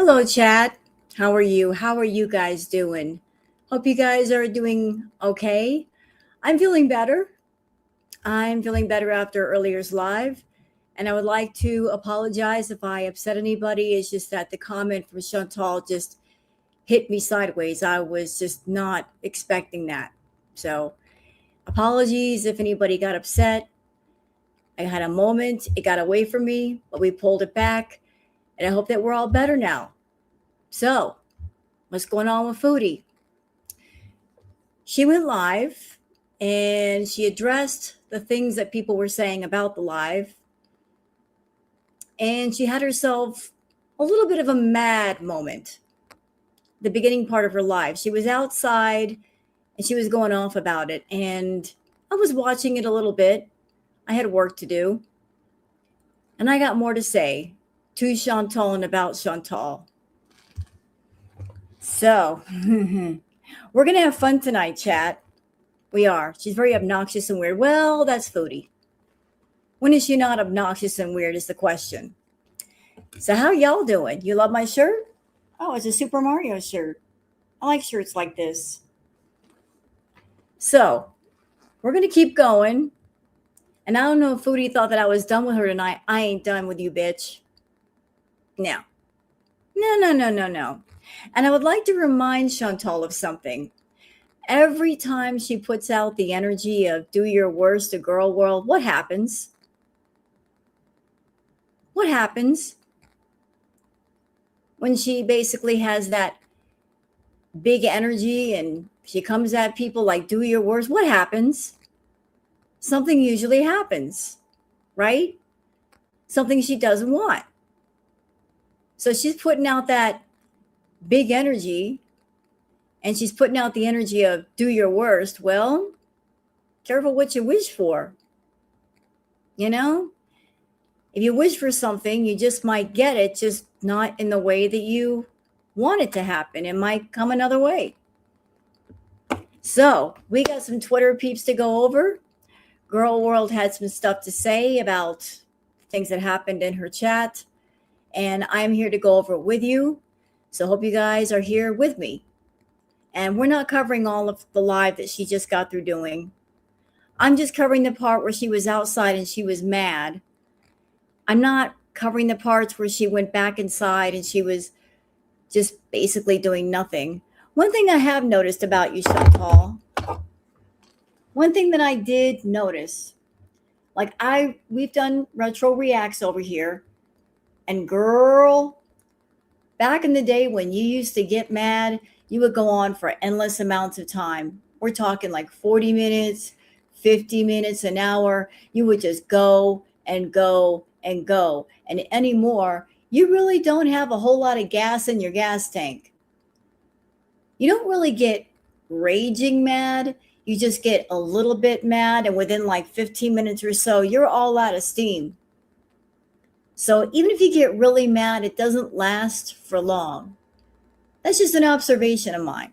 Hello, chat. How are you? How are you guys doing? Hope you guys are doing okay. I'm feeling better. I'm feeling better after earlier's live. And I would like to apologize if I upset anybody. It's just that the comment from Chantal just hit me sideways. I was just not expecting that. So, apologies if anybody got upset. I had a moment, it got away from me, but we pulled it back. And I hope that we're all better now. So, what's going on with Foodie? She went live and she addressed the things that people were saying about the live. And she had herself a little bit of a mad moment. The beginning part of her live, she was outside and she was going off about it. And I was watching it a little bit. I had work to do. And I got more to say to Chantal and about Chantal. So, we're going to have fun tonight, chat. We are. She's very obnoxious and weird. Well, that's Foodie. When is she not obnoxious and weird is the question. So how y'all doing? You love my shirt? Oh, it's a Super Mario shirt. I like shirts like this. So, we're going to keep going. And I don't know if Foodie thought that I was done with her tonight. I ain't done with you, bitch. No. No. And I would like to remind Chantal of something. Every time she puts out the energy of do your worst to girl world, what happens? What happens when she basically has that big energy and she comes at people like do your worst? What happens? Something usually happens, right? Something she doesn't want. So she's putting out that big energy and she's putting out the energy of do your worst. Well, careful what you wish for. You know, if you wish for something, you just might get it, just not in the way that you want it to happen. It might come another way. So we got some Twitter peeps to go over. Girl World had some stuff to say about things that happened in her chat. And I'm here to go over it with you. So hope you guys are here with me. And we're not covering all of the live that she just got through doing. I'm just covering the part where she was outside and she was mad. I'm not covering the parts where she went back inside and she was just basically doing nothing. One thing I have noticed about you, Chantal, one thing that I did notice, like we've done retro reacts over here, and girl, back in the day when you used to get mad, you would go on for endless amounts of time. We're talking like 40 minutes, 50 minutes, an hour. You would just go and go and go. And anymore, you really don't have a whole lot of gas in your gas tank. You don't really get raging mad. You just get a little bit mad, and within like 15 minutes or so, you're all out of steam. So even if you get really mad, it doesn't last for long. That's just an observation of mine.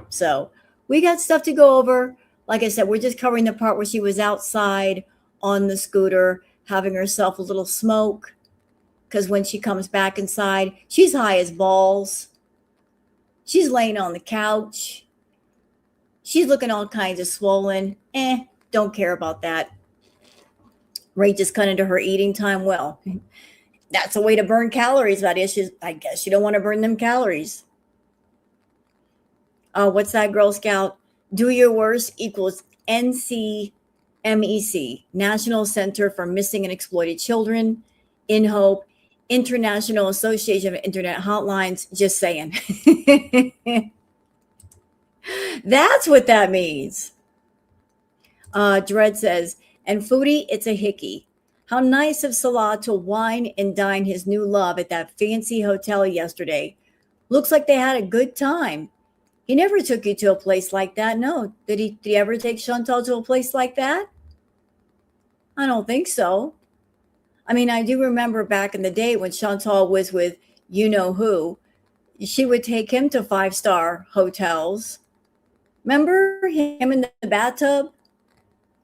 So we got stuff to go over. Like I said, we're just covering the part where she was outside on the scooter having herself a little smoke, because when she comes back inside, she's high as balls. She's laying on the couch. She's looking all kinds of swollen. Don't care about that. Right, just cut into her eating time. Well, that's a way to burn calories. That is, I guess you don't want to burn them calories. What's that, Girl Scout? Do your worst equals NCMEC, National Center for Missing and Exploited Children, In Hope, International Association of Internet Hotlines. Just saying. That's what that means. Dread says, and Foodie, it's a hickey. How nice of Salah to wine and dine his new love at that fancy hotel yesterday. Looks like they had a good time. He never took you to a place like that. No. Did he ever take Chantal to a place like that? I don't think so. I mean, I do remember back in the day when Chantal was with you know who, she would take him to 5-star hotels. Remember him in the bathtub?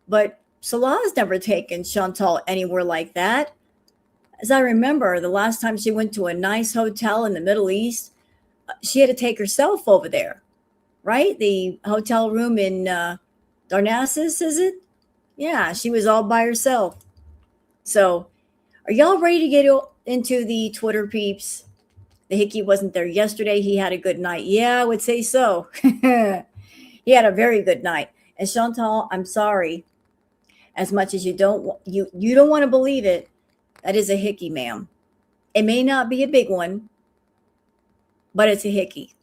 But Salah's never taken Chantal anywhere like that. As I remember, the last time she went to a nice hotel in the Middle East, she had to take herself over there, right? The hotel room in Darnassus, is it? Yeah, she was all by herself. So, are y'all ready to get into the Twitter peeps? The hickey wasn't there yesterday. He had a good night. Yeah, I would say so. He had a very good night. And Chantal, I'm sorry. As much as you don't want to believe it, that is a hickey, ma'am. It may not be a big one, but it's a hickey.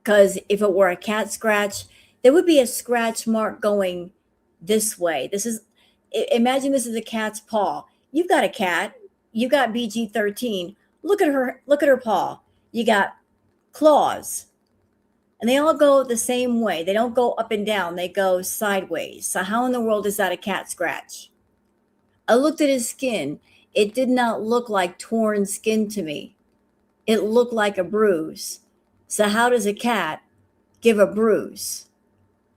Because if it were a cat scratch, there would be a scratch mark going this way. Imagine this is a cat's paw. You've got a cat. You got BG13. Look at her paw. You got claws. And they all go the same way. They don't go up and down. They go sideways. So how in the world is that a cat scratch? I looked at his skin. It did not look like torn skin to me. It looked like a bruise. So how does a cat give a bruise?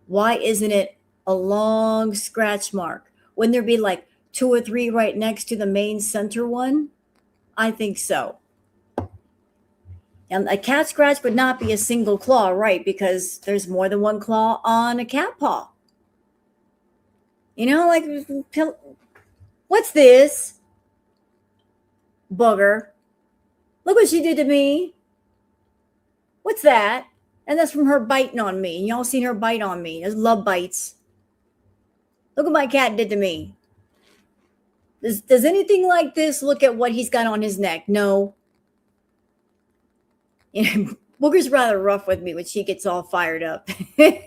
Why isn't it a long scratch mark? Wouldn't there be like 2 or 3 right next to the main center one? I think so. And a cat scratch would not be a single claw, right? Because there's more than one claw on a cat paw. You know, like, what's this? Booger. Look what she did to me. What's that? And that's from her biting on me. Y'all seen her bite on me. There's love bites. Look what my cat did to me. Does anything like this look at what he's got on his neck? No. You know, Booger's rather rough with me when she gets all fired up. And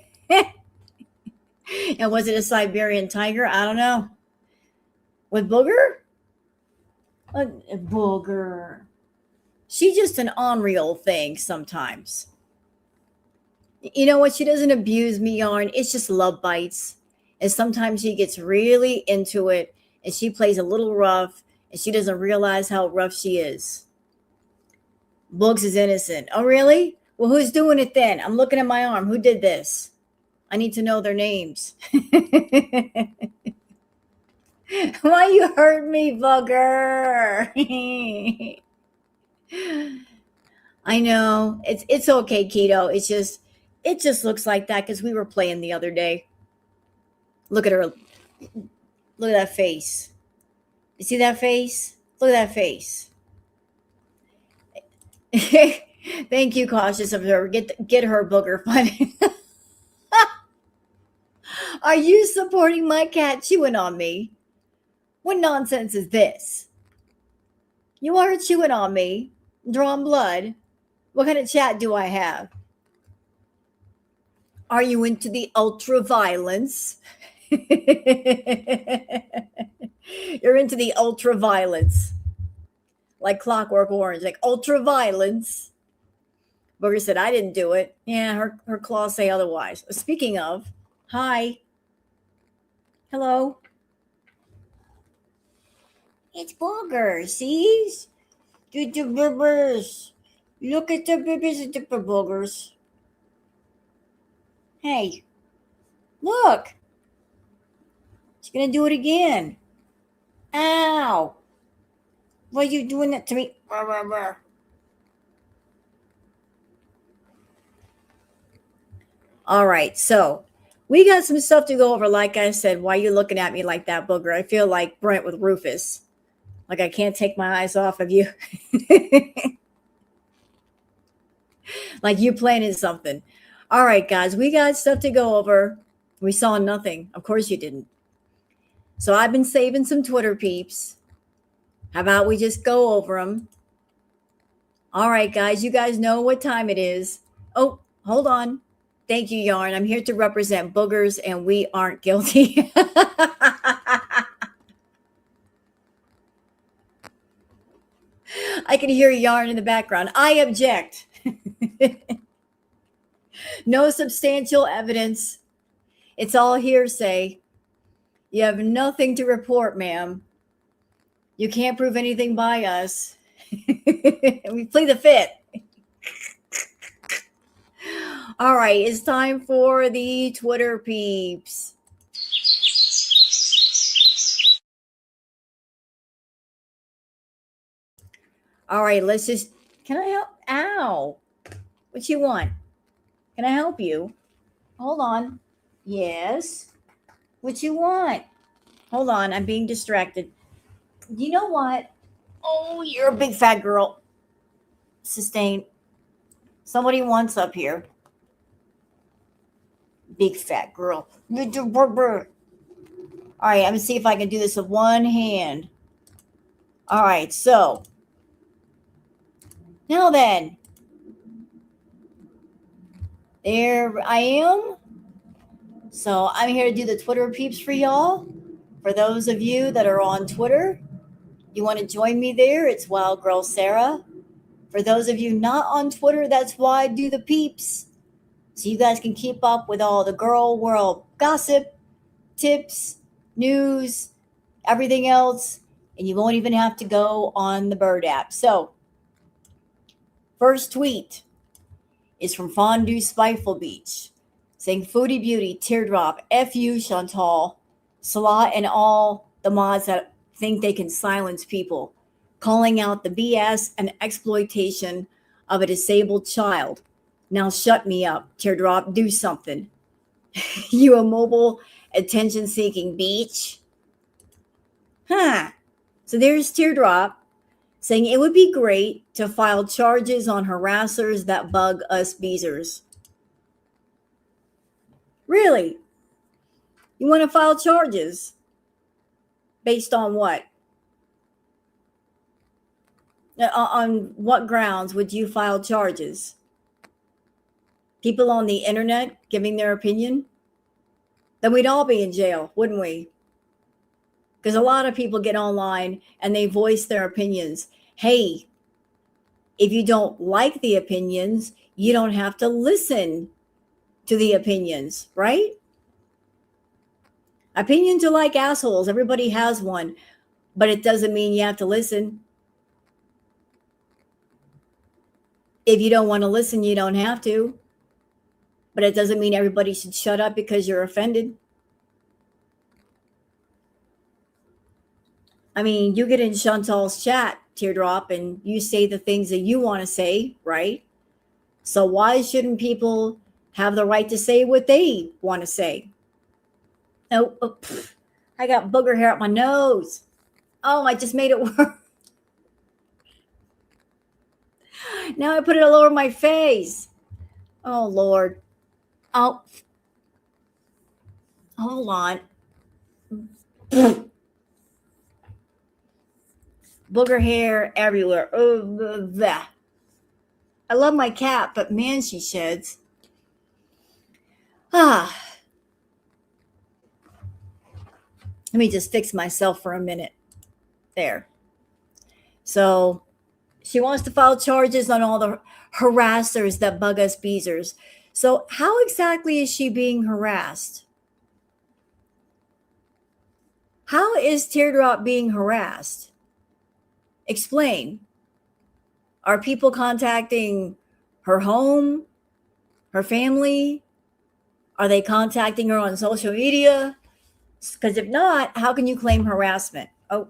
was it a Siberian tiger? I don't know. With Booger? Booger. She's just an ornery old thing sometimes. You know what? She doesn't abuse me, Yarn. It's just love bites. And sometimes she gets really into it and she plays a little rough and she doesn't realize how rough she is. Boogs is innocent. Oh, really? Well, who's doing it then? I'm looking at my arm. Who did this? I need to know their names. Why you hurt me, Booger? I know. It's okay, Keto. It's just It just looks like that because we were playing the other day. Look at her. Look at that face. You see that face? Look at that face. Thank you, cautious observer. Get her booger fun. Are you supporting my cat chewing on me? What nonsense is this? You are chewing on me, drawing blood. What kind of chat do I have? Are you into the ultra violence? You're into the ultra violence. Like Clockwork Orange, like ultra violence. Booger said, I didn't do it. Yeah, her claws say otherwise. Speaking of, hi. Hello. It's Booger. See? The boogers. Look at the boogers, the boogers. Hey, look. She's going to do it again. Ow. Why are you doing that to me? All right, so we got some stuff to go over. Like I said, why are you looking at me like that, Booger? I feel like Brent with Rufus. Like I can't take my eyes off of you. Like you planning something. All right, guys, we got stuff to go over. We saw nothing. Of course you didn't. So I've been saving some Twitter peeps. How about we just go over them? All right, guys, you guys know what time it is. Oh, hold on. Thank you, Yarn. I'm here to represent boogers, and we aren't guilty. I can hear Yarn in the background. I object. No substantial evidence. It's all hearsay. You have nothing to report, ma'am. You can't prove anything by us. We plead the fifth. All right, it's time for the Twitter peeps. All right, let's just. Can I help? Ow. What you want? Can I help you? Hold on. Yes. What you want? Hold on, I'm being distracted. You know what? Oh, you're a big fat girl. Sustain. Somebody wants up here. Big fat girl. All right, I'm gonna see if I can do this with one hand. All right, so now then, there I am. So I'm here to do the Twitter peeps for y'all. For those of you that are on Twitter, you want to join me there, it's Wild Girl Sarah. For those of you not on Twitter, that's why I do the peeps. So you guys can keep up with all the girl world gossip, tips, news, everything else, and you won't even have to go on the Bird app. So, first tweet is from Fondue Spiteful Beach, saying Foodie Beauty, Teardrop, F you, Chantal, Salah, and all the mods that think they can silence people, calling out the BS and exploitation of a disabled child. Now shut me up, Teardrop, do something. You immobile, attention-seeking beach. Huh. So there's Teardrop saying it would be great to file charges on harassers that bug us beezers. Really? You want to file charges? Based on what? On what grounds would you file charges? People on the internet giving their opinion? Then we'd all be in jail, wouldn't we? Because a lot of people get online and they voice their opinions. Hey, if you don't like the opinions, you don't have to listen to the opinions, right? Opinions are like assholes. Everybody has one, but it doesn't mean you have to listen. If you don't want to listen, you don't have to. But it doesn't mean everybody should shut up because you're offended. I mean, you get in Chantal's chat, Teardrop, and you say the things that you want to say, right? So why shouldn't people have the right to say what they want to say. Oh, I got booger hair up my nose. Oh, I just made it work. Now I put it all over my face. Oh, Lord. Oh, hold on. Booger hair everywhere. Oh, bleh. I love my cat, but man, she sheds. Ah, let me just fix myself for a minute. There. So she wants to file charges on all the harassers that bug us beezers. So, how exactly is she being harassed? How is Teardrop being harassed? Explain. Are people contacting her home, her family? Are they contacting her on social media? Because if not, how can you claim harassment? Oh,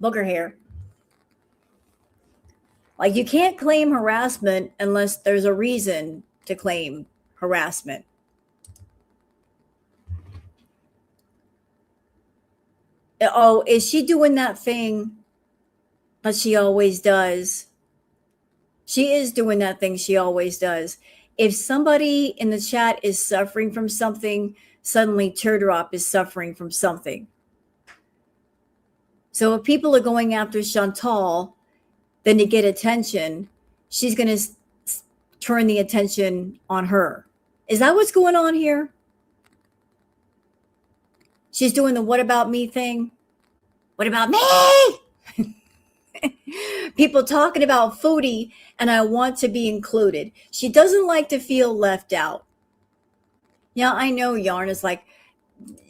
booger hair. Like, you can't claim harassment unless there's a reason to claim harassment. Oh, is she doing that thing that she always does? She is doing that thing she always does. If somebody in the chat is suffering from something, suddenly Teardrop is suffering from something. So if people are going after Chantal, then to get attention, she's going to turn the attention on her. Is that what's going on here? She's doing the what about me thing. What about me? People talking about Foodie, and I want to be included. She doesn't like to feel left out. Yeah, I know Yarn is like,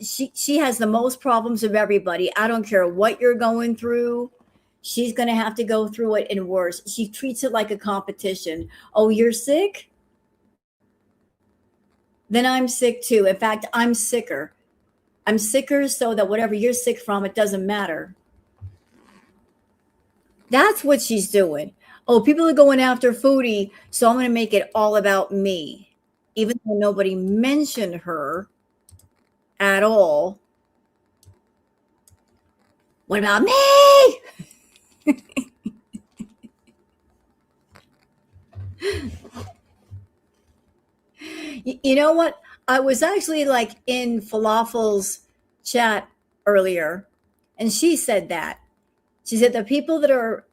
she has the most problems of everybody. I don't care what you're going through. She's going to have to go through it and worse. She treats it like a competition. Oh, you're sick? Then I'm sick too. In fact, I'm sicker. I'm sicker so that whatever you're sick from, it doesn't matter. That's what she's doing. Oh, people are going after Foodie, so I'm going to make it all about me. Even though nobody mentioned her at all. What about me? You know what? I was actually like in Falafel's chat earlier, and she said that. She said the people that are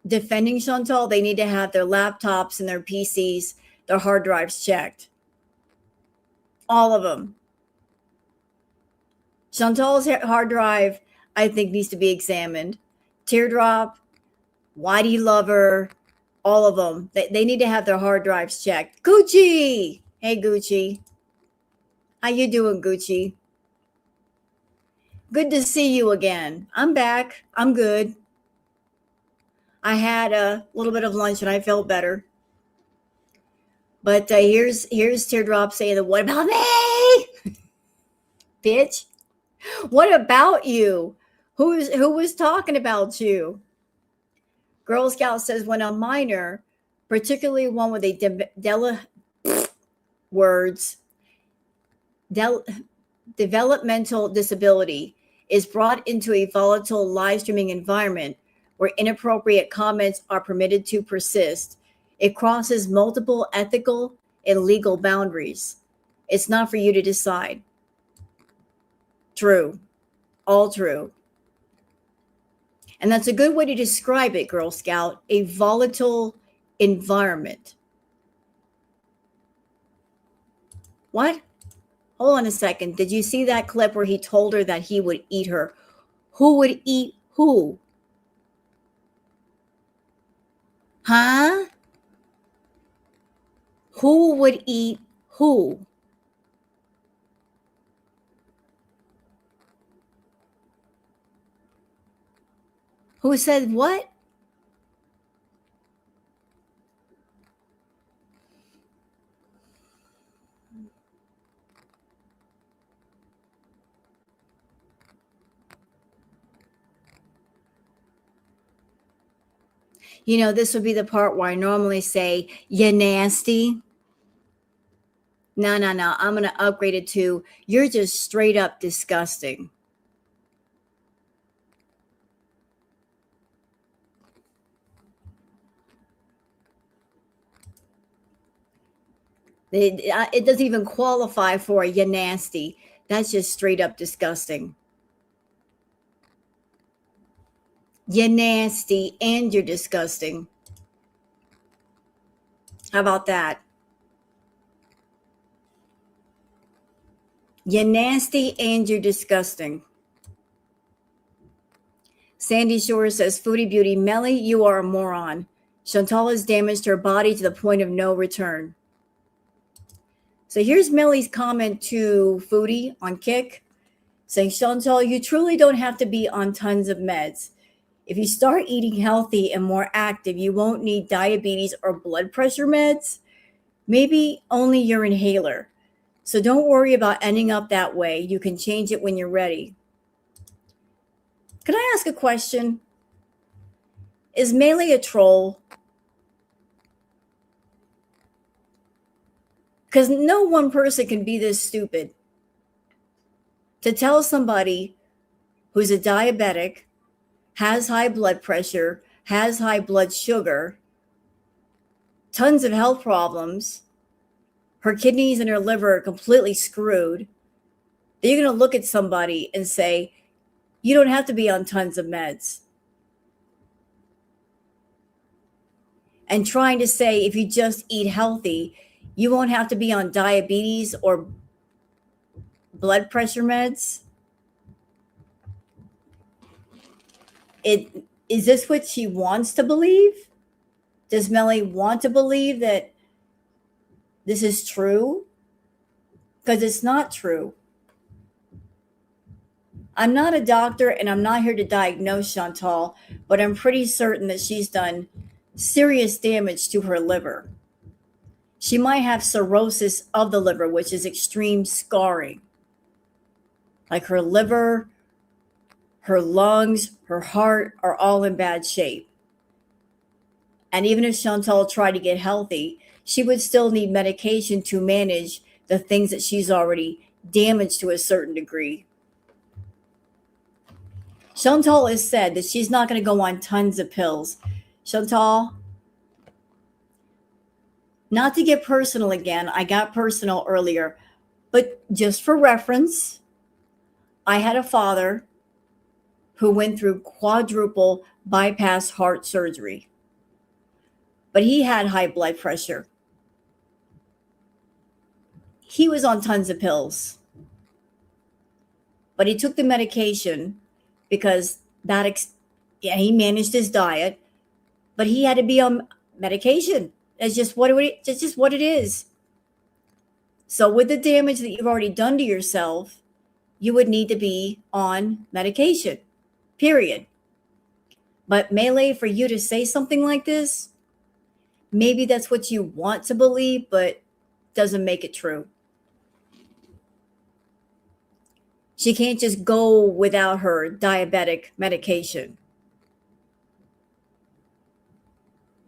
defending Chantal, they need to have their laptops and their PCs, their hard drives checked. All of them. Chantal's hard drive, I think, needs to be examined. Teardrop, Why Do You Love Her? All of them. They need to have their hard drives checked. Gucci! Hey, Gucci. How you doing, Gucci? Good to see you again. I'm back. I'm good. I had a little bit of lunch and I felt better. But here's Teardrop saying, "What about me, bitch? What about you? Who was talking about you?" Girl Scout says, "When a minor, particularly one with a developmental disability, is brought into a volatile live streaming environment where inappropriate comments are permitted to persist, it crosses multiple ethical and legal boundaries. It's not for you to decide." True. All true. And that's a good way to describe it, Girl Scout, a volatile environment. What? Hold on a second. Did you see that clip where he told her that he would eat her? Who would eat who? Huh? Who would eat who? Who said what? This would be the part where I normally say, "You nasty." No, no, no. I'm going to upgrade it to, "You're just straight up disgusting." It doesn't even qualify for "you nasty." That's just straight up disgusting. "You nasty and you're disgusting." How about that? "You nasty and you're disgusting." Sandy Shore says, "Foodie Beauty, Melly, you are a moron. Chantal has damaged her body to the point of no return." So here's Melly's comment to Foodie on Kick, saying, "Chantal, you truly don't have to be on tons of meds. If you start eating healthy and more active, you won't need diabetes or blood pressure meds, maybe only your inhaler. So don't worry about ending up that way. You can change it when you're ready." Can I ask a question? Is Melee a troll? Because no one person can be this stupid to tell somebody who's a diabetic, has high blood pressure, has high blood sugar, tons of health problems, her kidneys and her liver are completely screwed, that you're going to look at somebody and say, "You don't have to be on tons of meds." And trying to say, if you just eat healthy, you won't have to be on diabetes or blood pressure meds. Is this what she wants to believe? Does Melly want to believe that this is true? Because it's not true. I'm not a doctor and I'm not here to diagnose Chantal, but I'm pretty certain that she's done serious damage to her liver. She might have cirrhosis of the liver, which is extreme scarring. Like her liver, her lungs, her heart are all in bad shape. And even if Chantal tried to get healthy, she would still need medication to manage the things that she's already damaged to a certain degree. Chantal has said that she's not going to go on tons of pills. Chantal, not to get personal again, I got personal earlier, but just for reference, I had a father who went through quadruple bypass heart surgery, but he had high blood pressure. He was on tons of pills, but he took the medication because he managed his diet, but he had to be on medication. That's just what it is. So with the damage that you've already done to yourself, you would need to be on medication, period. But Melee, for you to say something like this, maybe that's what you want to believe, but doesn't make it true. She can't just go without her diabetic medication.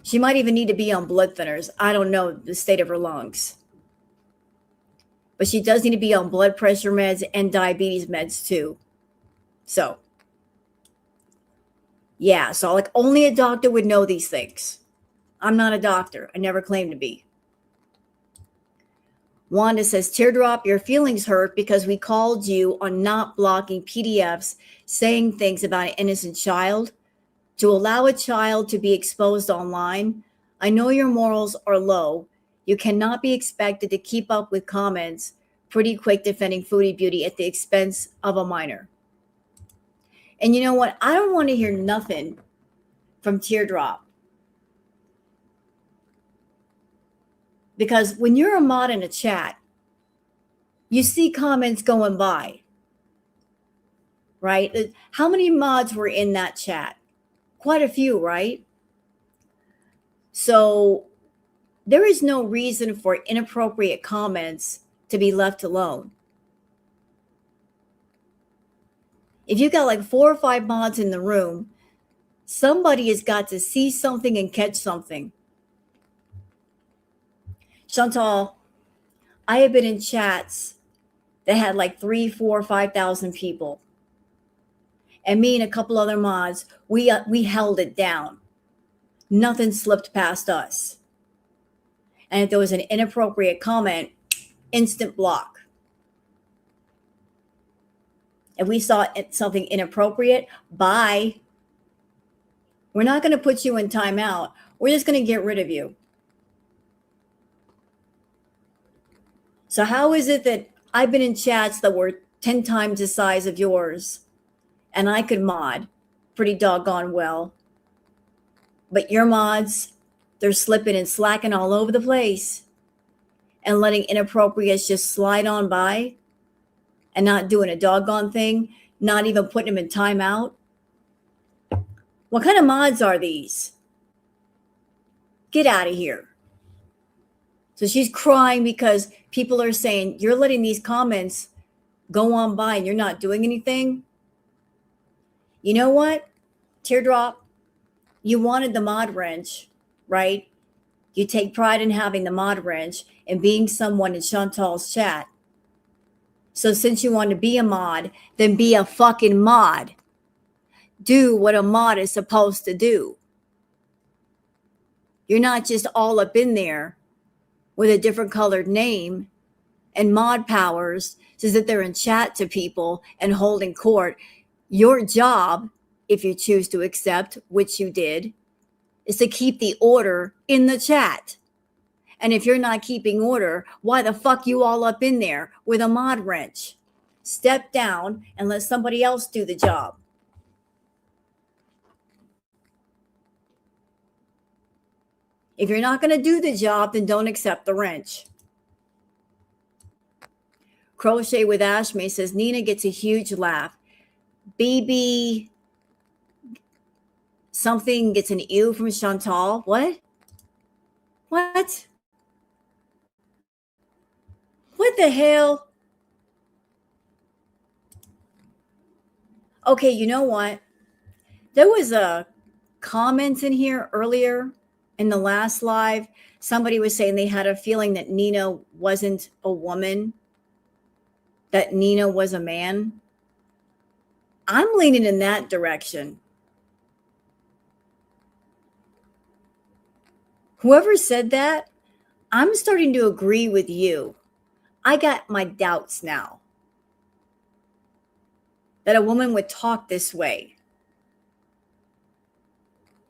She might even need to be on blood thinners. I don't know the state of her lungs. But she does need to be on blood pressure meds and diabetes meds too. So, yeah, so like only a doctor would know these things. I'm not a doctor. I never claimed to be. Wanda says, "Teardrop, your feelings hurt because we called you on not blocking PDFs saying things about an innocent child. To allow a child to be exposed online, I know your morals are low. You cannot be expected to keep up with comments pretty quick defending Foodie Beauty at the expense of a minor." And you know what? I don't want to hear nothing from Teardrop. Because when you're a mod in a chat, you see comments going by, right? How many mods were in that chat? Quite a few, right? So there is no reason for inappropriate comments to be left alone. If you got like 4 or 5 mods in the room Somebody has got to see something and catch something. Chantal, I have been in chats that had like 3, 4, 5,000 people. And me and a couple other mods, we held it down. Nothing slipped past us. And if there was an inappropriate comment, instant block. If we saw something inappropriate, bye. We're not going to put you in timeout. We're just going to get rid of you. So how is it that I've been in chats that were 10 times the size of yours and I could mod pretty doggone well, but your mods, they're slipping and slacking all over the place and letting inappropriates just slide on by and not doing a doggone thing, not even putting them in timeout? What kind of mods are these? Get out of here. So she's crying because people are saying, you're letting these comments go on by and you're not doing anything. You know what? Teardrop, you wanted the mod wrench, right? You take pride in having the mod wrench and being someone in Chantal's chat. So since you want to be a mod, then be a fucking mod. Do what a mod is supposed to do. You're not just all up in there with a different colored name and mod powers to sit there and chat to people and holding court. Your job, if you choose to accept, which you did, is to keep the order in the chat. And if you're not keeping order, why the fuck you all up in there with a mod wrench? Step down and let somebody else do the job. If you're not going to do the job, then don't accept the wrench. Crochet with Ashme says, Nina gets a huge laugh. BB something gets an ew from Chantal. What? What? What the hell? Okay, you know what? There was a comment in here earlier in the last live. Somebody was saying they had a feeling that Nina wasn't a woman, that Nina was a man. I'm leaning in that direction. Whoever said that, I'm starting to agree with you. I got my doubts now that a woman would talk this way.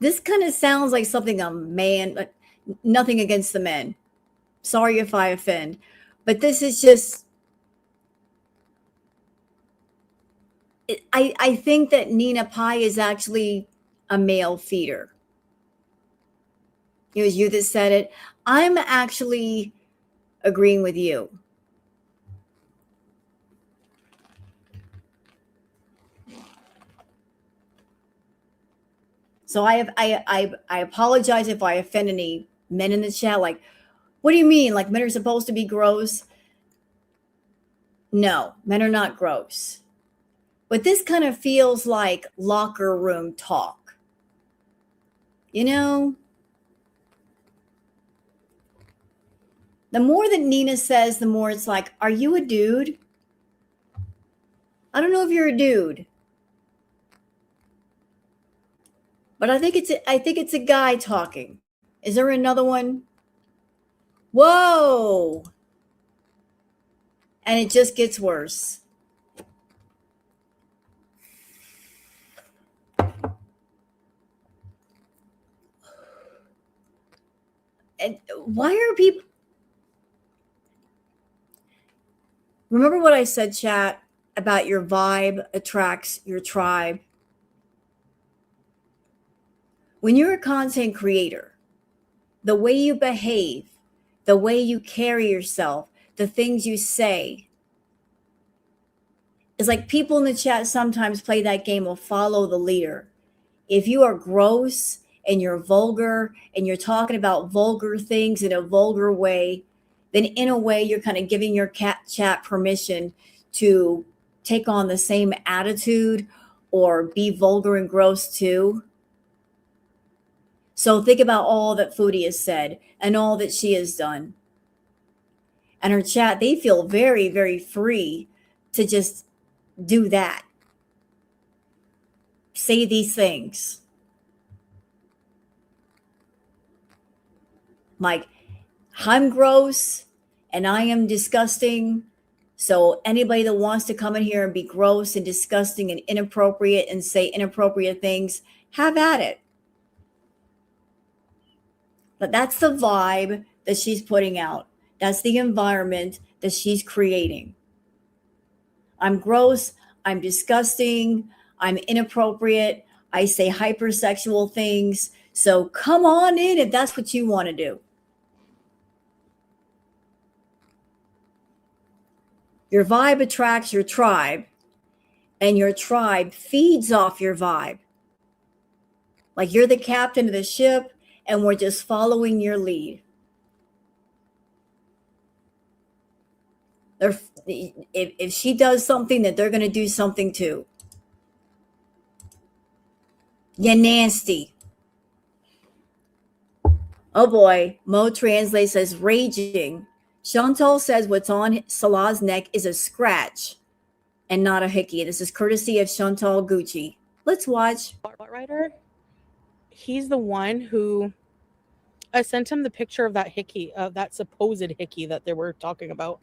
This kind of sounds like something a man, but nothing against the men. Sorry if I offend, but this is just, I think that Nina Pie is actually a male feeder. It was you that said it. I'm actually agreeing with you. So I apologize if I offend any men in the chat. Like, what do you mean? Like, men are supposed to be gross? No, men are not gross. But this kind of feels like locker room talk. You know? The more that Nina says, the more it's like, are you a dude? I don't know if you're a dude. But I think it's a guy talking. Is there another one? Whoa. And it just gets worse. And why are people... Remember what I said, chat, about your vibe attracts your tribe? When you're a content creator, the way you behave, the way you carry yourself, the things you say, is like people in the chat sometimes play that game of follow the leader. If you are gross and you're vulgar and you're talking about vulgar things in a vulgar way, then in a way you're kind of giving your chat permission to take on the same attitude or be vulgar and gross too. So think about all that Foodie has said and all that she has done. And her chat, they feel very, very free to just do that. Say these things. Like, I'm gross and I am disgusting. So anybody that wants to come in here and be gross and disgusting and inappropriate and say inappropriate things, have at it. But that's the vibe that she's putting out. That's the environment that she's creating. I'm gross. I'm disgusting. I'm inappropriate. I say hypersexual things. So come on in if that's what you want to do. Your vibe attracts your tribe, and your tribe feeds off your vibe. Like you're the captain of the ship, and we're just following your lead. If she does something, that they're going to do something too. You nasty. Oh boy. Mo translates as raging. Chantal says what's on Salah's neck is a scratch and not a hickey. This is courtesy of Chantal Gucci. Let's watch. Writer, he's the one who I sent him the picture of that hickey, that supposed hickey that they were talking about,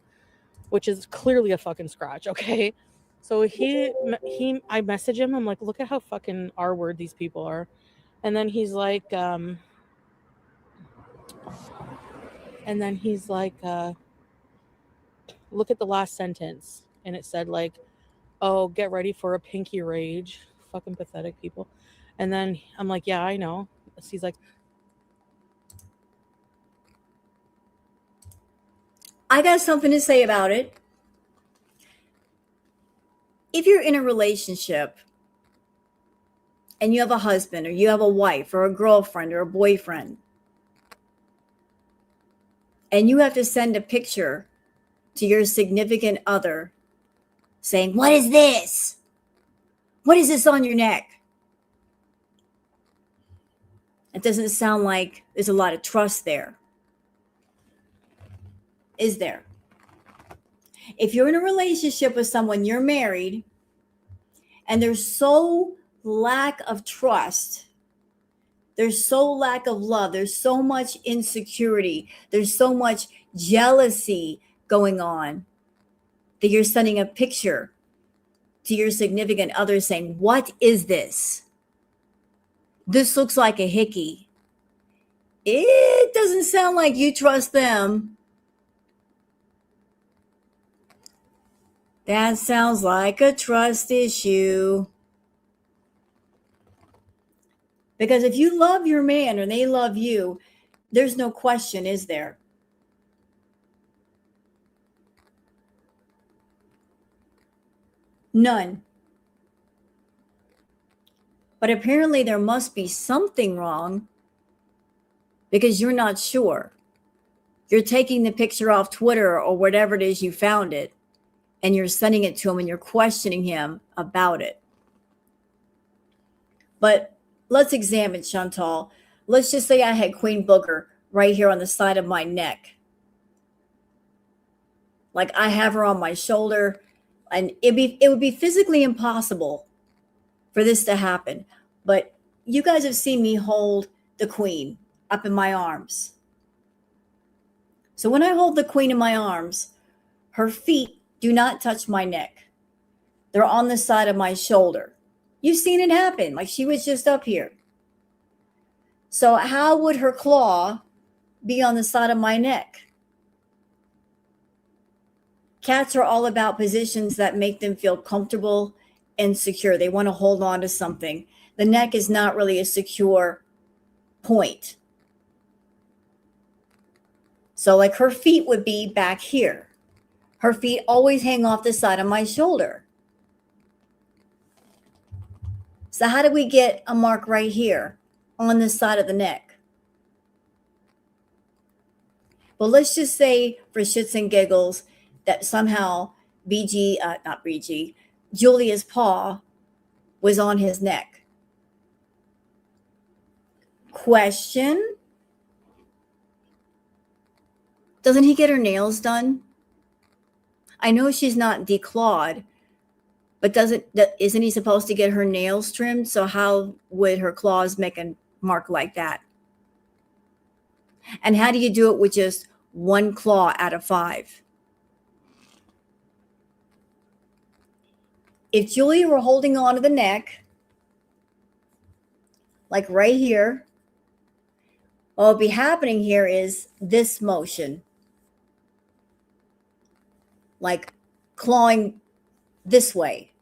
which is clearly a fucking scratch. Okay. So I message him. I'm like, look at how fucking R-word these people are. And then he's like, look at the last sentence. And it said like, oh, get ready for a pinky rage. Fucking pathetic people. And then I'm like, yeah, I know. He's like, I got something to say about it. If you're in a relationship and you have a husband or you have a wife or a girlfriend or a boyfriend, and you have to send a picture to your significant other saying, what is this? What is this on your neck? It doesn't sound like there's a lot of trust there. Is there? If you're in a relationship with someone, you're married, and there's so lack of trust, there's so lack of love, there's so much insecurity, there's so much jealousy going on, that you're sending a picture to your significant other saying, what is this? This looks like a hickey. It doesn't sound like you trust them. That sounds like a trust issue. Because if you love your man or they love you, there's no question, is there? None. But apparently there must be something wrong because you're not sure. You're taking the picture off Twitter or whatever it is you found it, and you're sending it to him and you're questioning him about it. But let's examine Chantal. Let's just say I had Queen Booger right here on the side of my neck. Like I have her on my shoulder, and it would be physically impossible for this to happen. But you guys have seen me hold the Queen up in my arms. So when I hold the Queen in my arms, her feet do not touch my neck. They're on the side of my shoulder. You've seen it happen. Like she was just up here. So how would her claw be on the side of my neck? Cats are all about positions that make them feel comfortable and secure. They want to hold on to something. The neck is not really a secure point. So like her feet would be back here. Her feet always hang off the side of my shoulder. So how do we get a mark right here on the side of the neck? Well, let's just say for shits and giggles that somehow Julia's paw was on his neck. Question. Doesn't he get her nails done? I know she's not declawed, but isn't he supposed to get her nails trimmed? So how would her claws make a mark like that? And how do you do it with just one claw out of 5? If Julia were holding on to the neck, like right here, what would be happening here is this motion, like clawing this way,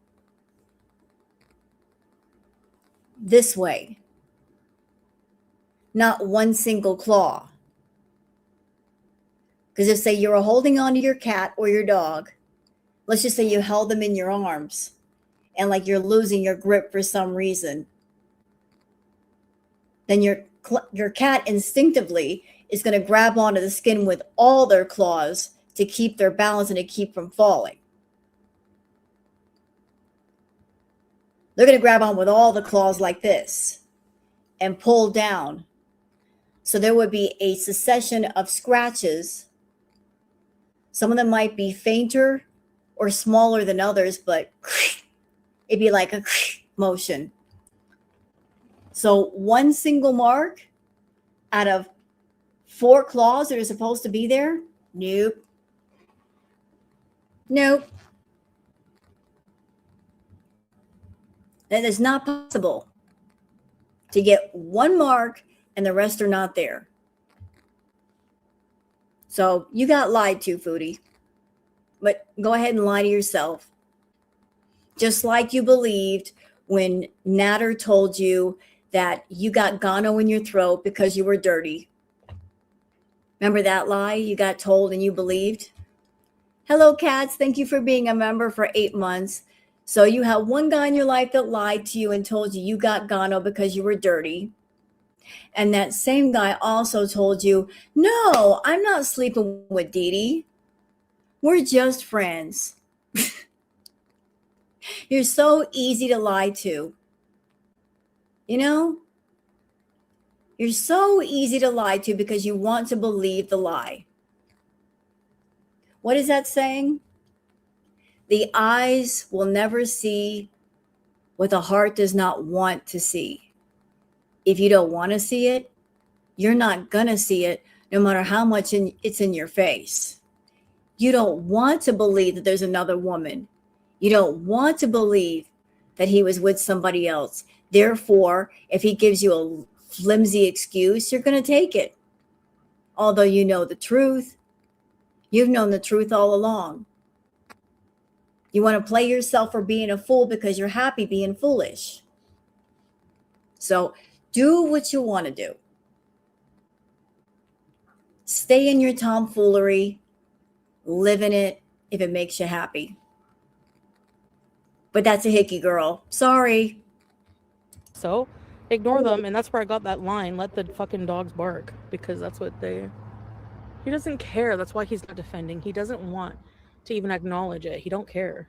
not one single claw. Because if, say, you were holding on to your cat or your dog, let's just say you held them in your arms and like you're losing your grip for some reason, then your cat instinctively is going to grab onto the skin with all their claws to keep their balance and to keep from falling. They're going to grab on with all the claws like this and pull down. So there would be a succession of scratches. Some of them might be fainter or smaller than others, but it'd be like a motion. So one single mark out of 4 claws that are supposed to be there? Nope. That is not possible to get one mark and the rest are not there. So you got lied to, Foodie. But go ahead and lie to yourself. Just like you believed when Natter told you that you got gono in your throat because you were dirty. Remember that lie you got told and you believed? Hello, cats. Thank you for being a member for 8 months. So you have one guy in your life that lied to you and told you you got gono because you were dirty. And that same guy also told you, no, I'm not sleeping with Dee Dee. We're just friends. You're so easy to lie to. You know? You're so easy to lie to because you want to believe the lie. What is that saying? The eyes will never see what the heart does not want to see. If you don't want to see it, you're not going to see it no matter how much it's in your face. You don't want to believe that there's another woman. You don't want to believe that he was with somebody else. Therefore, if he gives you a flimsy excuse, you're going to take it. Although you know the truth, you've known the truth all along. You want to play yourself for being a fool because you're happy being foolish. So do what you want to do. Stay in your tomfoolery. Live in it if it makes you happy. But that's a hickey girl. Sorry. So ignore them. And that's where I got that line, let the fucking dogs bark, because that's what he doesn't care. That's why he's not defending. He doesn't want to even acknowledge it. He don't care.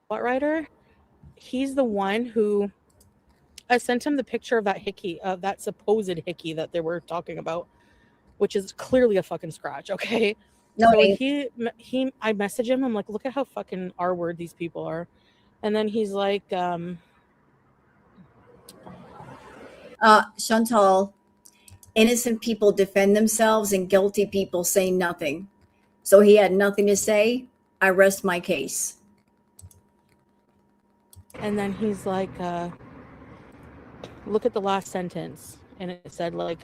What writer? He's the one who, I sent him the picture of that hickey, of that supposed hickey that they were talking about, which is clearly a fucking scratch, okay? No, so I message him, I'm like, look at how fucking R-word these people are. And then he's like, Chantal, innocent people defend themselves and guilty people say nothing. So he had nothing to say. I rest my case. And then he's like, look at the last sentence. And it said like,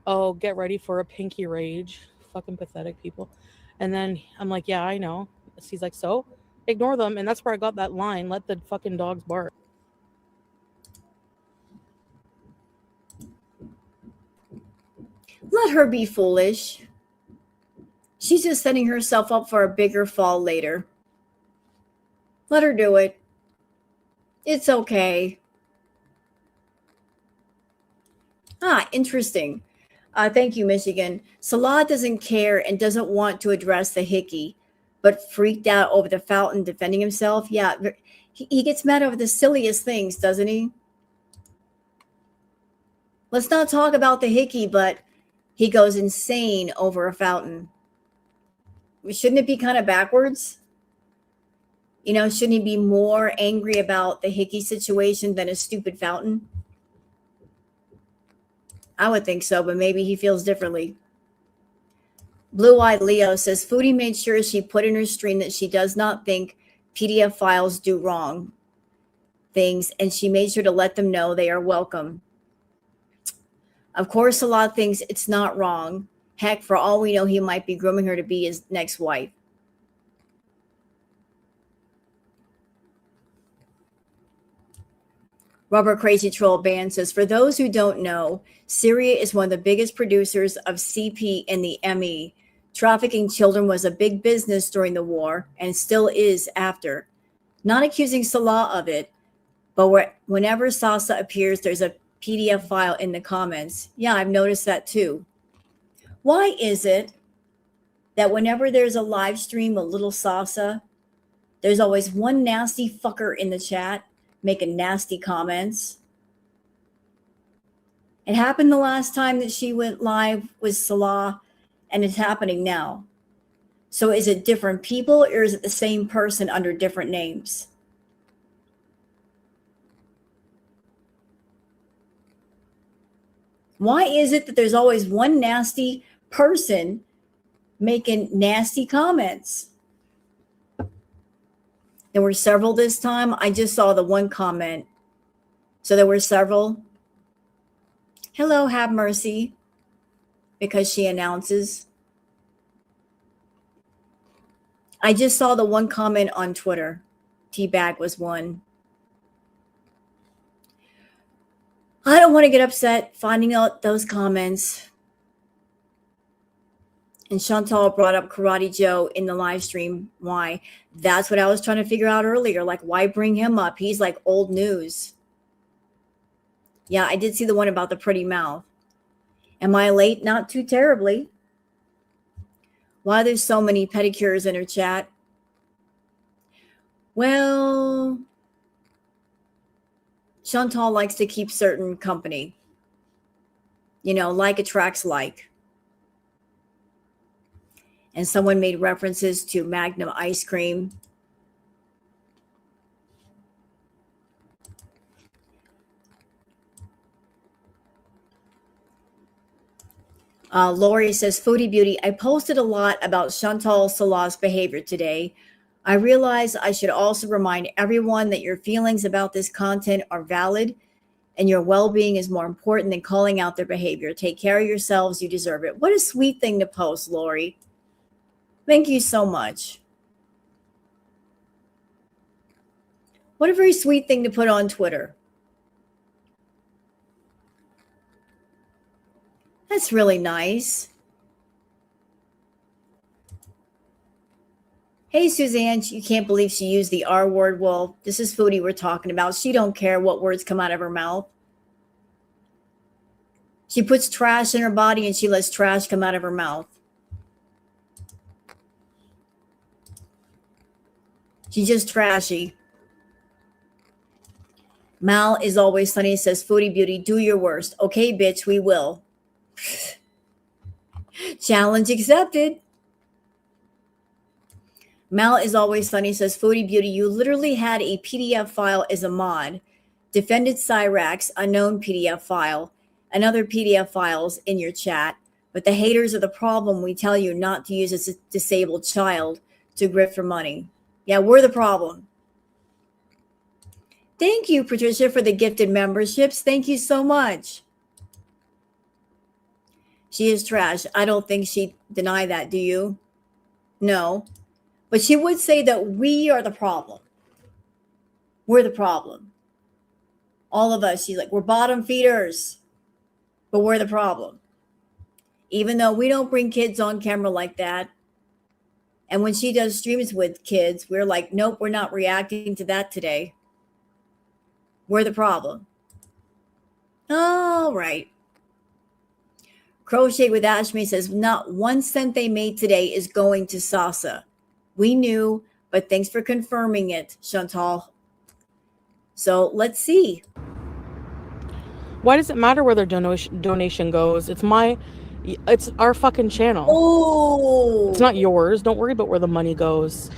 oh, get ready for a pinky rage. Fucking pathetic people. And then I'm like, yeah, I know. He's like, so ignore them. And that's where I got that line, let the fucking dogs bark. Let her be foolish. She's just setting herself up for a bigger fall later. Let her do it. It's okay. Interesting. Thank you, Michigan. Salah doesn't care and doesn't want to address the hickey, but freaked out over the fountain defending himself. Yeah, he gets mad over the silliest things, doesn't he? Let's not talk about the hickey, but he goes insane over a fountain. Shouldn't it be kind of backwards? You know, shouldn't he be more angry about the hickey situation than a stupid fountain? I would think so, but maybe he feels differently. Blue Eyed Leo says Foodie made sure she put in her stream that she does not think PDF files do wrong things, and she made sure to let them know they are welcome. Of course, a lot of things it's not wrong. Heck, for all we know, he might be grooming her to be his next wife. Rubber Crazy Troll Band says, for those who don't know, Syria is one of the biggest producers of CP in the ME. Trafficking children was a big business during the war and still is after. Not accusing Salah of it, but whenever Sasa appears, there's a PDF file in the comments. Yeah, I've noticed that too. Why is it that whenever there's a live stream of Little Sasa, there's always one nasty fucker in the chat making nasty comments? It happened the last time that she went live with Salah, and it's happening now. So is it different people, or is it the same person under different names? Why is it that there's always one nasty person making nasty comments? There were several this time. I just saw the one comment. So there were several. Hello, have mercy, because she announces. I just saw the one comment on Twitter. Teabag was one. I don't want to get upset finding out those comments. And Chantal brought up Karate Joe in the live stream. Why? That's what I was trying to figure out earlier. Like, why bring him up? He's like old news. Yeah, I did see the one about the pretty mouth. Am I late? Not too terribly. Why there's so many pedicures in her chat? Well, Chantal likes to keep certain company. You know, like attracts like. And someone made references to Magnum ice cream. Lori says, Foodie Beauty, I posted a lot about Chantal Salah's behavior today. I realize I should also remind everyone that your feelings about this content are valid and your well-being is more important than calling out their behavior. Take care of yourselves. You deserve it. What a sweet thing to post, Lori. Thank you so much. What a very sweet thing to put on Twitter. That's really nice. Hey, Suzanne, you can't believe she used the R word. Well, this is Foodie we're talking about. She don't care what words come out of her mouth. She puts trash in her body and she lets trash come out of her mouth. She's just trashy. Mal is always sunny, says Foodie Beauty, do your worst. Okay, bitch, we will. Challenge accepted. Mal is always sunny, says Foodie Beauty, you literally had a PDF file as a mod. Defended Cyrax, unknown PDF file, and other PDF files in your chat. But the haters are the problem. We tell you not to use a disabled child to grift for money. Yeah, we're the problem. Thank you, Patricia, for the gifted memberships. Thank you so much. She is trash. I don't think she'd deny that, do you? No. But she would say that we are the problem. We're the problem. All of us. She's like, we're bottom feeders. But we're the problem. Even though we don't bring kids on camera like that. And when she does streams with kids, we're like, nope, we're not reacting to that today. We're the problem. All right. Crochet with Ashmi says, not 1 cent they made today is going to Sasa. We knew, but thanks for confirming it, Chantal. So let's see. Why does it matter where their donation goes? It's our fucking channel. Oh, It's not yours. Don't worry about where the money goes.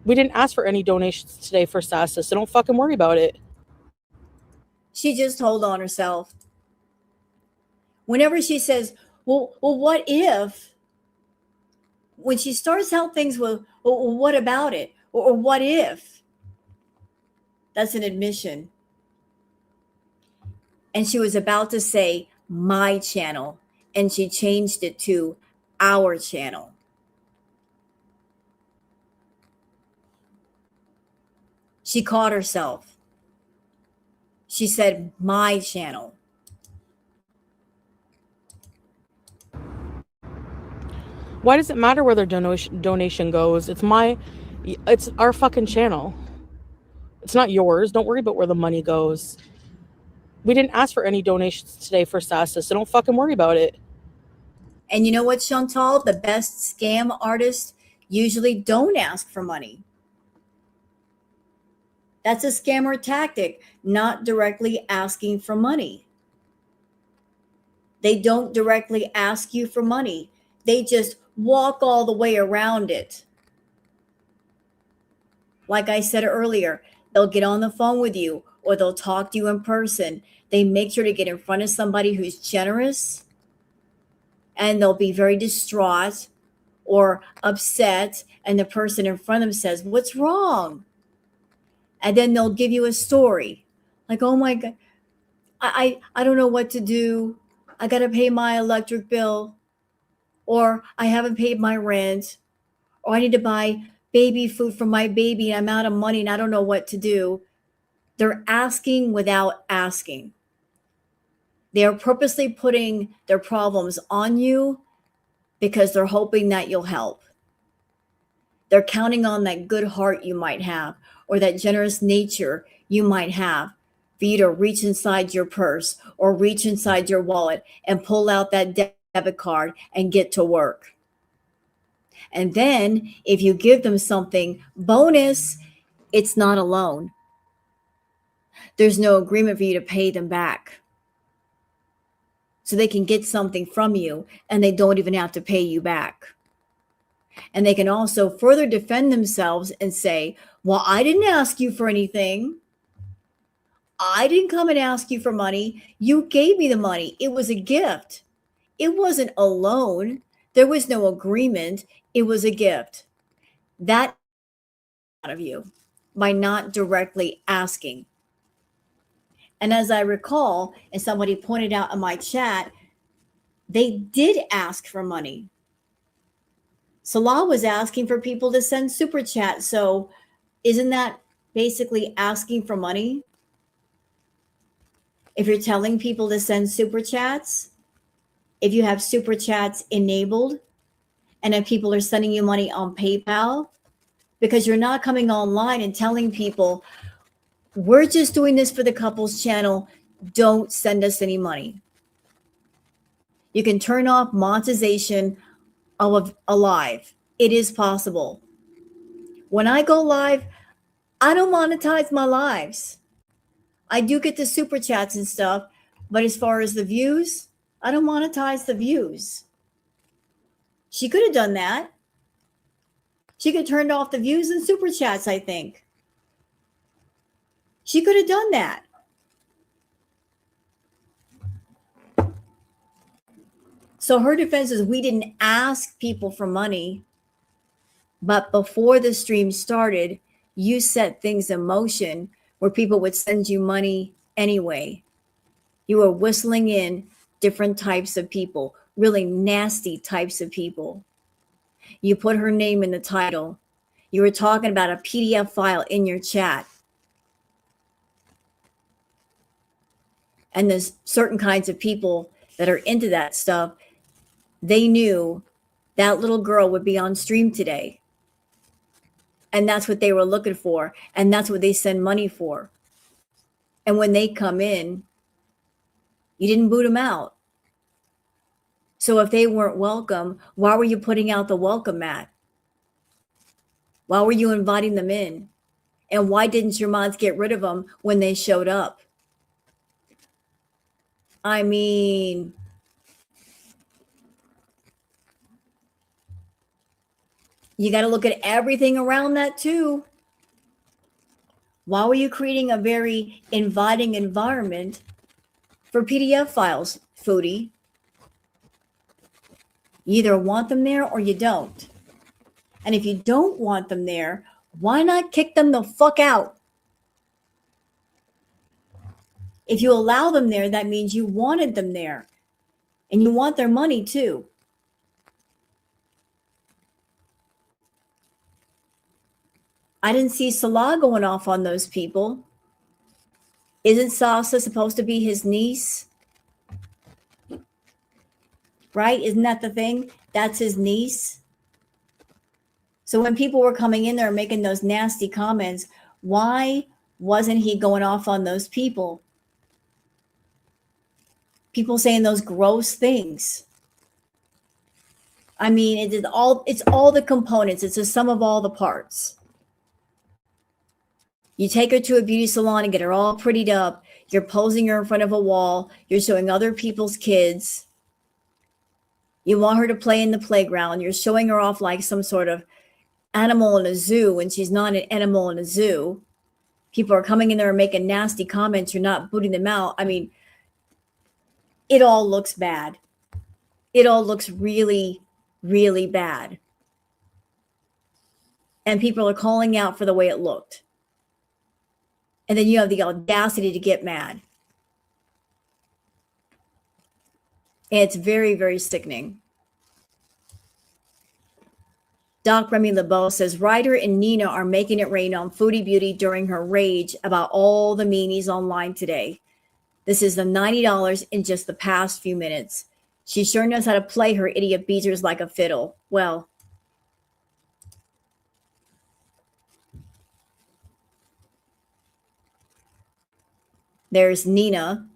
We didn't ask for any donations today for Sasa, so don't fucking worry about it. she just told on herself. Whenever she says, well, what if? When she starts out things with, well, what about it? Or what if? That's an admission. And she was about to say my channel, and she changed it to our channel. She caught herself. She said my channel. Why does it matter where their donation goes? It's our fucking channel. It's not yours. Don't worry about where the money goes. We didn't ask for any donations today for Sasa, so don't fucking worry about it. And you know what, Chantal? The best scam artists usually don't ask for money. That's a scammer tactic, not directly asking for money. They don't directly ask you for money. They just walk all the way around it. Like I said earlier, they'll get on the phone with you or they'll talk to you in person. They make sure to get in front of somebody who's generous, and they'll be very distraught or upset. And the person in front of them says, "What's wrong?" And then they'll give you a story like, "Oh my God, I don't know what to do. I got to pay my electric bill, or I haven't paid my rent, or I need to buy baby food for my baby and I'm out of money and I don't know what to do." They're asking without asking. They are purposely putting their problems on you because they're hoping that you'll help. They're counting on that good heart you might have or that generous nature you might have for you to reach inside your purse or reach inside your wallet and pull out that debit card and get to work. And then if you give them something bonus, it's not a loan. There's no agreement for you to pay them back. So they can get something from you and they don't even have to pay you back. And they can also further defend themselves and say, well, I didn't ask you for anything. I didn't come and ask you for money. You gave me the money. It was a gift. It wasn't a loan. There was no agreement. It was a gift. That out of you by not directly asking. And as I recall, and somebody pointed out in my chat, they did ask for money. Salah was asking for people to send super chat. So isn't that basically asking for money? If you're telling people to send super chats, if you have super chats enabled, and if people are sending you money on PayPal, because you're not coming online and telling people, we're just doing this for the couples channel, don't send us any money. You can turn off monetization of a live. It is possible. When I go live, I don't monetize my lives. I do get the super chats and stuff, but as far as the views, I don't monetize the views. She could have done that. She could have turned off the views and super chats, I think. She could have done that. So her defense is, we didn't ask people for money, but before the stream started, you set things in motion where people would send you money anyway. You were whistling in different types of people, really nasty types of people. You put her name in the title. You were talking about a PDF file in your chat. And there's certain kinds of people that are into that stuff. They knew that little girl would be on stream today. And that's what they were looking for. And that's what they send money for. And when they come in, you didn't boot them out. So if they weren't welcome, why were you putting out the welcome mat? Why were you inviting them in? And why didn't your mods get rid of them when they showed up? I mean, you got to look at everything around that too. Why were you creating a very inviting environment for PDF files, Foodie? You either want them there or you don't. And if you don't want them there, why not kick them the fuck out? If you allow them there, that means you wanted them there. And you want their money too. I didn't see Salah going off on those people. Isn't Sasa supposed to be his niece? Right? Isn't that the thing? That's his niece. So when people were coming in there making those nasty comments, why wasn't he going off on those people? People saying those gross things. I mean, it's all the components. It's a sum of all the parts. You take her to a beauty salon and get her all prettied up. You're posing her in front of a wall. You're showing other people's kids. You want her to play in the playground. You're showing her off like some sort of animal in a zoo when she's not an animal in a zoo. People are coming in there and making nasty comments. You're not booting them out. I mean, it all looks bad. It all looks really, really bad. And people are calling out for the way it looked. And then you have the audacity to get mad. And it's very, very sickening. Doc Remy LeBeau says Ryder and Nina are making it rain on Foodie Beauty during her rage about all the meanies online today. This is the $90 in just the past few minutes. She sure knows how to play her idiot beaters like a fiddle. Well, there's Nina,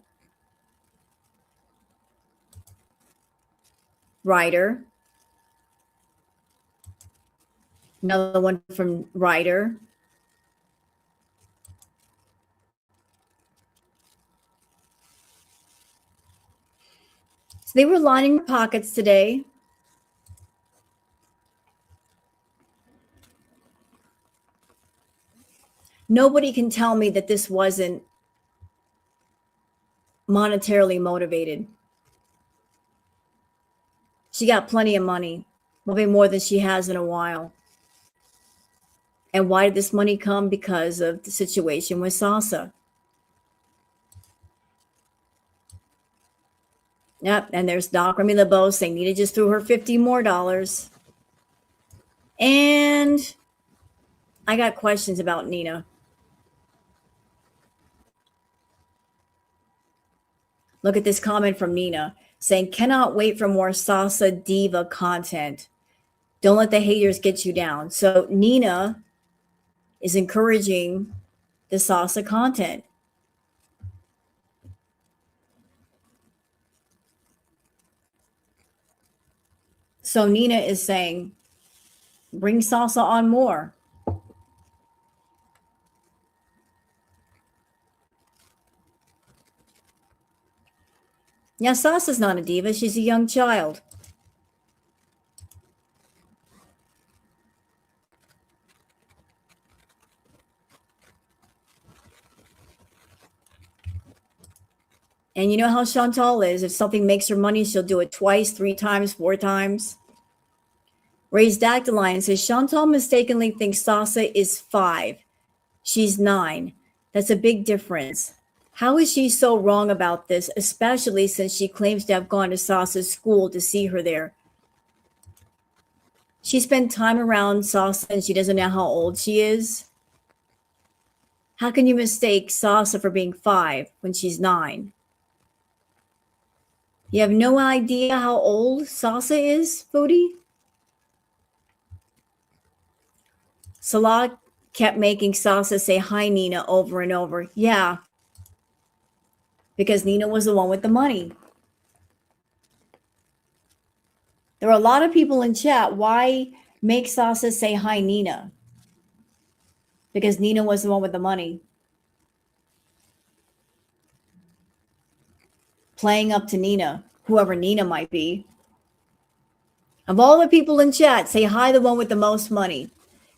Ryder, another one from Ryder. So they were lining their pockets today. Nobody can tell me that this wasn't monetarily motivated. She got plenty of money, maybe more than she has in a while. And why did this money come? Because of the situation with Sasa. Yep, and there's Doc Remy LeBeau saying Nita just threw her $50 more. And I got questions about Nina. Look at this comment from Nina saying, cannot wait for more Sasa Diva content. Don't let the haters get you down. So Nina is encouraging the Sasa content. So Nina is saying, bring Sasa on more. Yeah, Sasa's not a diva. She's a young child. And you know how Chantal is. If something makes her money, she'll do it twice, 3 times, 4 times. Ray's Dactyline says Chantal mistakenly thinks Sasa is 5. She's 9. That's a big difference. How is she so wrong about this, especially since she claims to have gone to Sasa's school to see her there? She spent time around Sasa and she doesn't know how old she is. How can you mistake Sasa for being 5 when she's 9? You have no idea how old Sasa is, Foodie? Salah kept making Sasa say hi, Nina, over and over. Yeah, because Nina was the one with the money. There are a lot of people in chat. Why make Sasa say hi, Nina? Because Nina was the one with the money. playing up to Nina, whoever Nina might be. Of all the people in chat, say hi to the one with the most money.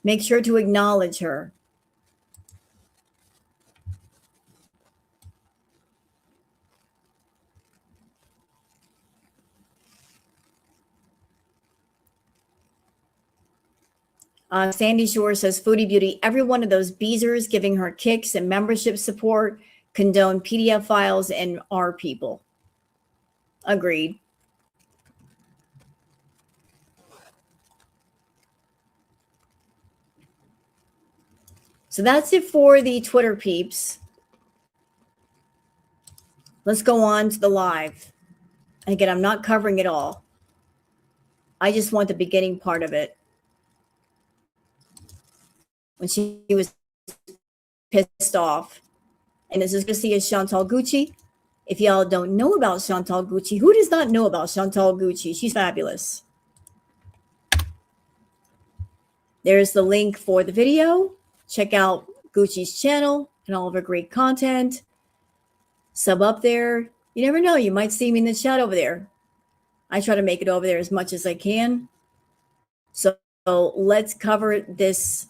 Make sure to acknowledge her. Sandy Shore says, Foodie Beauty, every one of those beezers giving her kicks and membership support condone PDF files and our people. Agreed. So that's it for the Twitter peeps. Let's go on to the live. And again, I'm not covering it all. I just want the beginning part of it. When she was pissed off. And this is Garcia Chantal Gucci. If y'all don't know about Chantal Gucci, who does not know about Chantal Gucci? She's fabulous. There's the link for the video. Check out Gucci's channel and all of her great content. Sub up there. You never know. You might see me in the chat over there. I try to make it over there as much as I can. So let's cover this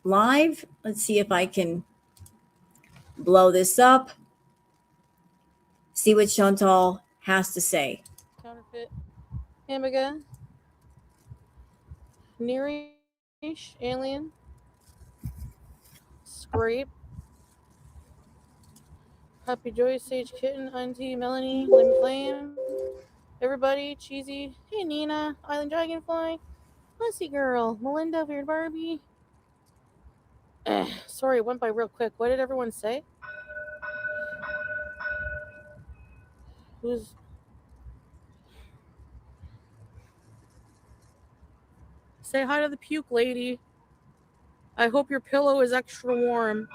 live. Let's see if I can blow this up. See what Chantal has to say. Counterfeit hamburger. Nearish alien. Scrape. Happy Joy, Sage Kitten, Auntie Melanie, Lim Flame. Everybody, Cheesy. Hey Nina, Island Dragonfly. Pussy Girl, Melinda, Weird Barbie. Sorry, it went by real quick. What did everyone say? Who's... Say hi to the puke lady. I hope your pillow is extra warm.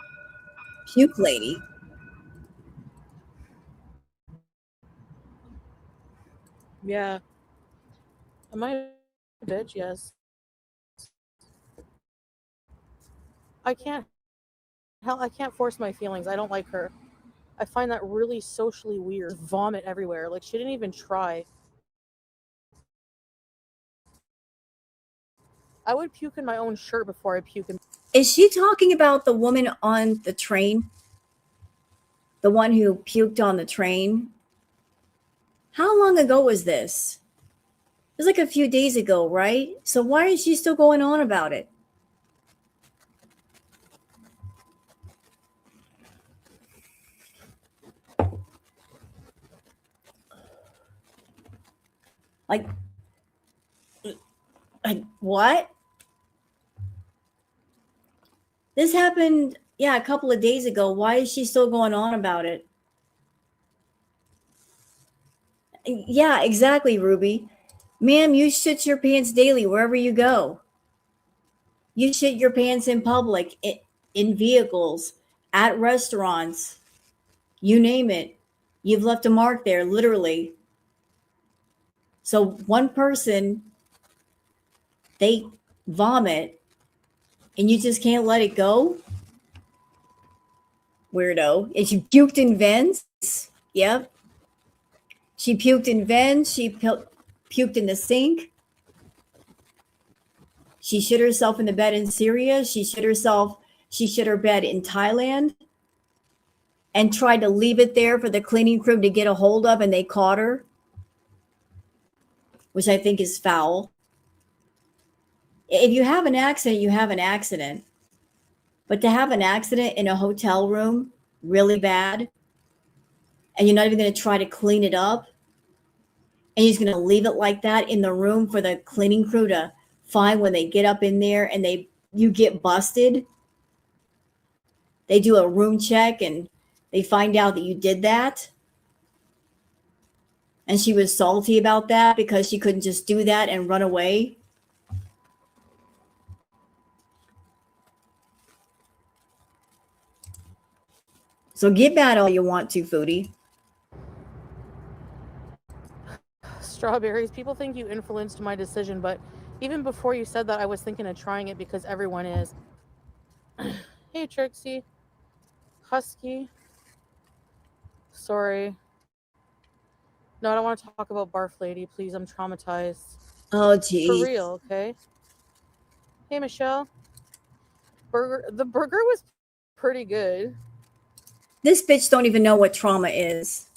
Puke lady? Yeah. Am I a bitch? Yes. I can't force my feelings. I don't like her. I find that really socially weird. Vomit everywhere. Like, she didn't even try. I would puke in my own shirt before I puke in... Is she talking about the woman on the train? The one who puked on the train? How long ago was this? It was like a few days ago, right? So why is she still going on about it? Like what? This happened, yeah, a couple of days ago. Why is she still going on about it? Yeah, exactly, Ruby. Ma'am, you shit your pants daily wherever you go. You shit your pants in public, in vehicles, at restaurants, you name it. You've left a mark there, literally. So one person, they vomit, and you just can't let it go? Weirdo. And she puked in vents? Yep. She puked in vents. She puked in the sink. She shit herself in the bed in Syria. She shit her bed in Thailand and tried to leave it there for the cleaning crew to get a hold of, and they caught her, which I think is foul. If you have an accident, you have an accident. But to have an accident in a hotel room, really bad, and you're not even going to try to clean it up, and you're just going to leave it like that in the room for the cleaning crew to find when they get up in there and you get busted. They do a room check and they find out that you did that. And she was salty about that because she couldn't just do that and run away. So get mad all you want to, Foodie. Strawberries. People think you influenced my decision, but even before you said that, I was thinking of trying it because everyone is. Hey, Trixie. Husky. Sorry. No, I don't want to talk about Barf Lady. Please, I'm traumatized. Oh, For geez. real, okay? Hey, Michelle. The burger was pretty good. This bitch don't even know what trauma is.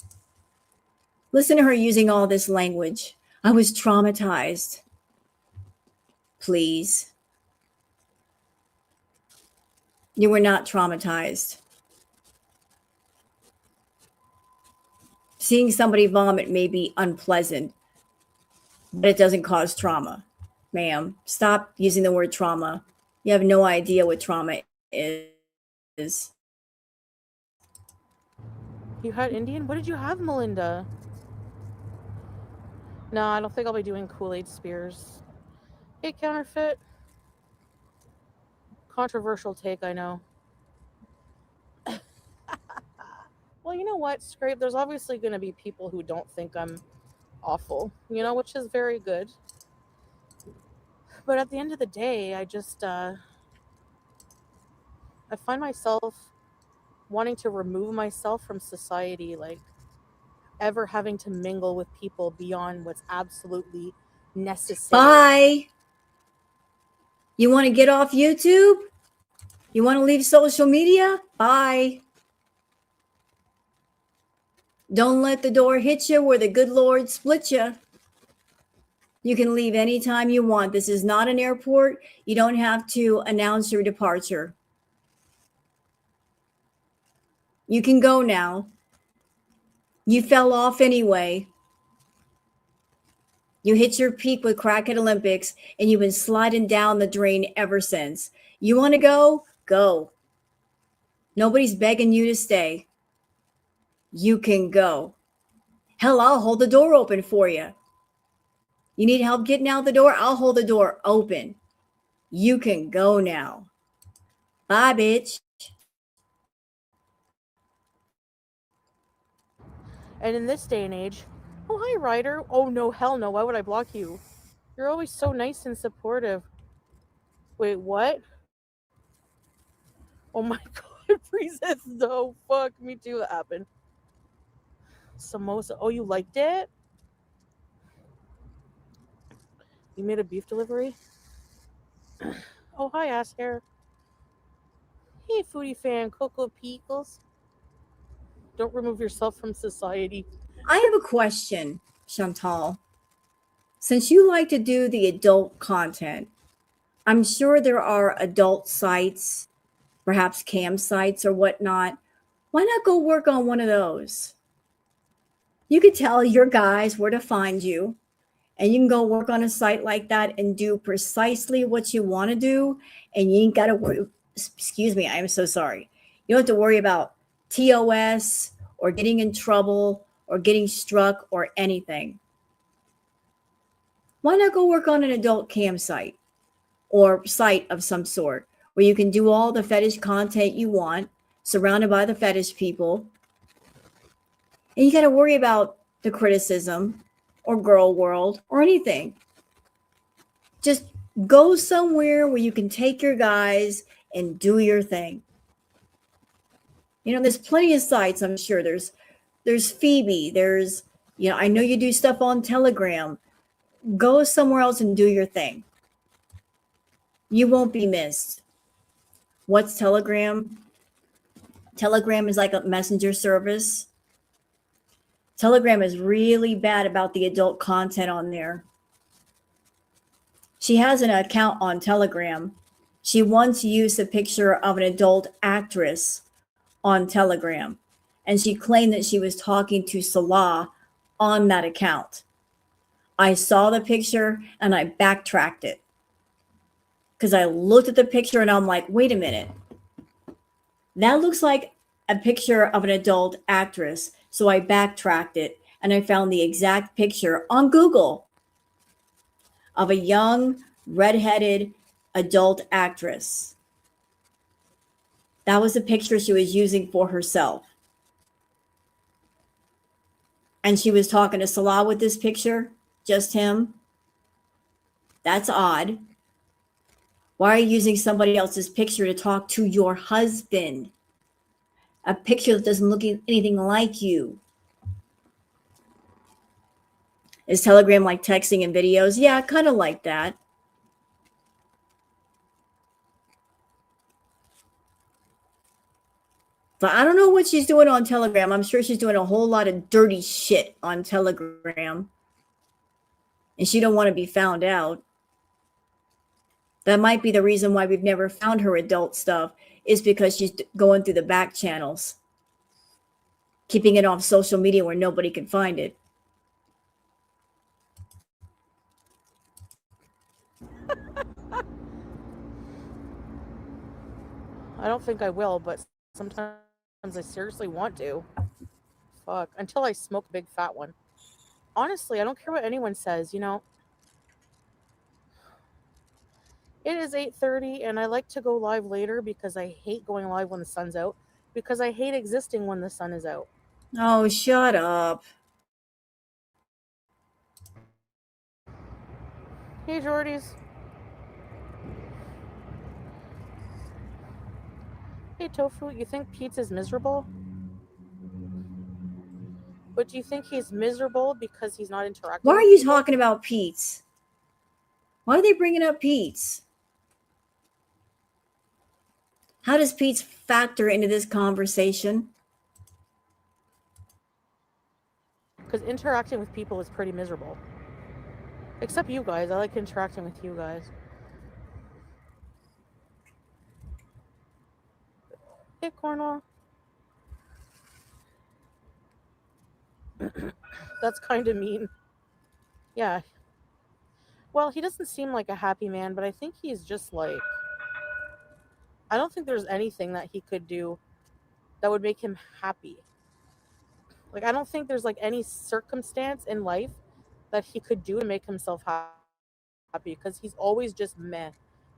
Listen to her using all this language. I was traumatized. Please. You were not traumatized. Seeing somebody vomit may be unpleasant, but it doesn't cause trauma. Ma'am, stop using the word trauma. You have no idea what trauma is. You had Indian? What did you have, Melinda? No, I don't think I'll be doing Kool-Aid Spears. Hey, counterfeit. Controversial take, I know. Well, you know what, Scrape? There's obviously going to be people who don't think I'm awful, which is very good. But at the end of the day, I find myself wanting to remove myself from society, like ever having to mingle with people beyond what's absolutely necessary. Bye. You want to get off YouTube? You want to leave social media? Bye. Don't let the door hit you where the good Lord split you. You can leave anytime you want. This is not an airport. You don't have to announce your departure. You can go now. You fell off anyway. You hit your peak with Crackhead Olympics and you've been sliding down the drain ever since. You want to go? Go. Nobody's begging you to stay. You can go. Hell, I'll hold the door open for you. You need help getting out the door? I'll hold the door open. You can go now. Bye, bitch. And in this day and age, oh, hi, Ryder. Oh, no, hell no. Why would I block you? You're always so nice and supportive. Wait, what? Oh my god, Princess, no. Fuck, me too, that happened. Samosa. Oh, you liked it? You made a beef delivery? Oh, hi, ass hair. Hey, foodie fan, Coco Pickles. Don't remove yourself from society. I have a question, Chantal. Since you like to do the adult content, I'm sure there are adult sites, perhaps cam sites or whatnot. Why not go work on one of those? You could tell your guys where to find you, and you can go work on a site like that and do precisely what you want to do. And you ain't got to worry. Excuse me, I'm so sorry. You don't have to worry about TOS or getting in trouble or getting struck or anything. Why not go work on an adult campsite or site of some sort where you can do all the fetish content you want, surrounded by the fetish people? And you got to worry about the criticism or girl world or anything. Just go somewhere where you can take your guys and do your thing. There's plenty of sites, I'm sure. There's Phoebe, I know you do stuff on Telegram. Go somewhere else and do your thing. You won't be missed. What's Telegram? Telegram is like a messenger service. Telegram is really bad about the adult content on there. She has an account on Telegram. She once used a picture of an adult actress on Telegram, and she claimed that she was talking to Salah on that account. I saw the picture and I backtracked it because I looked at the picture and I'm like, wait a minute. That looks like a picture of an adult actress. So I backtracked it and I found the exact picture on Google of a young, redheaded adult actress. That was the picture she was using for herself. And she was talking to Salah with this picture, just him. That's odd. Why are you using somebody else's picture to talk to your husband? A picture that doesn't look anything like you. Is Telegram like texting and videos? Yeah, kind of like that. But I don't know what she's doing on Telegram. I'm sure she's doing a whole lot of dirty shit on Telegram. And she don't want to be found out. That might be the reason why we've never found her adult stuff, is because she's going through the back channels, keeping it off social media where nobody can find it. I don't think I will, but sometimes I seriously want to. Fuck. Until I smoke a big fat one. Honestly, I don't care what anyone says, you know. It is 8:30 and I like to go live later because I hate going live when the sun's out, because I hate existing when the sun is out. Oh, shut up. Hey, Jordies. Hey, Tofu, you think Pete's is miserable? But do you think he's miserable because he's not interacting Why are with you people? talking about Pete's? Why are they bringing up Pete's? How does Pete's factor into this conversation? Because interacting with people is pretty miserable. Except you guys. I like interacting with you guys. Hey, Cornwall. That's kind of mean. Yeah. Well, he doesn't seem like a happy man, but I think he's just like... I don't think there's anything that he could do that would make him happy. Like, I don't think there's like any circumstance in life that he could do to make himself happy, because he's always just meh.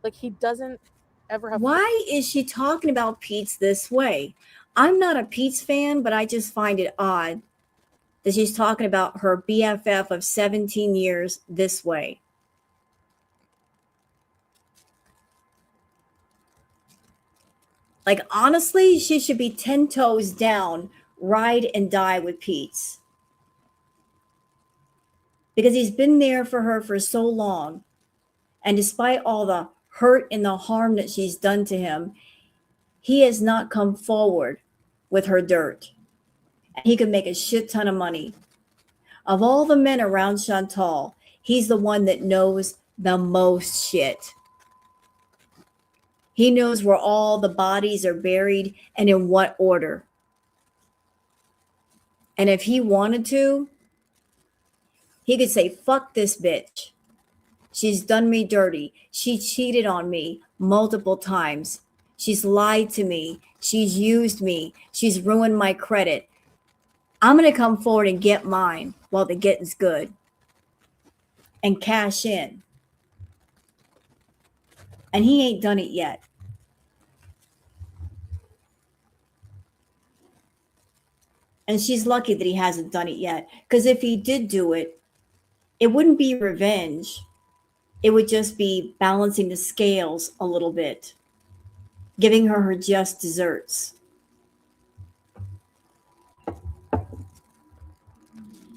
Like, he doesn't ever have... Why is she talking about Pete's this way? I'm not a Pete's fan, but I just find it odd that she's talking about her BFF of 17 years this way. Like, honestly, she should be 10 toes down, ride and die with Pete's. Because he's been there for her for so long. And despite all the hurt and the harm that she's done to him, he has not come forward with her dirt. And he could make a shit ton of money. Of all the men around Chantal, he's the one that knows the most shit. He knows where all the bodies are buried and in what order. And if he wanted to, he could say, fuck this bitch. She's done me dirty. She cheated on me multiple times. She's lied to me. She's used me. She's ruined my credit. I'm going to come forward and get mine while the getting's good and cash in. And he ain't done it yet. And she's lucky that he hasn't done it yet. Because if he did do it, it wouldn't be revenge. It would just be balancing the scales a little bit, giving her her just desserts.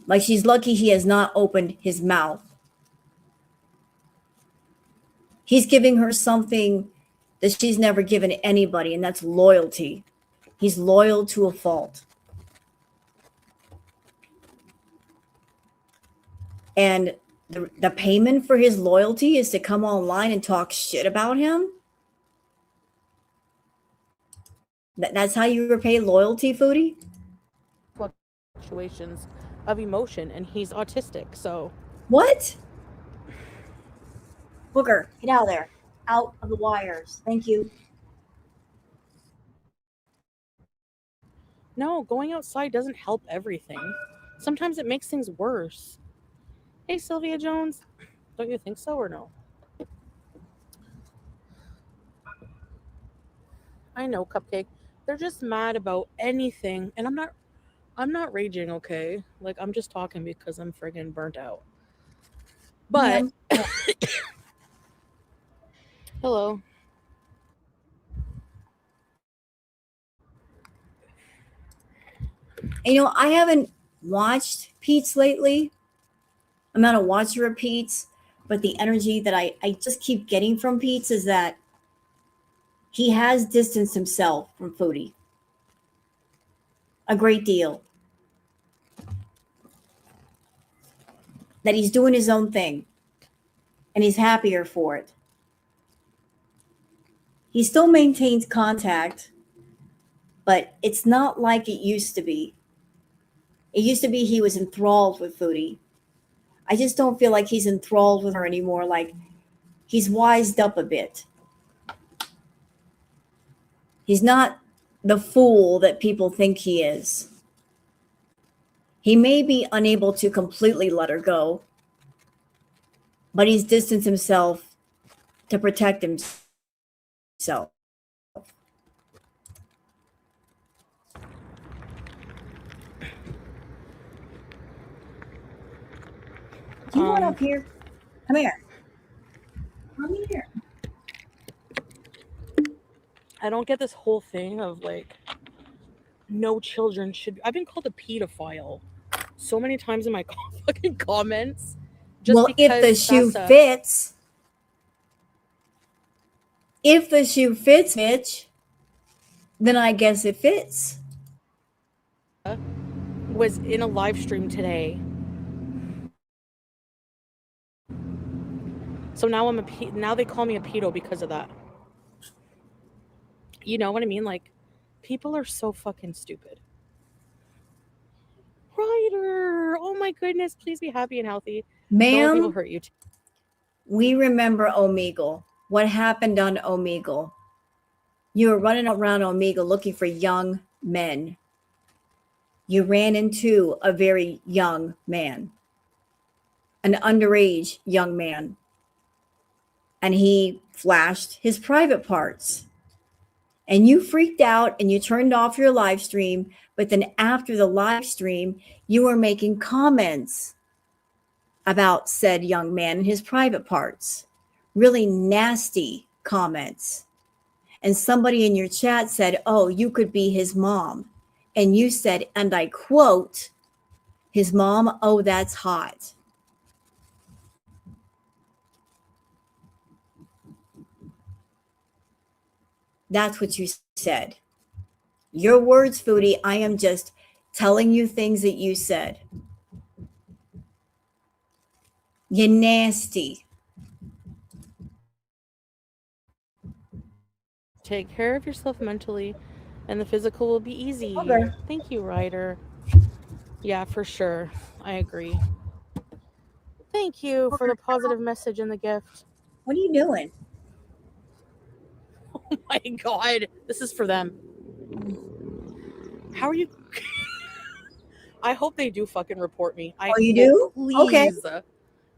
Like, she's lucky he has not opened his mouth. He's giving her something that she's never given anybody, and that's loyalty. He's loyal to a fault. And the payment for his loyalty is to come online and talk shit about him? That's how you repay loyalty, Foodie? Fluctuations of emotion, and he's autistic, so... What? Booger, get out of there. Out of the wires. Thank you. No, going outside doesn't help everything. Sometimes it makes things worse. Hey, Sylvia Jones. Don't you think so, or no? I know, Cupcake. They're just mad about anything, and I'm not raging, okay? Like, I'm just talking because I'm friggin' burnt out. But hello. You know, I haven't watched Pete's lately, I'm not a watcher of Pete's, but the energy that I just keep getting from Pete's is that he has distanced himself from Foodie a great deal. That he's doing his own thing and he's happier for it. He still maintains contact, but it's not like it used to be. It used to be he was enthralled with Foodie. I just don't feel like he's enthralled with her anymore. Like he's wised up a bit. He's not the fool that people think he is. He may be unable to completely let her go, but he's distanced himself to protect himself. Do you want up here? Come here. Come here. I don't get this whole thing of like no children should. I've been called a pedophile so many times in my fucking comments. Just well, if the shoe fits, bitch, then I guess it fits. Was in a live stream today. So now now they call me a pedo because of that. You know what I mean? Like, people are so fucking stupid. Ryder, oh my goodness, please be happy and healthy. Ma'am, people hurt you too. We remember Omegle. What happened on Omegle? You were running around Omegle looking for young men. You ran into a very young man, an underage young man, and he flashed his private parts. And you freaked out and you turned off your live stream. But then after the live stream, you were making comments about said young man and his private parts. Really nasty comments. And somebody in your chat said, oh, you could be his mom. And you said, and I quote, his mom, oh, that's hot. That's what you said. Your words, Foodie. I am just telling you things that you said. You're nasty. Take care of yourself mentally, and the physical will be easy. Okay. Thank you, Ryder. Yeah, for sure. I agree. Thank you for the positive message and the gift. What are you doing? Oh my God. This is for them. How are you? I hope they do fucking report me. Oh, you do? Please. Okay.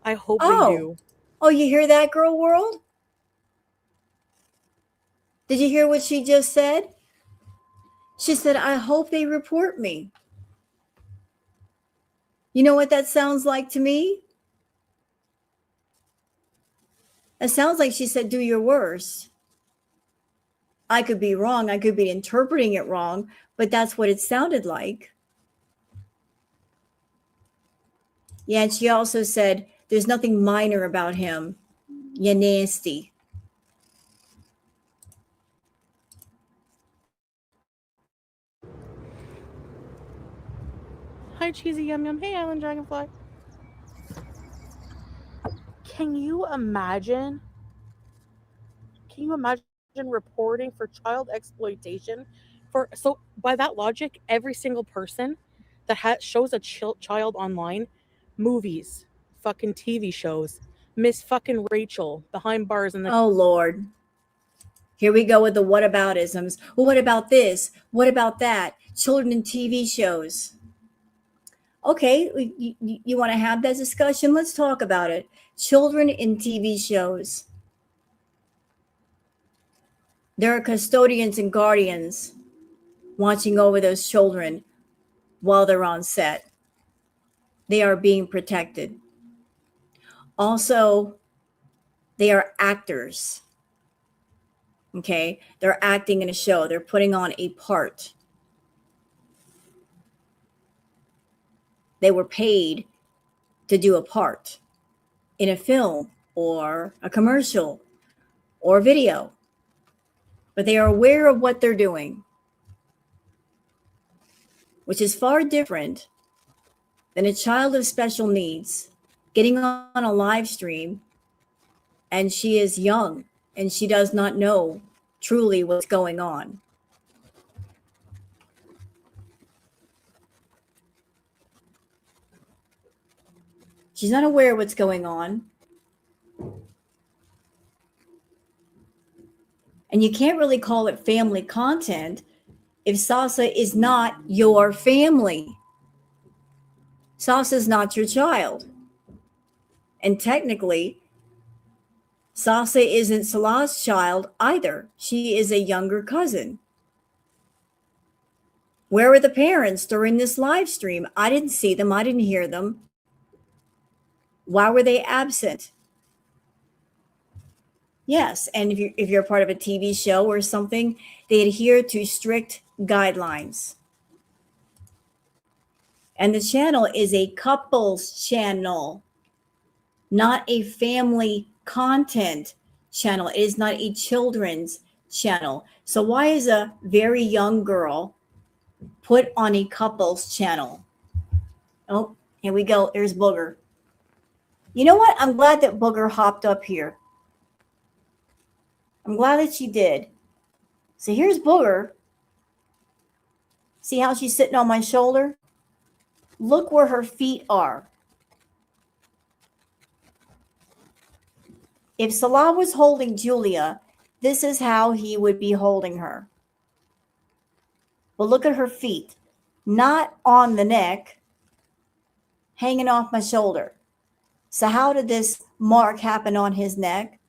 I hope they do. Oh, you hear that, girl world? Did you hear what she just said? She said, I hope they report me. You know what that sounds like to me? It sounds like she said, do your worst. I could be wrong. I could be interpreting it wrong, but that's what it sounded like. Yeah, and she also said, there's nothing minor about him. You're nasty. Hi, Cheesy Yum Yum. Hey, Island Dragonfly. Can you imagine? Can you imagine reporting for child exploitation? So by that logic, every single person that shows a child online, movies, fucking TV shows, Miss fucking Rachel behind bars and oh Lord, here we go with the whataboutisms. Well, what about this? What about that? Children in TV shows. Okay, you want to have that discussion? Let's talk about it. Children in TV shows. There are custodians and guardians watching over those children while they're on set. They are being protected. Also, they are actors. Okay, they're acting in a show. They're putting on a part. They were paid to do a part in a film or a commercial or video, but they are aware of what they're doing, which is far different than a child of special needs getting on a live stream and she is young and she does not know truly what's going on. She's not aware of what's going on. And you can't really call it family content if Sasa is not your family. Sasa is not your child. And technically, Sasa isn't Salah's child either. She is a younger cousin. Where were the parents during this live stream? I didn't see them. I didn't hear them. Why were they absent? Yes, and if you're part of a TV show or something, they adhere to strict guidelines. And the channel is a couples channel, not a family content channel. It is not a children's channel. So why is a very young girl put on a couples channel? Oh, here we go. There's Booger. You know what? I'm glad that Booger hopped up here. I'm glad that she did. So here's Booger. See how she's sitting on my shoulder? Look where her feet are. If Salah was holding Julia, this is how he would be holding her. But look at her feet. Not on the neck, hanging off my shoulder. So how did this mark happen on his neck?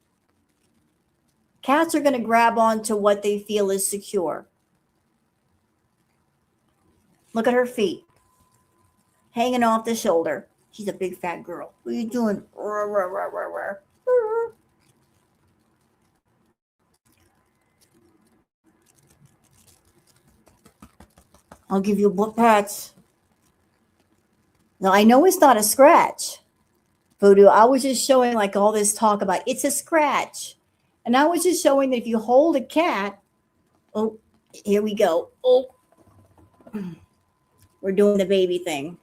Cats are going to grab onto what they feel is secure. Look at her feet. Hanging off the shoulder. She's a big fat girl. What are you doing? I'll give you book pats. Now, I know it's not a scratch. Voodoo, I was just showing like all this talk about it's a scratch. And I was just showing that if you hold a cat, oh, here we go. Oh, we're doing the baby thing.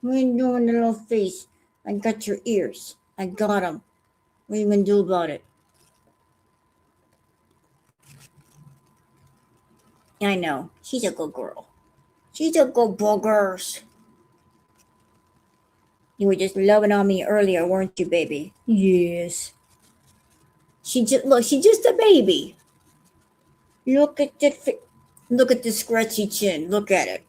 We're doing the little face. I got your ears. I got them. What are you going to do about it? I know. She's a good girl. She's a good boogers. You were just loving on me earlier, weren't you, baby? Yes. She's just a baby. Look at that. Look at the scratchy chin. Look at it.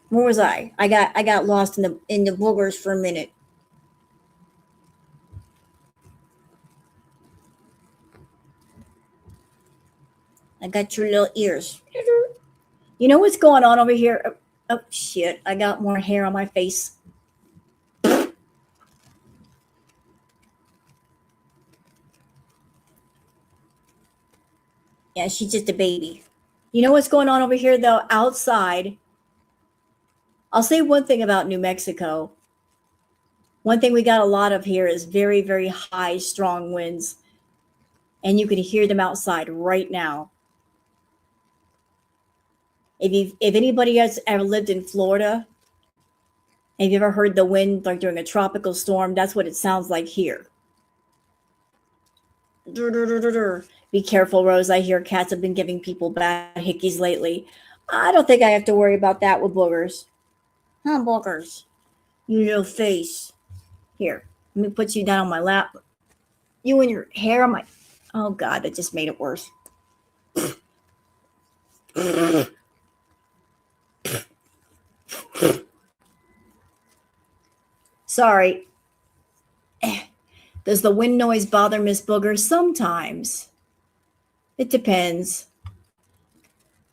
Where was I? I got lost in the boogers for a minute. I got your little ears. You know what's going on over here? Oh shit! I got more hair on my face. Yeah, she's just a baby. You know what's going on over here, though? Outside, I'll say one thing about New Mexico. One thing we got a lot of here is very, very high, strong winds. And you can hear them outside right now. If anybody has ever lived in Florida, have you ever heard the wind like during a tropical storm? That's what it sounds like here. Be careful, Rose. I hear cats have been giving people bad hickeys lately. I don't think I have to worry about that with boogers. Huh, boogers? You little face. Here, let me put you down on my lap. You and your hair on my... Oh, God, that just made it worse. Sorry. Does the wind noise bother Miss Booger? Sometimes. It depends.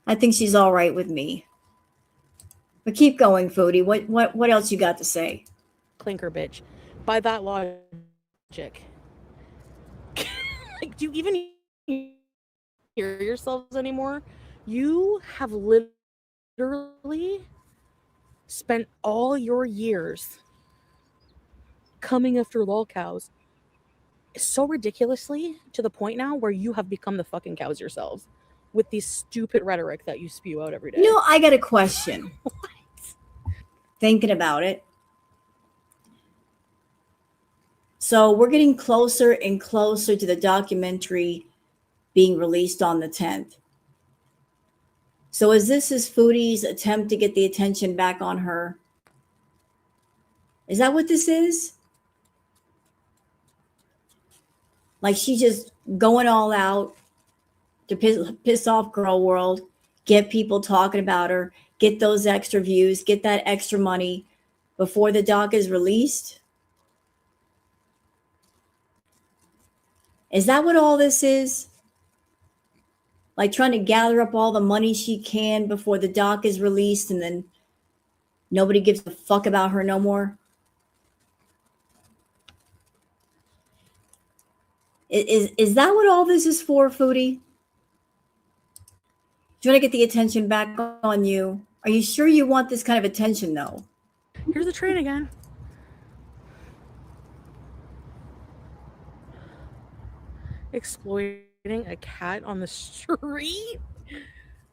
I think she's all right with me. But keep going, Foodie. What else you got to say? Clinker bitch. By that logic. Like, do you even hear yourselves anymore? You have literally literally spent all your years coming after lol cows so ridiculously to the point now where you have become the fucking cows yourselves with the stupid rhetoric that you spew out every day. You know, I got a question. What? Thinking about it. So we're getting closer and closer to the documentary being released on the 10th. So is this Foodie's attempt to get the attention back on her? Is that what this is? Like she's just going all out to piss off girl world, get people talking about her, get those extra views, get that extra money before the doc is released? Is that what all this is? Like trying to gather up all the money she can before the doc is released and then nobody gives a fuck about her no more? Is that what all this is for, Foodie? Do you want to get the attention back on you? Are you sure you want this kind of attention, though? Here's the train again. Exploiting a cat on the street?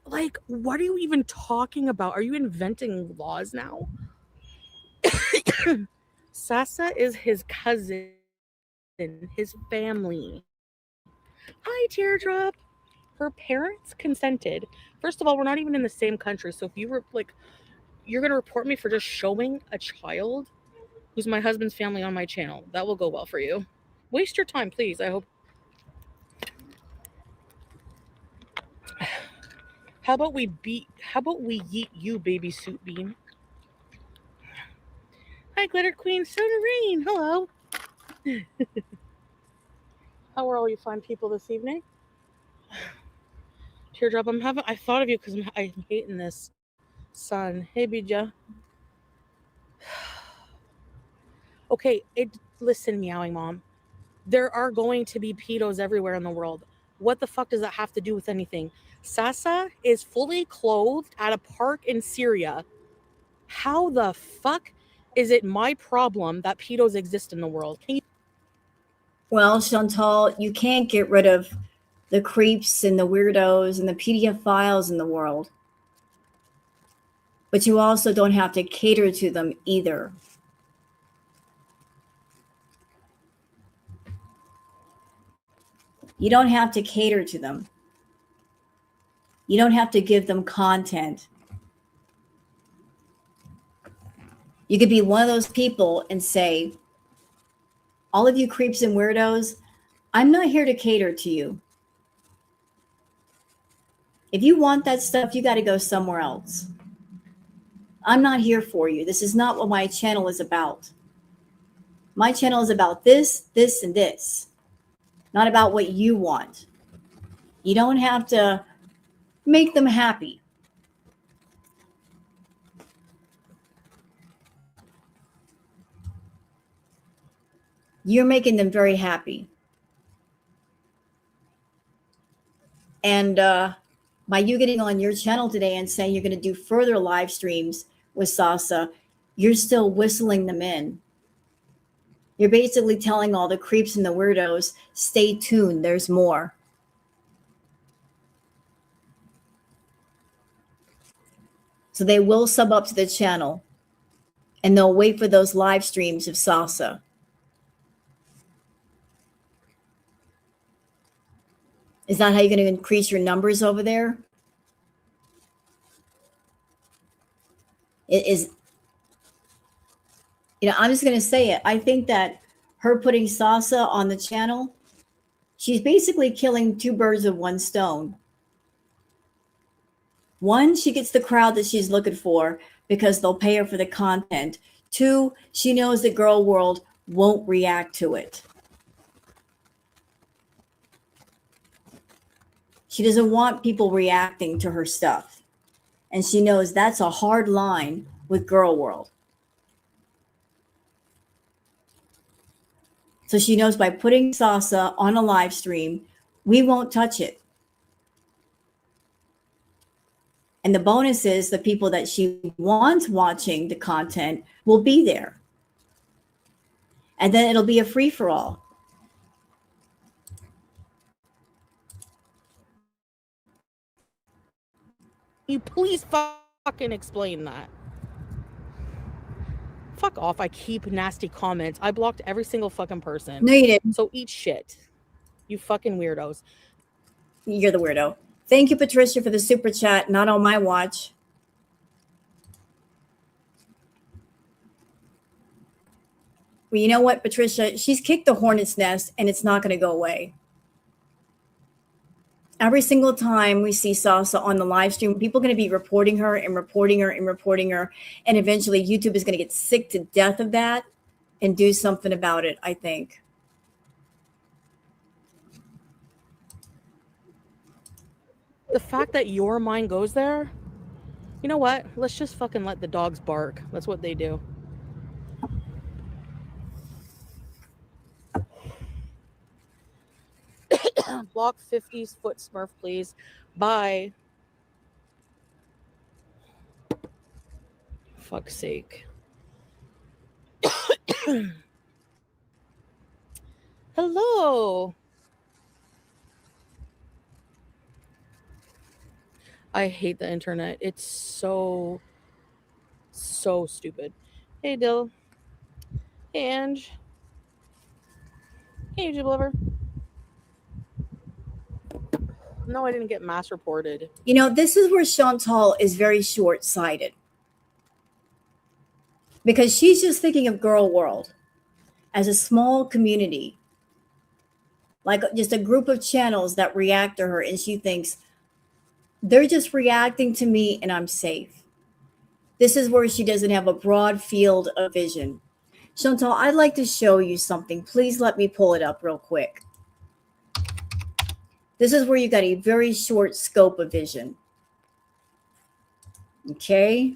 Like, what are you even talking about? Are you inventing laws now? Sasa is his cousin, his family. Hi, Teardrop. Her parents consented. First of all, we're not even in the same country. So if you were like, you're going to report me for just showing a child who's my husband's family on my channel. That will go well for you. Waste your time, please. I hope. How about we yeet you, baby suit bean? Hi, Glitter Queen Sonorine. Hello. How are all you fine people this evening? Teardrop, I thought of you because I'm hating this sun. Hey, Bija. Okay, listen, meowing mom. There are going to be pedos everywhere in the world. What the fuck does that have to do with anything? Sasa is fully clothed at a park in Syria. How the fuck is it my problem that pedos exist in the world? Well, Chantal, you can't get rid of the creeps and the weirdos and the PDF files in the world. But you also don't have to cater to them either. You don't have to cater to them. You don't have to give them content. You could be one of those people and say, all of you creeps and weirdos, I'm not here to cater to you. If you want that stuff, you got to go somewhere else. I'm not here for you. This is not what my channel is about. My channel is about this, this, and this, not about what you want. You don't have to make them happy. You're making them very happy. And by you getting on your channel today and saying you're going to do further live streams with Sasa, you're still whistling them in. You're basically telling all the creeps and the weirdos, stay tuned, there's more. So they will sub up to the channel and they'll wait for those live streams of Sasa. Is that how you're going to increase your numbers over there? It is, I'm just going to say it. I think that her putting Sasa on the channel, she's basically killing two birds with one stone. One, she gets the crowd that she's looking for because they'll pay her for the content. Two, she knows the girl world won't react to it. She doesn't want people reacting to her stuff. And she knows that's a hard line with girl world. So she knows by putting Sasa on a live stream, we won't touch it. And the bonus is the people that she wants watching the content will be there. And then it'll be a free for all. You please fucking explain that. Fuck off. I keep nasty comments. I blocked every single fucking person. No, you didn't. So eat shit. You fucking weirdos. You're the weirdo. Thank you, Patricia, for the super chat. Not on my watch. Well, you know what, Patricia? She's kicked the hornet's nest, and it's not going to go away. Every single time we see Sasa on the live stream, people are going to be reporting her and reporting her and reporting her. And eventually YouTube is going to get sick to death of that and do something about it, I think. The fact that your mind goes there, you know what? Let's just fucking let the dogs bark. That's what they do. Block 50's foot smurf, please. Bye. Fuck's sake. Hello. I hate the internet. It's so stupid. Hey, Dill. Hey, Ange. Hey, YouTube lover. No, I didn't get mass reported. You know, this is where Chantal is very short-sighted. Because she's just thinking of Girl World as a small community. Like just a group of channels that react to her. And she thinks, they're just reacting to me and I'm safe. This is where she doesn't have a broad field of vision. Chantal, I'd like to show you something. Please let me pull it up real quick. This is where you got a very short scope of vision. Okay.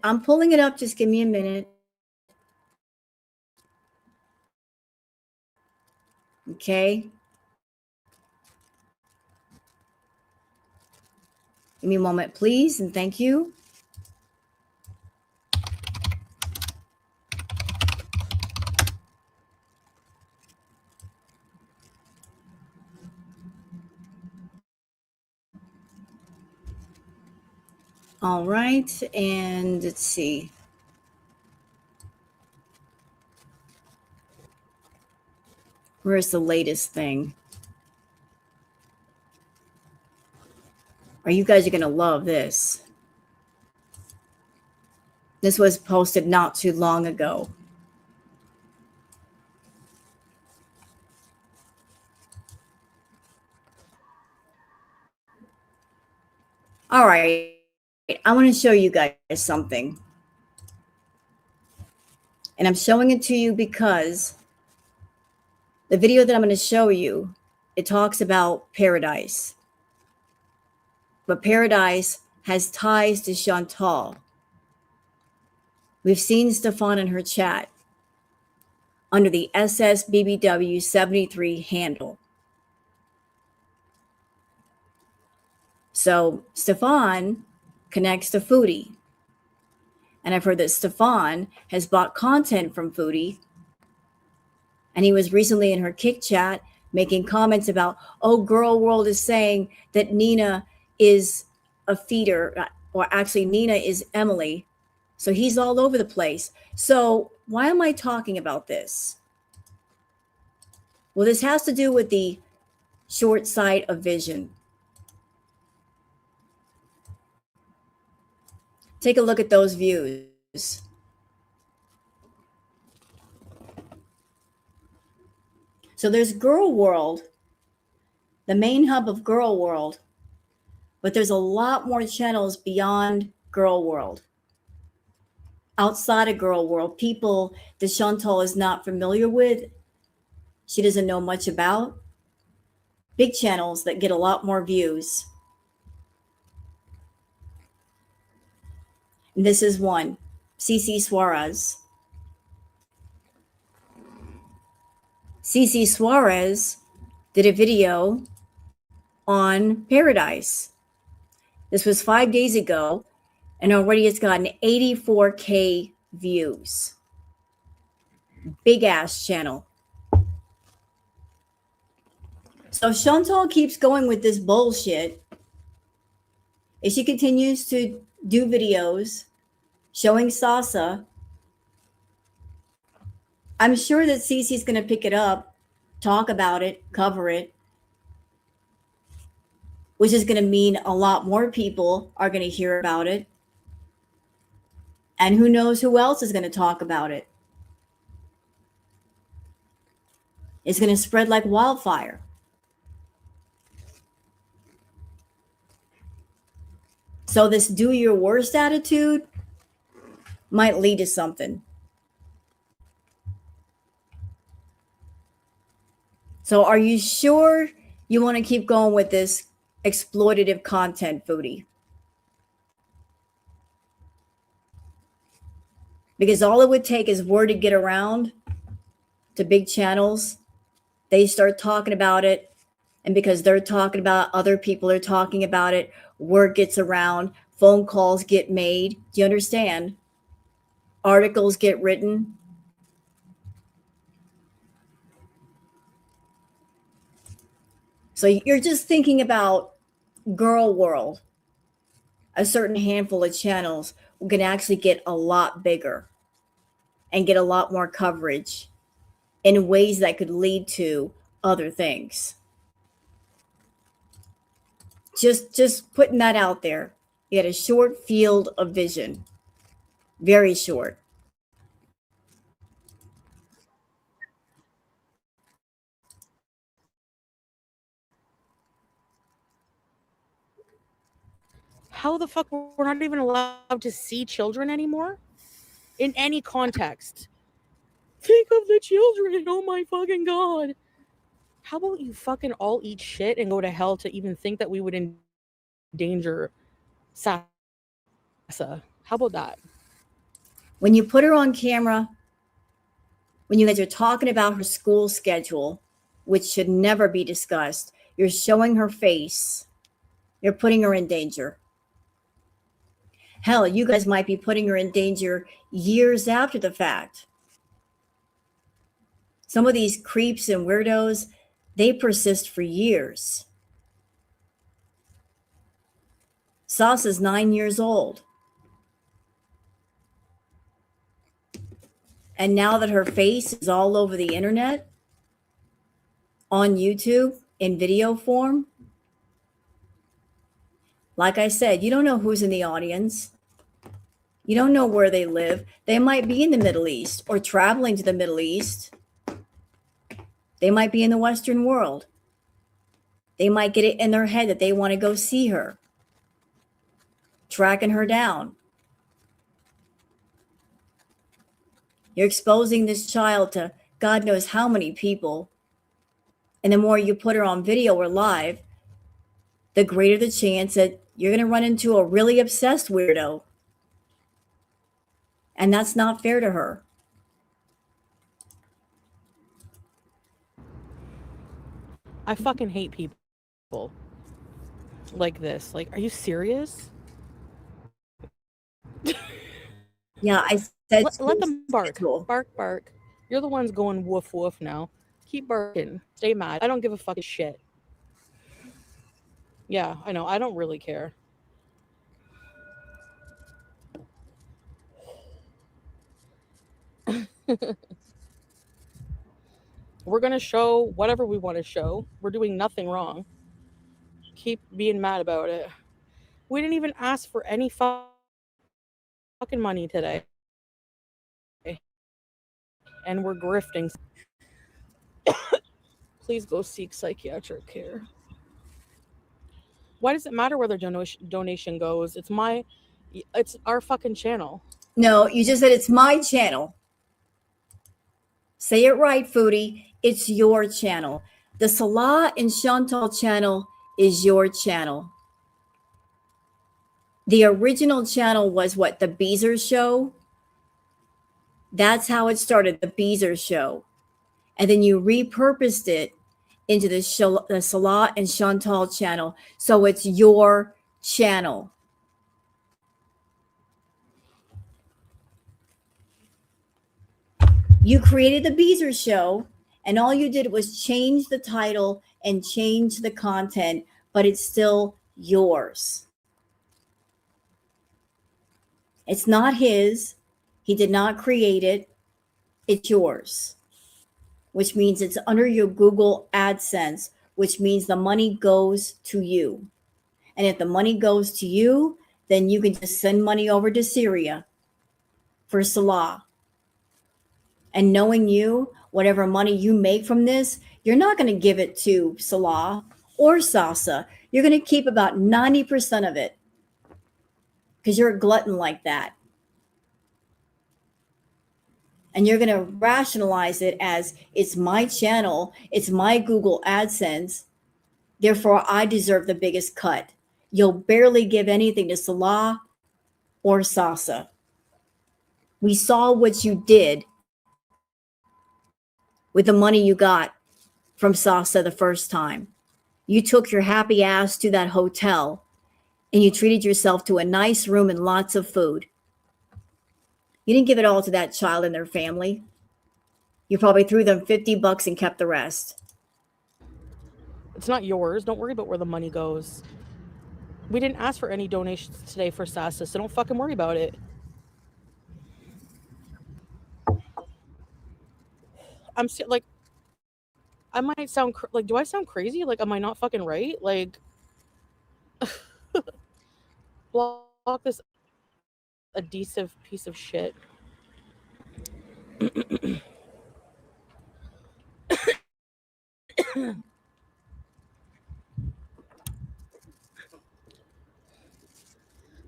I'm pulling it up. Just give me a minute. Okay. Give me a moment, please, and thank you. All right, and let's see. Where's the latest thing? Or you guys are going to love this. This was posted not too long ago. All right. I want to show you guys something. And I'm showing it to you because the video that I'm going to show you, it talks about Paradise. But Paradise has ties to Chantal. We've seen Stefan in her chat under the SSBBW 73 handle. So Stefan connects to Foodie. And I've heard that Stefan has bought content from Foodie. And he was recently in her Kick chat making comments about, oh, Girl World is saying that Nina is a feeder, or actually Nina is Emily. So he's all over the place. So why am I talking about this? Well, this has to do with the short sight of vision. Take a look at those views. So there's Girl World, the main hub of Girl World, but there's a lot more channels beyond Girl World. Outside of Girl World, people that Chantal is not familiar with, she doesn't know much about. Big channels that get a lot more views. And this is one, CC Suarez. CC Suarez did a video on Paradise. This was 5 days ago, and already it's gotten 84K views. Big ass channel. So Chantal keeps going with this bullshit. If she continues to do videos showing Sasa, I'm sure that Cece's going to pick it up, talk about it, cover it, which is going to mean a lot more people are going to hear about it. And who knows who else is going to talk about it. It's going to spread like wildfire. So this do your worst attitude might lead to something. So are you sure you want to keep going with this exploitative content, Foodie? Because all it would take is word to get around to big channels. They start talking about it. And because they're talking about it, other people are talking about it. Word gets around. Phone calls get made. Do you understand? Articles get written. So you're just thinking about girl world. A certain handful of channels can actually get a lot bigger and get a lot more coverage in ways that could lead to other things. Just putting that out there. You had a short field of vision. Very short. How the fuck we're not even allowed to see children anymore? In any context. Think of the children, oh my fucking god. How about you fucking all eat shit and go to hell to even think that we would endanger Sasa? How about that? When you put her on camera, when you guys are talking about her school schedule, which should never be discussed, you're showing her face. You're putting her in danger. Hell, you guys might be putting her in danger years after the fact. Some of these creeps and weirdos, they persist for years. Sasa's 9 years old. And now that her face is all over the internet, on YouTube, in video form, like I said, you don't know who's in the audience. You don't know where they live. They might be in the Middle East or traveling to the Middle East. They might be in the Western world. They might get it in their head that they want to go see her, tracking her down. You're exposing this child to God knows how many people. And the more you put her on video or live, the greater the chance that you're going to run into a really obsessed weirdo. And that's not fair to her. I fucking hate people like this. Like, are you serious? Yeah, I said let them bark. schedule. Bark, bark. You're the ones going woof woof now. Keep barking. Stay mad. I don't give a fucking shit. Yeah, I know. I don't really care. We're going to show whatever we want to show. We're doing nothing wrong. Keep being mad about it. We didn't even ask for any fucking money today. And we're grifting. Please go seek psychiatric care. Why does it matter where their donation goes? It's our fucking channel. No, you just said it's my channel. Say it right, Foodie. It's your channel. The Salah and Chantal channel is your channel. The original channel was what? The Beezer Show? That's how it started, the Beezer Show. And then you repurposed it into the Salah and Chantal channel. So it's your channel. You created the Beezer show, and all you did was change the title and change the content, but it's still yours. It's not his. He did not create it. It's yours, which means it's under your Google AdSense, which means the money goes to you. And if the money goes to you, then you can just send money over to Syria for Salah. And knowing you, whatever money you make from this, you're not going to give it to Salah or Sasa. You're going to keep about 90% of it because you're a glutton like that. And you're going to rationalize it as it's my channel, it's my Google AdSense, therefore I deserve the biggest cut. You'll barely give anything to Salah or Sasa. We saw what you did with the money you got from Sasa the first time. You took your happy ass to that hotel and you treated yourself to a nice room and lots of food. You didn't give it all to that child and their family. You probably threw them $50 and kept the rest. It's not yours. Don't worry about where the money goes. We didn't ask for any donations today for Sasa, so don't fucking worry about it. I'm like, I might sound like, do I sound crazy? Like, am I not fucking right? Like, block this adhesive piece of shit.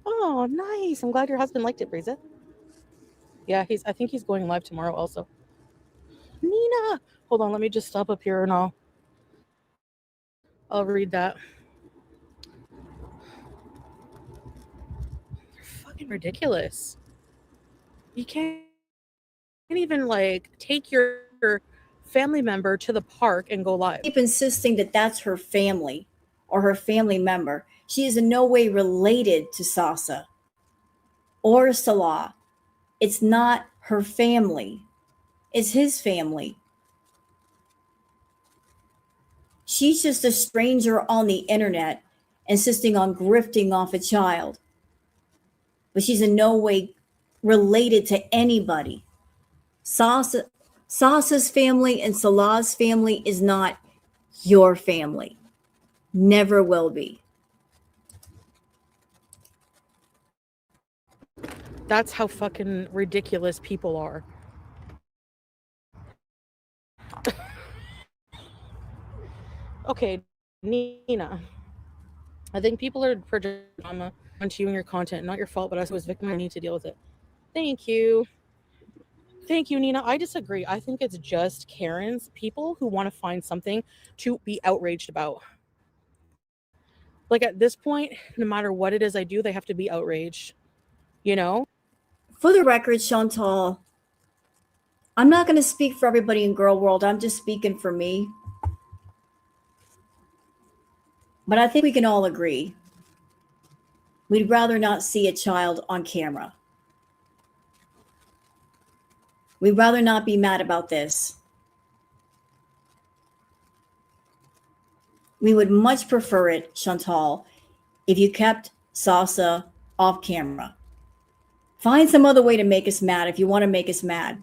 Oh, nice. I'm glad your husband liked it, Breeza. Yeah, I think he's going live tomorrow also. Nina! Hold on, let me just stop up here and I'll read that. You're fucking ridiculous. You can't even like take your family member to the park and go live. Keep insisting that that's her family or her family member. She is in no way related to Sasa or Salah. It's not her family. It's his family. She's just a stranger on the internet insisting on grifting off a child. But she's in no way related to anybody. Sasa's family and Salah's family is not your family. Never will be. That's how fucking ridiculous people are. Okay, Nina. I think people are projecting drama onto you and your content. Not your fault, but as I was victim, I need to deal with it. Thank you. Thank you, Nina. I disagree. I think it's just Karens, people who want to find something to be outraged about. Like at this point, no matter what it is I do, they have to be outraged. You know? For the record, Chantal, I'm not going to speak for everybody in girl world. I'm just speaking for me. But I think we can all agree. We'd rather not see a child on camera. We'd rather not be mad about this. We would much prefer it, Chantal, if you kept Sasa off camera. Find some other way to make us mad if you want to make us mad.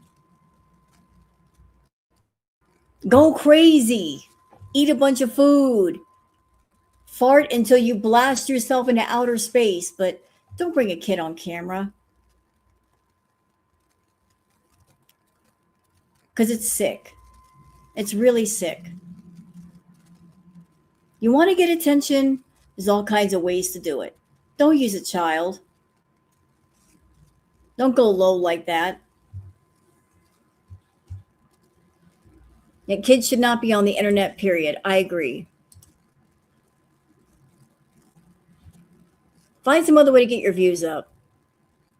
Go crazy. Eat a bunch of food. Fart until you blast yourself into outer space, but don't bring a kid on camera. Because it's sick. It's really sick. You want to get attention? There's all kinds of ways to do it. Don't use a child. Don't go low like that. Kids should not be on the internet, period. I agree. Find some other way to get your views up.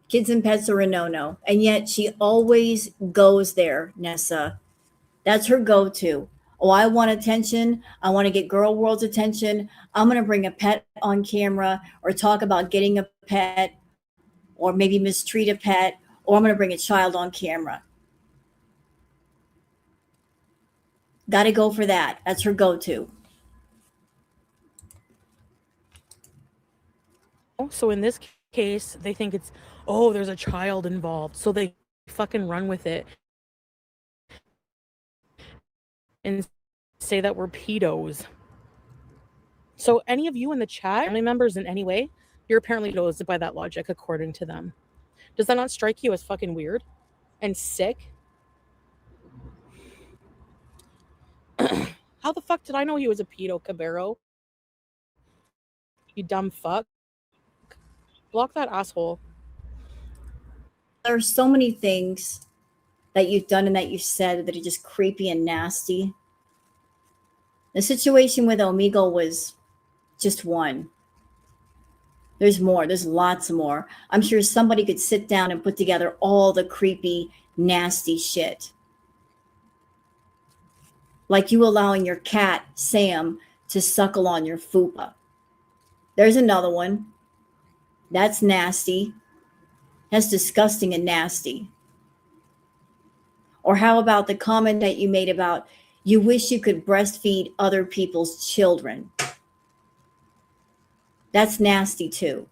Kids and pets are a no-no. And yet she always goes there, Nessa. That's her go-to. Oh, I want attention. I want to get girl world's attention. I'm going to bring a pet on camera or talk about getting a pet or maybe mistreat a pet, or I'm going to bring a child on camera. Got to go for that. That's her go to. So in this case, they think it's, oh, there's a child involved. So they fucking run with it and say that we're pedos. So any of you in the chat, family members in any way, you're apparently pedos by that logic, according to them. Does that not strike you as fucking weird and sick? How the fuck did I know he was a pedo, Cabero? You dumb fuck. Block that asshole. There are so many things that you've done and that you've said that are just creepy and nasty. The situation with Omegle was just one. There's more. There's lots more. I'm sure somebody could sit down and put together all the creepy, nasty shit. Like you allowing your cat, Sam, to suckle on your fupa. There's another one. That's nasty. That's disgusting and nasty. Or how about the comment that you made about you wish you could breastfeed other people's children? That's nasty too.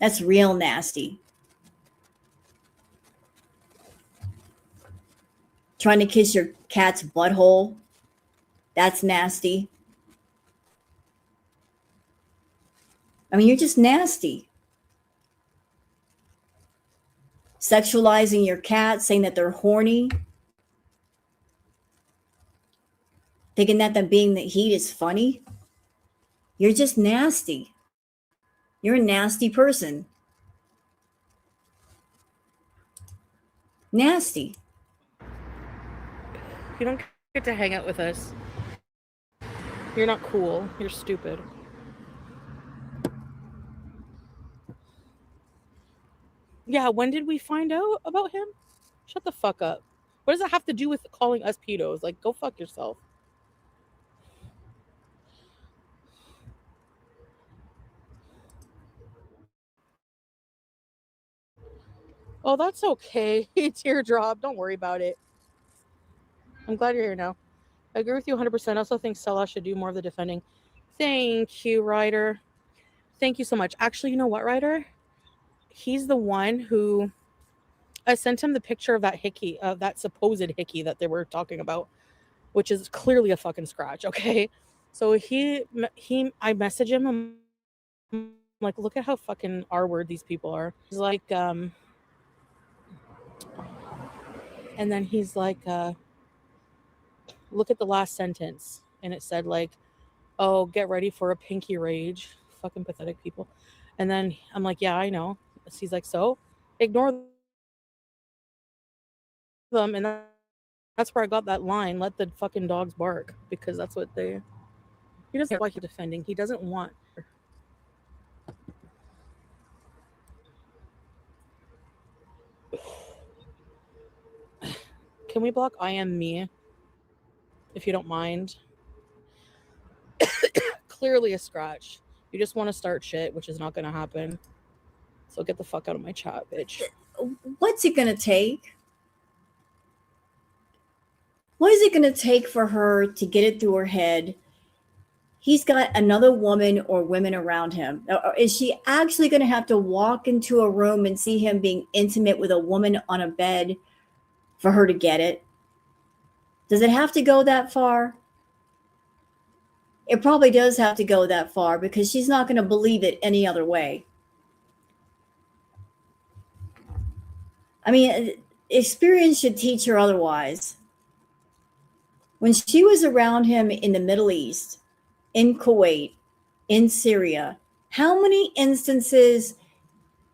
That's real nasty. Trying to kiss your cat's butthole? That's nasty. I mean, you're just nasty. Sexualizing your cat, saying that they're horny. Thinking that them being the heat is funny. You're just nasty. You're a nasty person. Nasty. You don't get to hang out with us. You're not cool. You're stupid. Yeah, when did we find out about him? Shut the fuck up. What does it have to do with calling us pedos? Like, go fuck yourself. Oh, that's okay. Teardrop. Don't worry about it. I'm glad you're here now. I agree with you 100%. I also think Stella should do more of the defending. Thank you, Ryder. Thank you so much. Actually, you know what, Ryder? He's the one who... I sent him the picture of that hickey, of that supposed hickey that they were talking about, which is clearly a fucking scratch, okay? So I message him, I'm like, look at how fucking R-word these people are. He's like, and then he's like, look at the last sentence. And it said like, oh, get ready for a pinky rage. Fucking pathetic people. And then I'm like, yeah, I know. He's like, so ignore them. And that's where I got that line, let the fucking dogs bark, because that's what he doesn't like defending. He doesn't want. Can we block I am me, if you don't mind? Clearly a scratch. You just want to start shit, which is not going to happen. So get the fuck out of my chat, bitch. What's it going to take? What is it going to take for her to get it through her head? He's got another woman or women around him. Or is she actually going to have to walk into a room and see him being intimate with a woman on a bed for her to get it? Does it have to go that far? It probably does have to go that far because she's not going to believe it any other way. I mean, experience should teach her otherwise. When she was around him in the Middle East, in Kuwait, in Syria, how many instances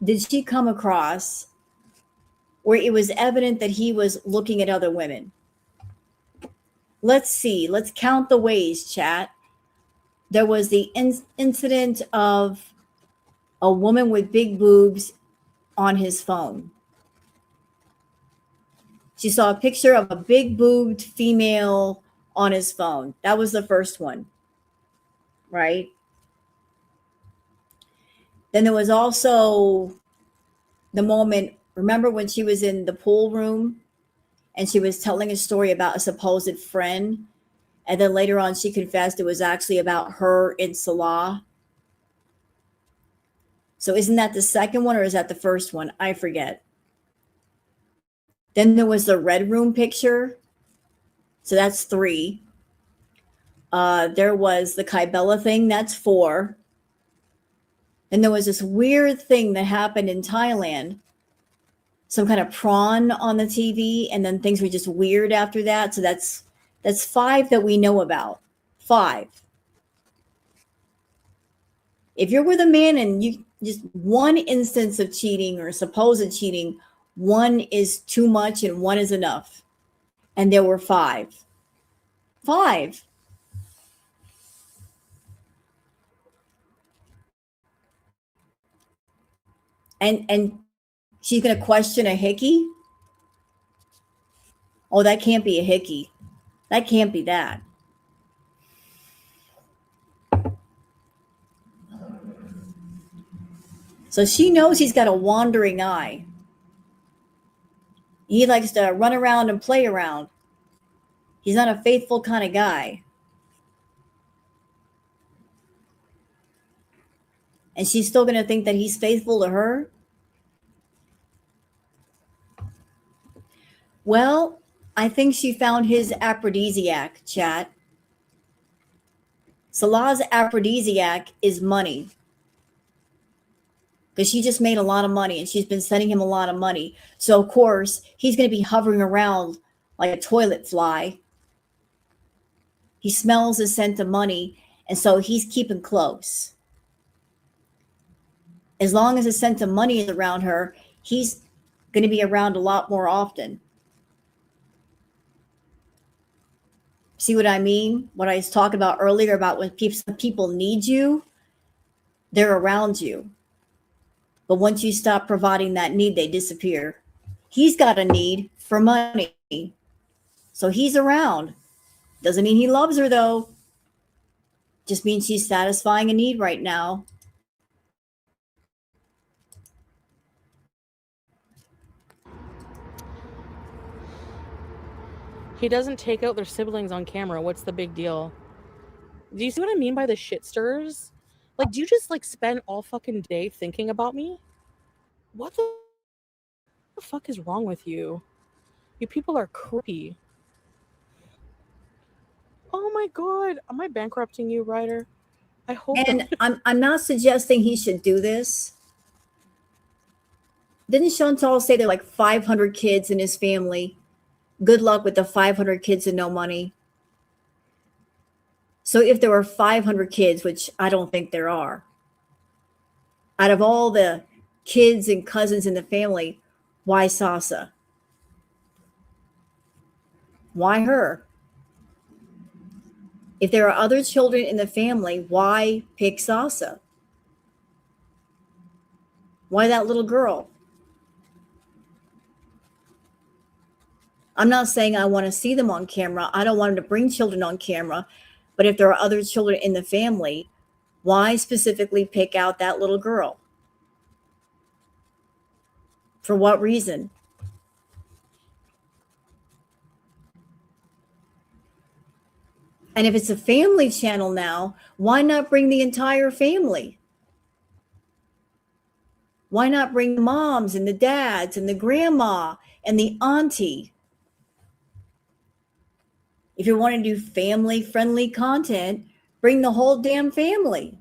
did she come across where it was evident that he was looking at other women? Let's see. Let's count the ways, chat. There was the incident of a woman with big boobs on his phone. She saw a picture of a big boobed female on his phone. That was the first one, right? Then there was also the moment, remember when she was in the pool room and she was telling a story about a supposed friend? And then later on, she confessed it was actually about her in Salah. So isn't that the second one or is that the first one? I forget. Then there was the red room picture. So that's 3. There was the Kybella thing. That's 4. And there was this weird thing that happened in Thailand. Some kind of prawn on the TV, and then things were just weird after that. So that's 5 that we know about. 5. If you're with a man and you just one instance of cheating or supposed cheating, one is too much and one is enough. And there were 5. 5. And she's gonna question a hickey? Oh, that can't be a hickey. That can't be that. So she knows he's got a wandering eye. He likes to run around and play around. He's not a faithful kind of guy. And she's still going to think that he's faithful to her? Well, I think she found his aphrodisiac, chat. Salah's aphrodisiac is money. Because she just made a lot of money and she's been sending him a lot of money. So, of course, he's going to be hovering around like a toilet fly. He smells the scent of money, and so he's keeping close. As long as the scent of money is around her, he's going to be around a lot more often. See what I mean? What I was talking about earlier about when people need you, they're around you. But once you stop providing that need, they disappear. He's got a need for money. So he's around. Doesn't mean he loves her, though. Just means she's satisfying a need right now. He doesn't take out their siblings on camera. What's the big deal? Do you see what I mean by the shit stirrers? Like, do you just like spend all fucking day thinking about me? What the fuck is wrong with you? You people are creepy. Oh my god, am I bankrupting you, Ryder? I hope. And I'm not suggesting he should do this. Didn't Chantal say there are like 500 kids in his family? Good luck with the 500 kids and no money. So if there were 500 kids, which I don't think there are, out of all the kids and cousins in the family, why Sasa? Why her? If there are other children in the family, why pick Sasa? Why that little girl? I'm not saying I want to see them on camera. I don't want him to bring children on camera. But if there are other children in the family, why specifically pick out that little girl? For what reason? And if it's a family channel now, why not bring the entire family? Why not bring the moms and the dads and the grandma and the auntie? If you want to do family friendly content, bring the whole damn family.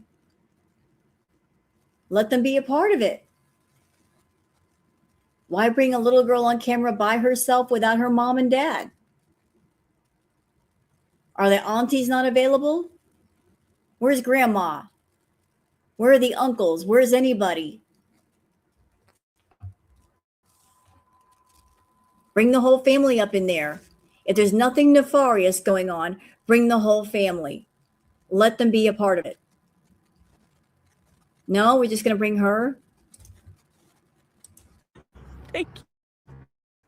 Let them be a part of it. Why bring a little girl on camera by herself without her mom and dad? Are the aunties not available? Where's grandma? Where are the uncles? Where's anybody? Bring the whole family up in there. If there's nothing nefarious going on, bring the whole family. Let them be a part of it. No, we're just going to bring her. Thank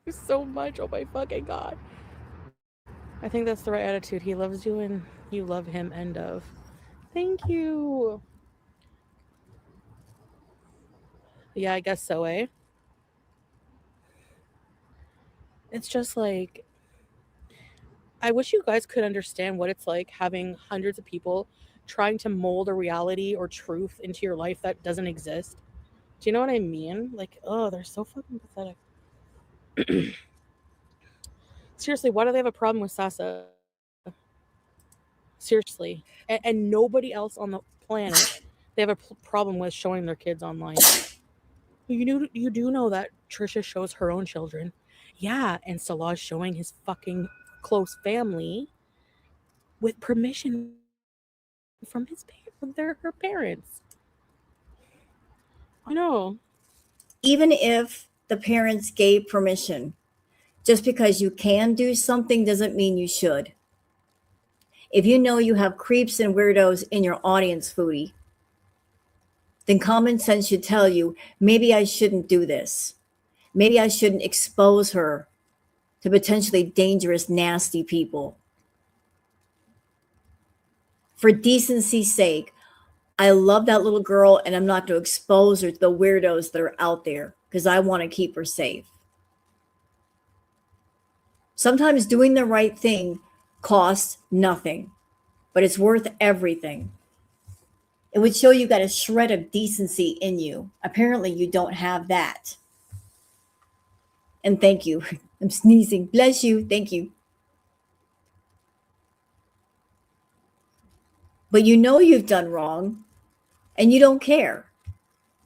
you so much. Oh my fucking god. I think that's the right attitude. He loves you and you love him. End of. Thank you. Yeah, I guess so, eh? It's just like, I wish you guys could understand what it's like having hundreds of people trying to mold a reality or truth into your life that doesn't exist. Do you know what I mean? Like, oh, they're so fucking pathetic. Seriously, why do they have a problem with Sasa? Seriously. And nobody else on the planet, they have a problem with showing their kids online. You do know that Trisha shows her own children. Yeah, and Salah's showing his fucking close family with permission from her parents. I know. Even if the parents gave permission, just because you can do something doesn't mean you should. If you know you have creeps and weirdos in your audience, Foodie, then common sense should tell you maybe I shouldn't do this. Maybe I shouldn't expose her to potentially dangerous, nasty people. For decency's sake, I love that little girl and I'm not going to expose her to the weirdos that are out there because I want to keep her safe. Sometimes doing the right thing costs nothing, but it's worth everything. It would show you got a shred of decency in you. Apparently, you don't have that. And thank you. I'm sneezing. Bless you. Thank you. But you know you've done wrong and you don't care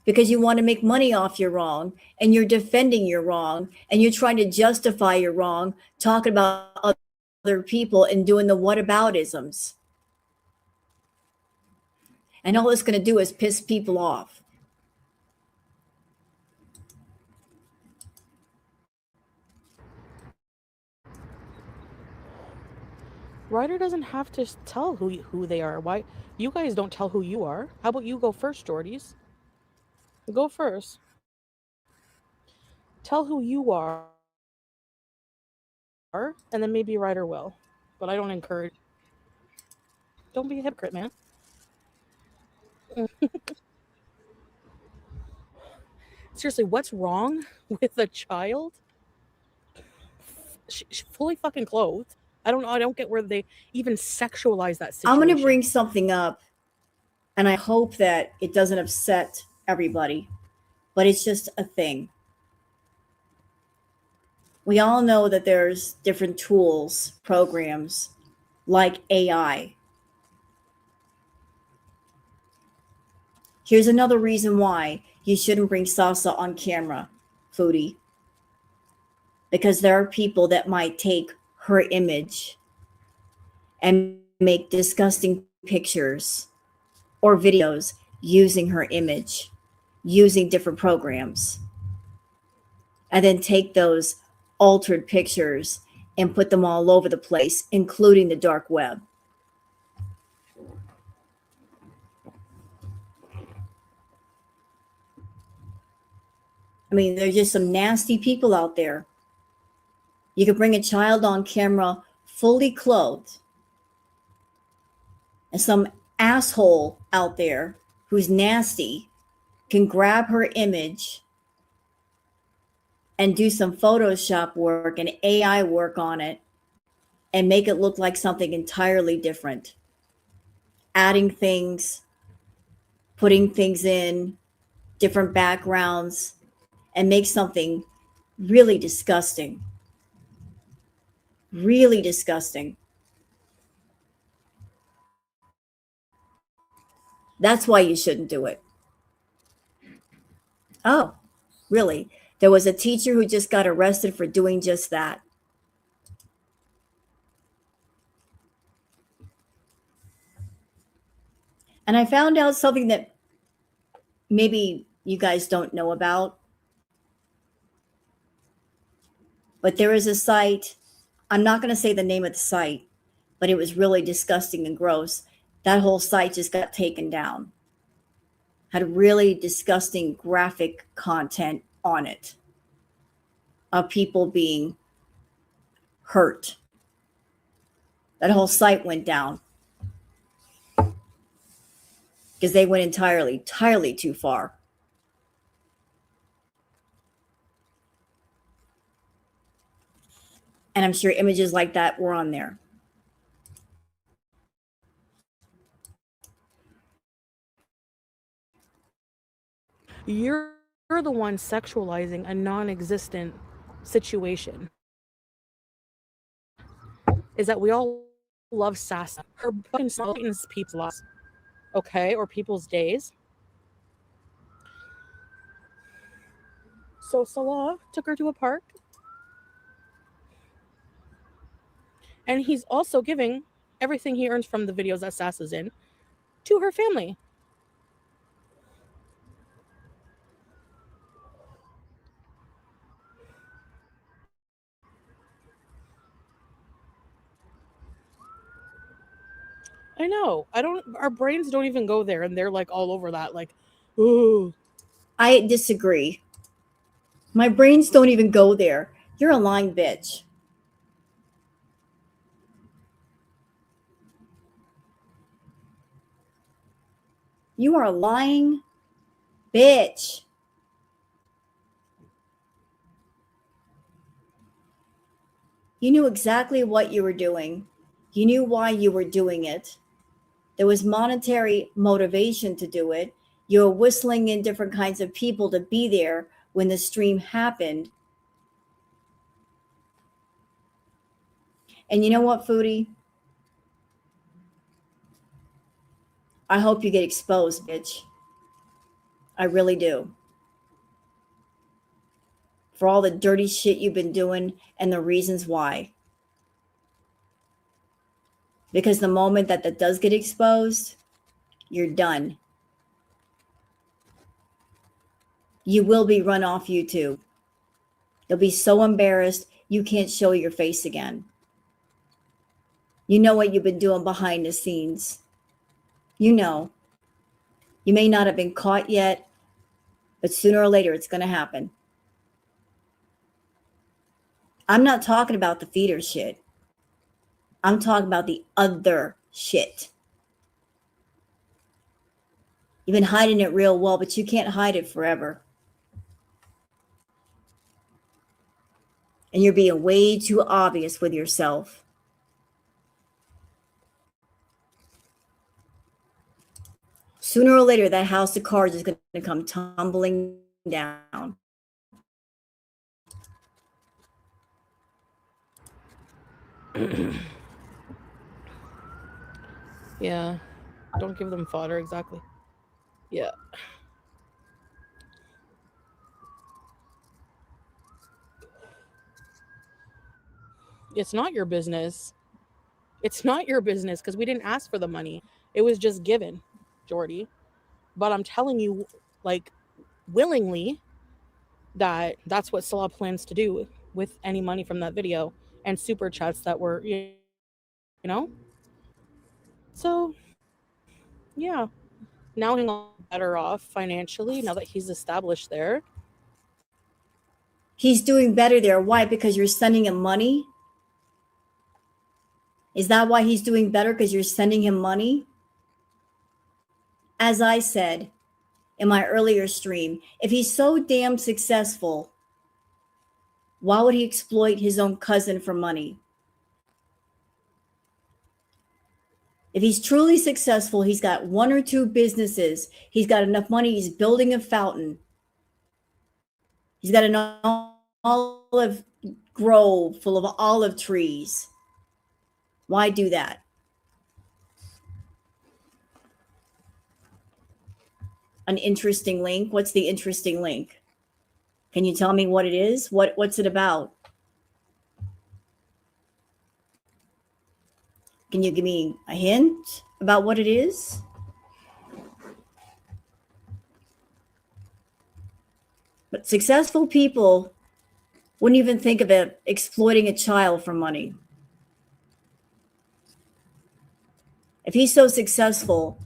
because you want to make money off your wrong and you're defending your wrong and you're trying to justify your wrong, talking about other people and doing the whataboutisms. And all it's going to do is piss people off. Ryder doesn't have to tell who they are. Why you guys don't tell who you are? How about you go first, Jordies? Go first. Tell who you are, and then maybe Ryder will. But I don't encourage. Don't be a hypocrite, man. Seriously, what's wrong with a child? She's fully fucking clothed. I don't know. I don't get where they even sexualize that situation. I'm going to bring something up, and I hope that it doesn't upset everybody, but it's just a thing. We all know that there's different tools, programs like AI. Here's another reason why you shouldn't bring Sasa on camera, Foodie. Because there are people that might take her image and make disgusting pictures or videos using her image, using different programs, and then take those altered pictures and put them all over the place, including the dark web. I mean, there's just some nasty people out there. You could bring a child on camera fully clothed, and some asshole out there who's nasty can grab her image and do some Photoshop work and AI work on it and make it look like something entirely different. Adding things, putting things in, different backgrounds, and make something really disgusting. Really disgusting. That's why you shouldn't do it. Oh, really? There was a teacher who just got arrested for doing just that. And I found out something that maybe you guys don't know about. But there is a site, I'm not going to say the name of the site, but it was really disgusting and gross. That whole site just got taken down. Had really disgusting graphic content on it of people being hurt. That whole site went down because they went entirely too far. And I'm sure images like that were on there. You're the one sexualizing a non-existent situation. Is that we all love sass. Her fucking Peeps lost, okay, or people's days. So Salah took her to a park, and he's also giving everything he earns from the videos that Sass is in to her family. I know. Our brains don't even go there, and they're like all over that. Like, ooh. I disagree. My brains don't even go there. You're a lying bitch. You are a lying bitch. You knew exactly what you were doing. You knew why you were doing it. There was monetary motivation to do it. You were whistling in different kinds of people to be there when the stream happened. And you know what, Foodie? I hope you get exposed, bitch. I really do. For all the dirty shit you've been doing and the reasons why. Because the moment that does get exposed, you're done. You will be run off YouTube. You'll be so embarrassed you can't show your face again. You know what you've been doing behind the scenes. You know. You may not have been caught yet, but sooner or later it's going to happen. I'm not talking about the feeder shit. I'm talking about the other shit. You've been hiding it real well, but you can't hide it forever. And you're being way too obvious with yourself. Sooner or later, that house of cards is going to come tumbling down. Yeah. Don't give them fodder, exactly. Yeah. It's not your business. It's not your business because we didn't ask for the money. It was just given, Jordy. But I'm telling you, like, willingly, that's what Salah plans to do with any money from that video and super chats that were, you know? So, yeah. Now he's better off financially now that he's established there. He's doing better there. Why? Because you're sending him money? Is that why he's doing better? Because you're sending him money? As I said in my earlier stream, if he's so damn successful, why would he exploit his own cousin for money? If he's truly successful, he's got one or two businesses, he's got enough money, he's building a fountain, he's got an olive grove full of olive trees. Why do that? An interesting link. What's the interesting link? Can you tell me what it is? What's it about? Can you give me a hint about what it is? But successful people wouldn't even think of it exploiting a child for money. If he's so successful,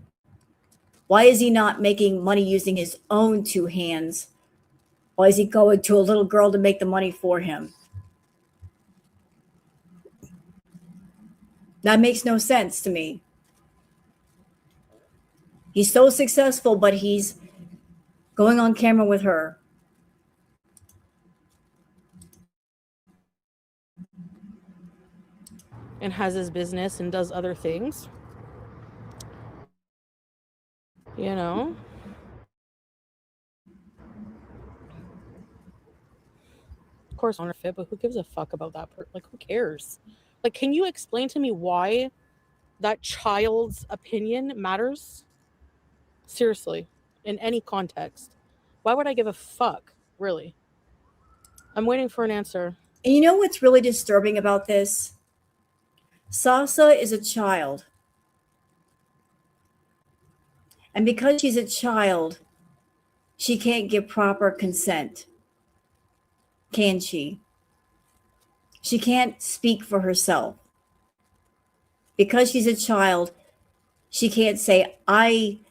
why is he not making money using his own two hands? Why is he going to a little girl to make the money for him? That makes no sense to me. He's so successful, but he's going on camera with her. And has his business and does other things. You know? Of course, on fit, but who gives a fuck about that? Like, who cares? Like, can you explain to me why that child's opinion matters? Seriously, in any context. Why would I give a fuck? Really? I'm waiting for an answer. And you know what's really disturbing about this? Sasa is a child. And because she's a child, she can't give proper consent. Can she? She can't speak for herself. Because she's a child, she can't say, I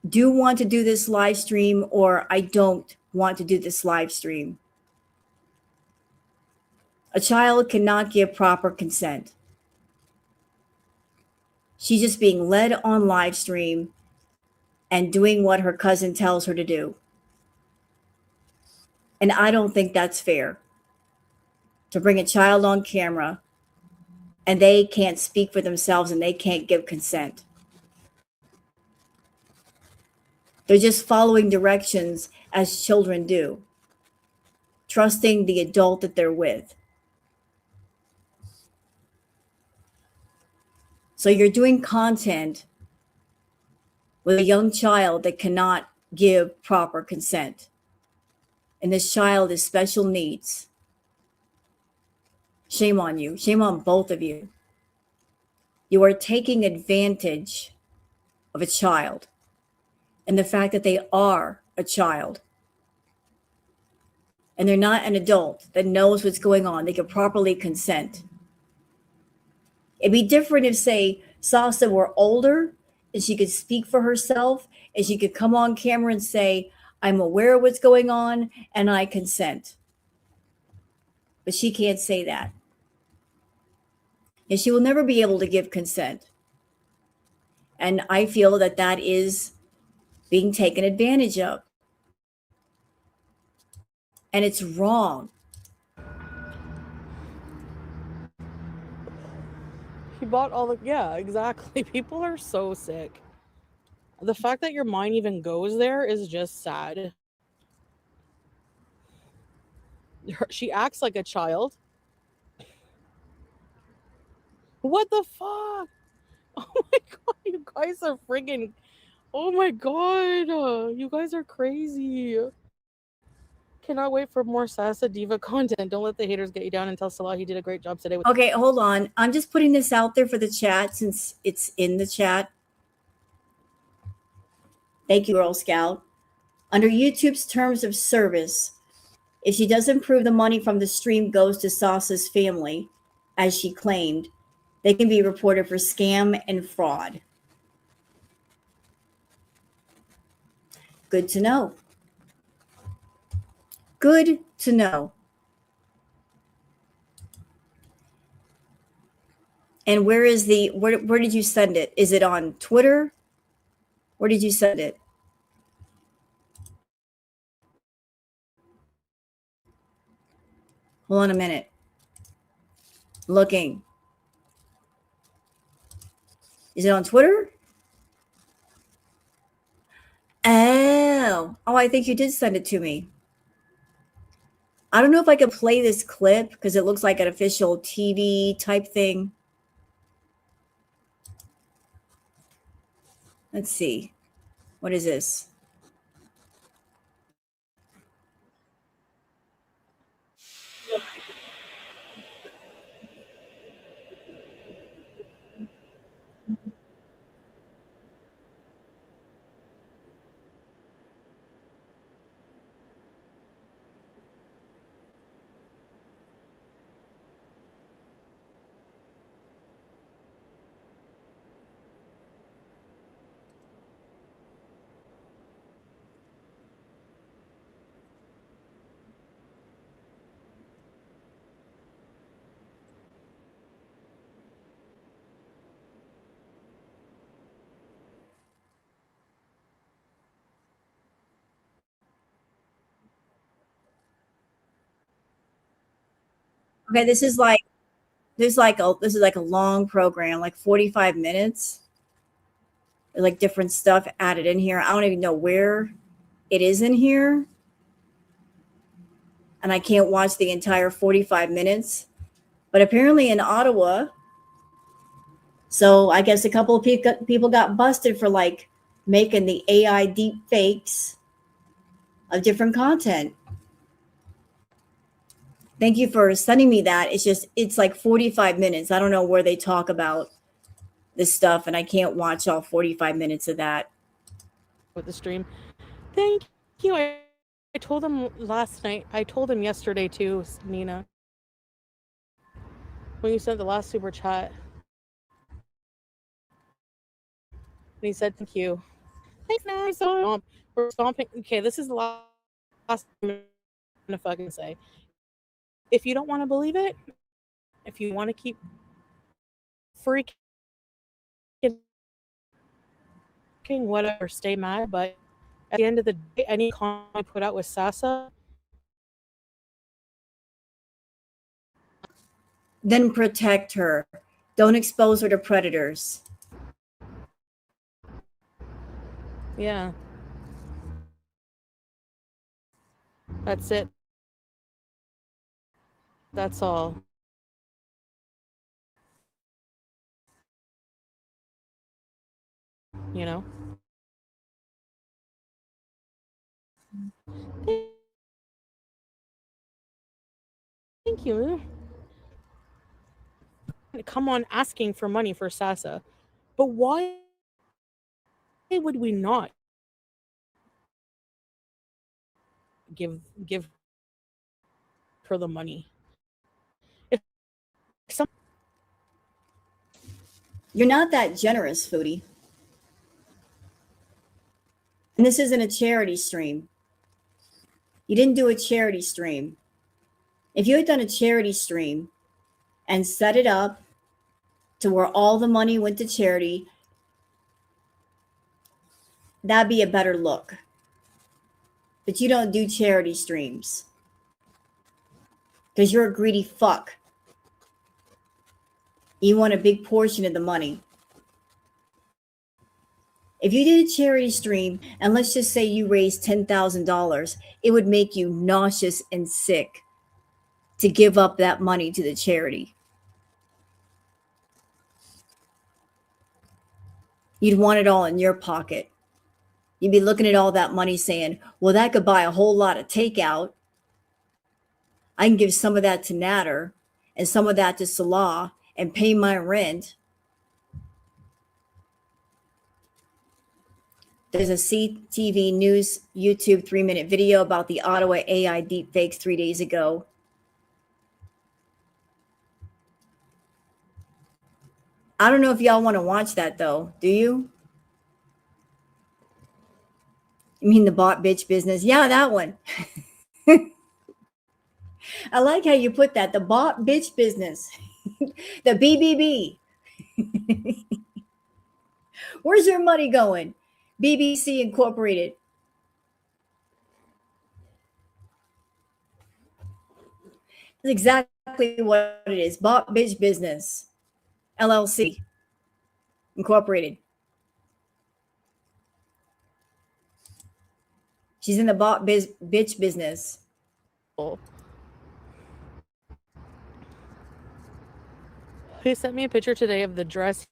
do want to do this live stream or I don't want to do this live stream. A child cannot give proper consent. She's just being led on live stream and doing what her cousin tells her to do. And I don't think that's fair to bring a child on camera and they can't speak for themselves and they can't give consent. They're just following directions as children do, trusting the adult that they're with. So you're doing content with a young child that cannot give proper consent. And this child is special needs. Shame on you. Shame on both of you. You are taking advantage of a child and the fact that they are a child and they're not an adult that knows what's going on. They can properly consent. It'd be different if, say, Sasa were older and she could speak for herself and she could come on camera and say, I'm aware of what's going on and I consent. But she can't say that. And she will never be able to give consent. And I feel that that is being taken advantage of. And it's wrong. He bought all the. Yeah, exactly. People are so sick. The fact that your mind even goes there is just sad. She acts like a child. What the fuck? Oh my god, you guys are friggin'. Oh my god, you guys are crazy. Cannot wait for more Sasa Diva content. Don't let the haters get you down and tell Salah he did a great job today. Okay, hold on. I'm just putting this out there for the chat since it's in the chat. Thank you, Girl Scout. Under YouTube's terms of service, if she doesn't prove the money from the stream goes to Sasa's family, as she claimed, they can be reported for scam and fraud. Good to know. Good to know. And where did you send it? Is it on Twitter? Where did you send it? Hold on a minute. Looking. Is it on Twitter? Oh, I think you did send it to me. I don't know if I can play this clip because it looks like an official TV type thing. Let's see. What is this? Okay, this is like a long program, like 45 minutes. There's like different stuff added in here. I don't even know where it is in here, and I can't watch the entire 45 minutes. But apparently in Ottawa, so I guess a couple of people got busted for like making the AI deep fakes of different content. Thank you for sending me that. It's like 45 minutes. I don't know where they talk about this stuff, and I can't watch all 45 minutes of that. with the stream. Thank you. I told him last night. I told him yesterday too, Nina. When you sent the last super chat, and he said thank you. Thanks, now. We're stomping. Okay, this is the last thing I'm gonna fucking say. If you don't want to believe it, if you want to keep freaking whatever, stay mad. But at the end of the day, any comment I put out with Sasa, Then protect her. Don't expose her to predators. yeah, that's it. That's all. You know. Thank you. Come on, asking for money for Sasa, but why would we not give her the money? If some You're not that generous, Foodie. And this isn't a charity stream. You didn't do a charity stream. If you had done a charity stream and set it up to where all the money went to charity, that'd be a better look. But you don't do charity streams because you're a greedy fuck. You want a big portion of the money. If you did a charity stream and let's just say you raised $10,000, it would make you nauseous and sick to give up that money to the charity. You'd want it all in your pocket. You'd be looking at all that money saying, well, that could buy a whole lot of takeout. I can give some of that to Natter and some of that to Salah and pay my rent. There's a CTV News YouTube 3-minute video about the Ottawa AI deepfakes 3 days ago. I don't know if y'all want to watch that though. Do you? You mean the bot bitch business? Yeah, that one. I like how you put that. The bot bitch business. The BBB. Where's your money going? BBC Incorporated. That's exactly what it is. Bot bitch business. LLC Incorporated. She's in the bot bitch business. He sent me a picture today of the dress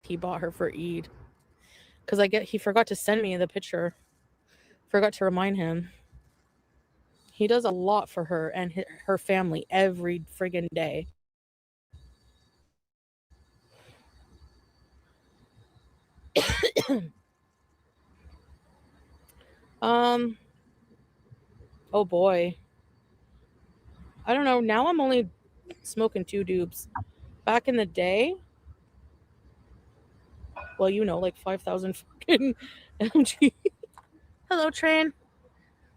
he bought her for Eid. Because he forgot to send me the picture. Forgot to remind him. He does a lot for her and her family every friggin' day. Oh boy. I don't know. Now I'm only smoking 2 dupes. Back in the day, well, like 5,000 fucking MG. Hello, train.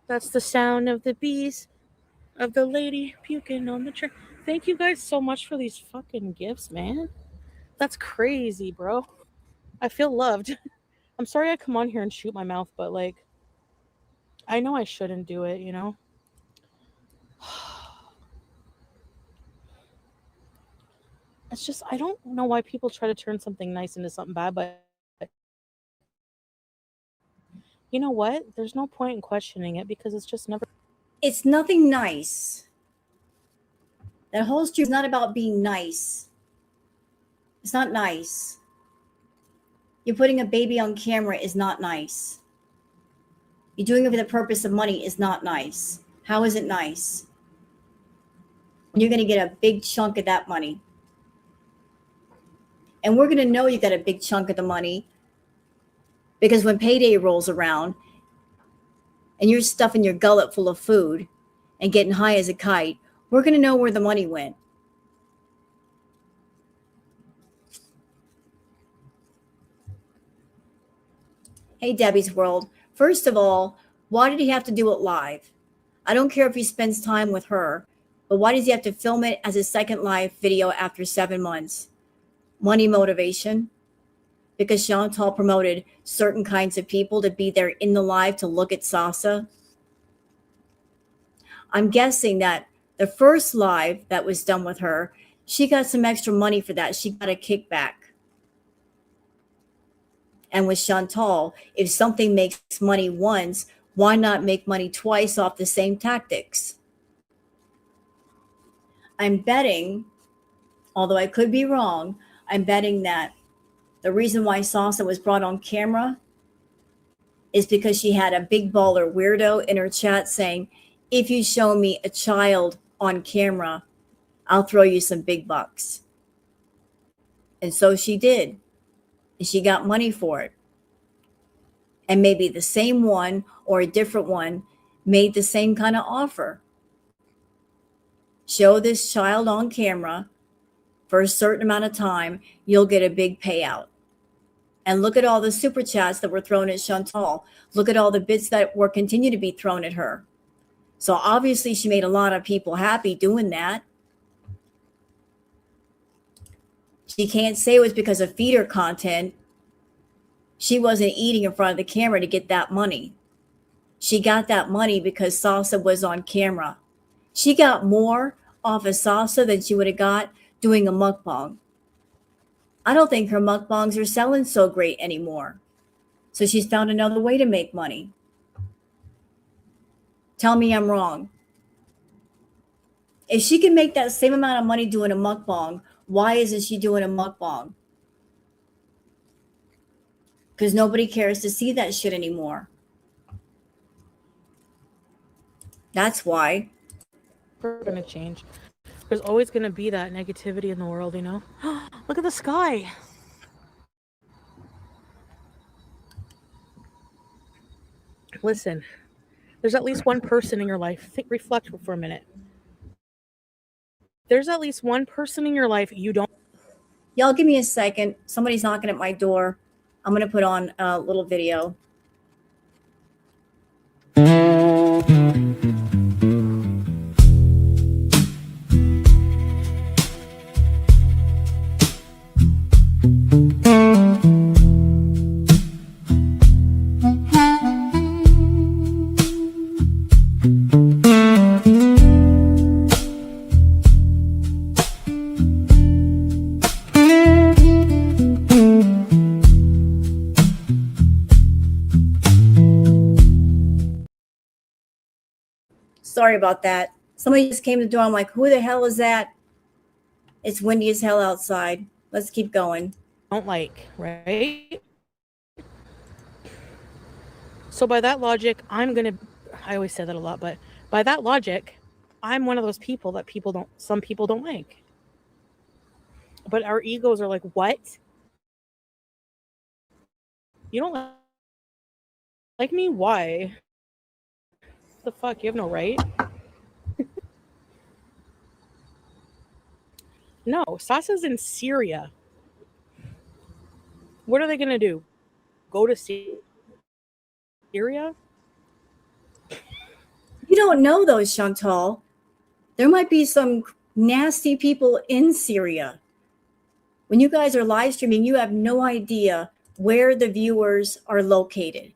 That's the sound of the bees, of the lady puking on the train. Thank you guys so much for these fucking gifts, man. That's crazy, bro. I feel loved. I'm sorry I come on here and shoot my mouth, but like, I know I shouldn't do it, it's just, I don't know why people try to turn something nice into something bad, but you know what? There's no point in questioning it because it's just never. It's nothing nice. That whole stream is not about being nice. It's not nice. You're putting a baby on camera is not nice. You're doing it for the purpose of money is not nice. How is it nice? You're going to get a big chunk of that money. And we're going to know you got a big chunk of the money because when payday rolls around and you're stuffing your gullet full of food and getting high as a kite, we're going to know where the money went. Hey, Debbie's World. First of all, why did he have to do it live? I don't care if he spends time with her, but why does he have to film it as a second live video after 7 months? Money motivation? Because Chantal promoted certain kinds of people to be there in the live to look at Sasa? I'm guessing that the first live that was done with her, she got some extra money for that. She got a kickback. And with Chantal, if something makes money once, why not make money twice off the same tactics? I'm betting, although I could be wrong, I'm betting that the reason why Sasa was brought on camera is because she had a big baller weirdo in her chat saying, if you show me a child on camera, I'll throw you some big bucks. And so she did. And she got money for it. And maybe the same one or a different one made the same kind of offer. Show this child on camera for a certain amount of time, you'll get a big payout. And look at all the super chats that were thrown at Chantal. Look at all the bits that were continue to be thrown at her. So obviously she made a lot of people happy doing that. She can't say it was because of feeder content. She wasn't eating in front of the camera to get that money. She got that money because Sasa was on camera. She got more off of Sasa than she would have got doing a mukbang. I don't think her mukbangs are selling so great anymore. So she's found another way to make money. Tell me I'm wrong. If she can make that same amount of money doing a mukbang, why isn't she doing a mukbang? Because nobody cares to see that shit anymore. That's why. We're going to change. There's always going to be that negativity in the world, you know? Look at the sky. Listen, there's at least one person in your life. Reflect for a minute. There's at least one person in your life you don't. Y'all give me a second. Somebody's knocking at my door. I'm going to put on a little video. Sorry about that. Somebody just came to the door. I'm like, who the hell is that? It's windy as hell outside. Let's keep going. Don't like, right? So by that logic, I always say that a lot, but by that logic, I'm one of those people that some people don't like. But our egos are like, what? You don't like me? Why? The fuck? You have no right? No, Sasa's in Syria. What are they going to do? Go to Syria? You don't know those, Chantal. There might be some nasty people in Syria. When you guys are live streaming, you have no idea where the viewers are located.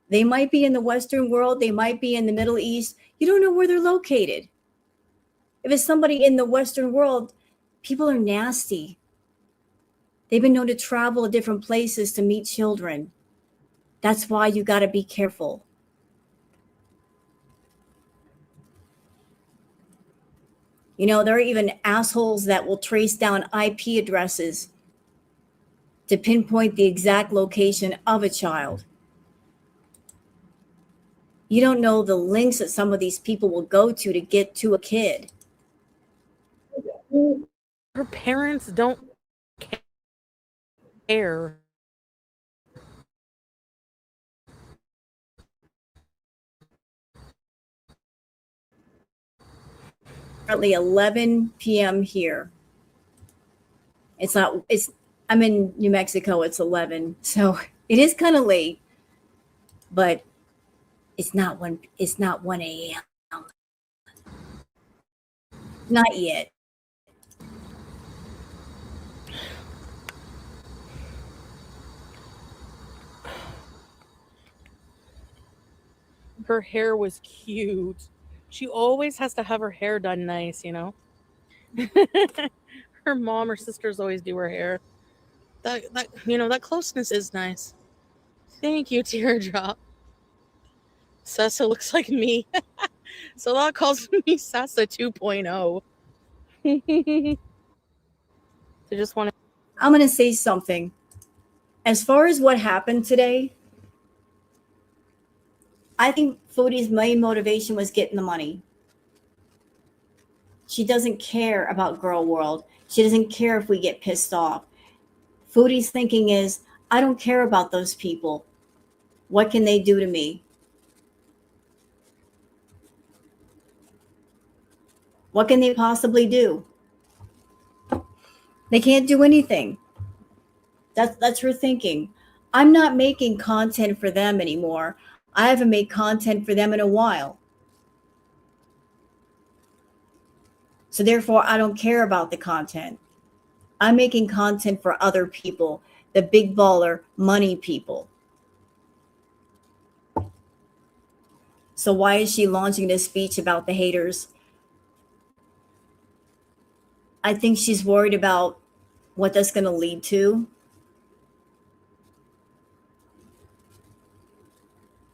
They might be in the Western world. They might be in the Middle East. You don't know where they're located. If it's somebody in the Western world, People are nasty. They've been known to travel to different places to meet children. That's why you got to be careful. You know, there are even assholes that will trace down IP addresses to pinpoint the exact location of a child. You don't know the links that some of these people will go to get to a kid. Her parents don't care. Currently 11 p.m. here. I'm in New Mexico. It's 11. So it is kind of late, but it's not 1 a.m. Not yet. Her hair was cute. She always has to have her hair done nice, you know. Her mom or sisters always do her hair. That closeness is nice. Thank you, Teardrop. Sessa looks like me. So that calls me Sessa 2.0. I just want to. I'm going to say something. As far as what happened today, I think Foodie's main motivation was getting the money. She doesn't care about Girl World. She doesn't care if we get pissed off. Foodie's thinking is, I don't care about those people. What can they do to me? What can they possibly do? They can't do anything. That's her thinking. I'm not making content for them anymore. I haven't made content for them in a while. So therefore, I don't care about the content. I'm making content for other people, the big baller money people. So why is she launching this speech about the haters? I think she's worried about what that's going to lead to.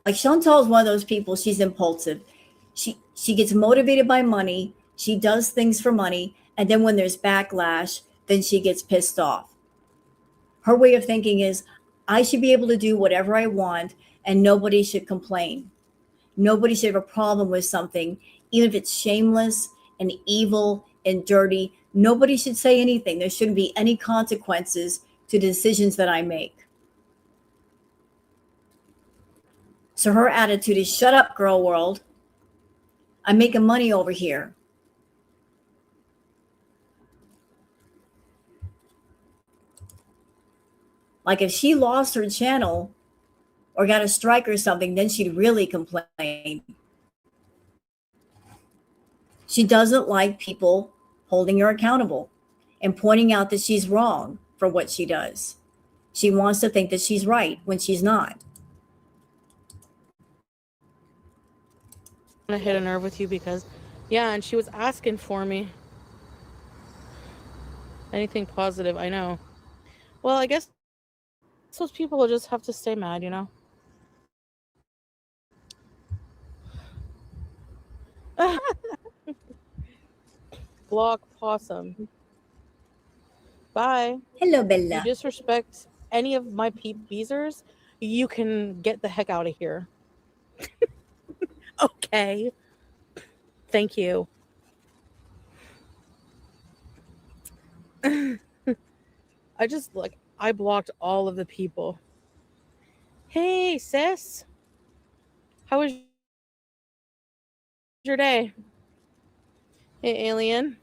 Like Chantal is one of those people, she's impulsive. She gets motivated by money, she does things for money, and then when there's backlash, then she gets pissed off. Her way of thinking is, I should be able to do whatever I want and nobody should complain. Nobody should have a problem with something, even if it's shameless and evil and dirty. Nobody should say anything. There shouldn't be any consequences to the decisions that I make. So her attitude is, shut up, girl world. I'm making money over here. Like if she lost her channel or got a strike or something, then she'd really complain. She doesn't like people holding her accountable and pointing out that she's wrong for what she does. She wants to think that she's right when she's not. I hit a nerve with you because, yeah, and she was asking for me. Anything positive, I know. Well, I guess those people will just have to stay mad, you know? Block possum. Bye. Hello, You Bella. disrespect any of my beezers, you can get the heck out of here. Okay. Thank you. I blocked all of the people. Hey, sis. How was your day? Hey, alien.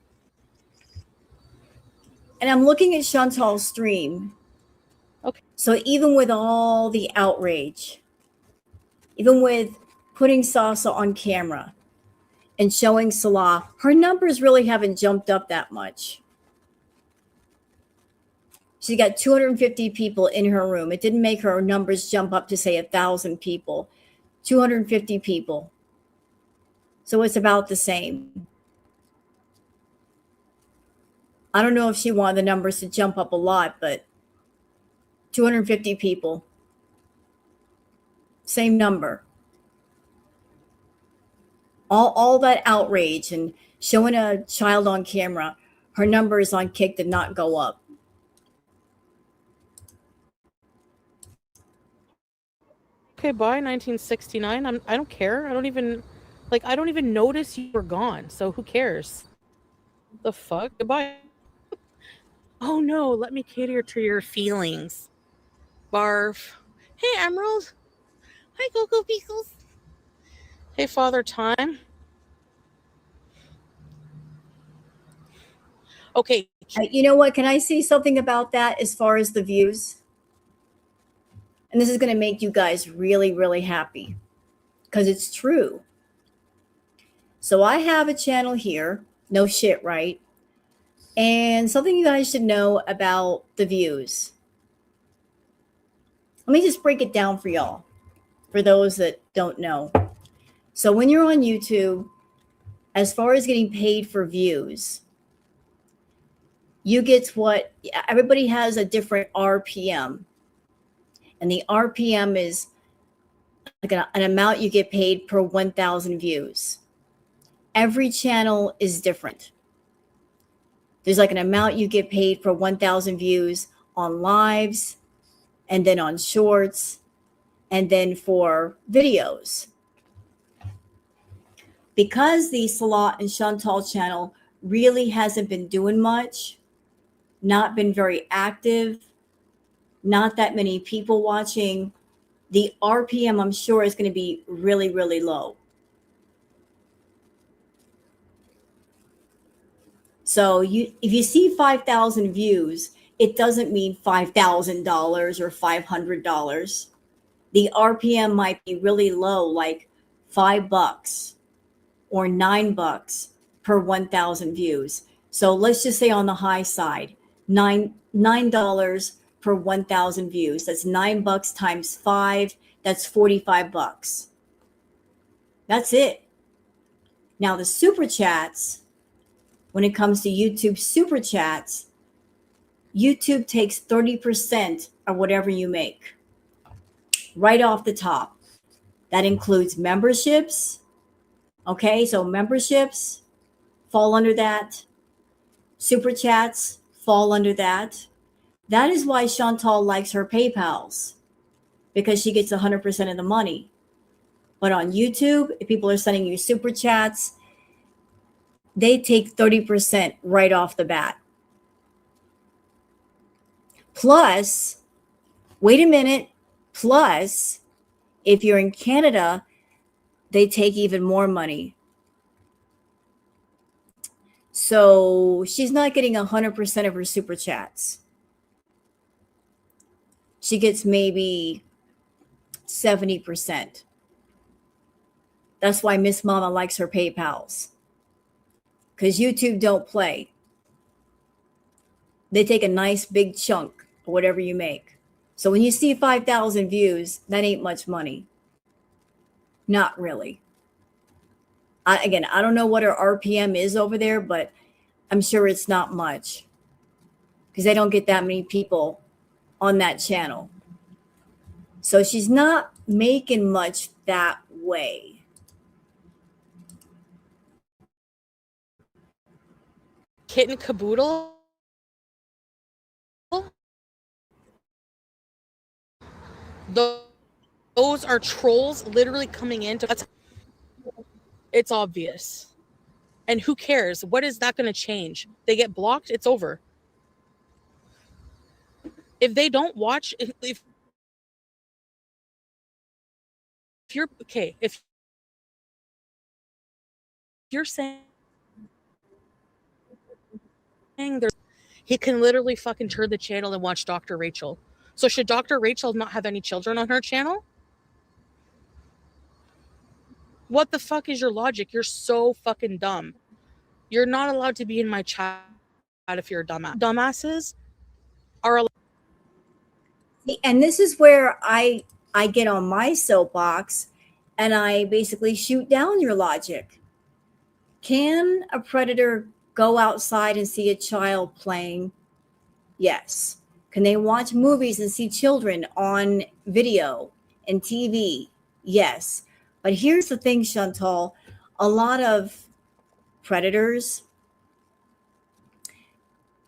And I'm looking at Chantal's stream. Okay. So even with all the outrage, even with putting Sasa on camera and showing Salah, her numbers really haven't jumped up that much. She got 250 people in her room. It didn't make her numbers jump up to say 1,000 people, 250 people. So it's about the same. I don't know if she wanted the numbers to jump up a lot, but 250 people, same number. All that outrage and showing a child on camera, her numbers on Kick did not go up. Okay, bye 1969. I don't care. I don't even notice you were gone. So who cares? The fuck? Goodbye. Oh no, let me cater to your feelings. Barf. Hey Emerald. Hi Cocoa Pickles. Hey Father Time. Okay. You know what? Can I say something about that as far as the views? And this is going to make you guys really, really happy because it's true. So I have a channel here, no shit, right? And something you guys should know about the views. Let me just break it down for y'all, for those that don't know. So when you're on YouTube, as far as getting paid for views, you get what everybody has a different RPM. And the RPM is like an amount you get paid per 1,000 views. Every channel is different. There's like an amount you get paid for 1,000 views on lives, and then on shorts, and then for videos. Because the Salat and Chantal channel really hasn't been doing much, not been very active, not that many people watching, the RPM I'm sure is going to be really, really low. So if you see 5,000 views, it doesn't mean $5,000 or $500. The RPM might be really low, like $5 or $9 per 1,000 views. So let's just say on the high side, $9 per 1,000 views. That's $9 times 5. That's $45. That's it. Now the super chats, when it comes to YouTube super chats, YouTube takes 30% of whatever you make right off the top. That includes memberships. Okay, so memberships fall under that. Super chats fall under that. That is why Chantal likes her PayPals, because she gets 100% of the money. But on YouTube, if people are sending you super chats, they take 30% right off the bat. Plus, wait a minute, plus, if you're in Canada, they take even more money. So she's not getting 100% of her super chats. She gets maybe 70%. That's why Miss Mama likes her PayPals. Because YouTube don't play. They take a nice big chunk of whatever you make. So when you see 5,000 views, that ain't much money. Not really. Again, I don't know what her RPM is over there, but I'm sure it's not much because they don't get that many people on that channel. So she's not making much that way. Kitten Caboodle. Those are trolls literally coming in to. It's obvious. And who cares? What is that going to change? They get blocked, it's over. If they don't watch, if you're okay, if you're saying there's, he can literally fucking turn the channel and watch Dr. Rachel. So should Dr. Rachel not have any children on her channel? What the fuck is your logic? You're so fucking dumb. You're not allowed to be in my chat if you're a dumbass. Dumbasses are allowed. And this is where I get on my soapbox and I basically shoot down your logic. Can a predator go outside and see a child playing? Yes. Can they watch movies and see children on video and TV? Yes. But here's the thing, Chantal, a lot of predators,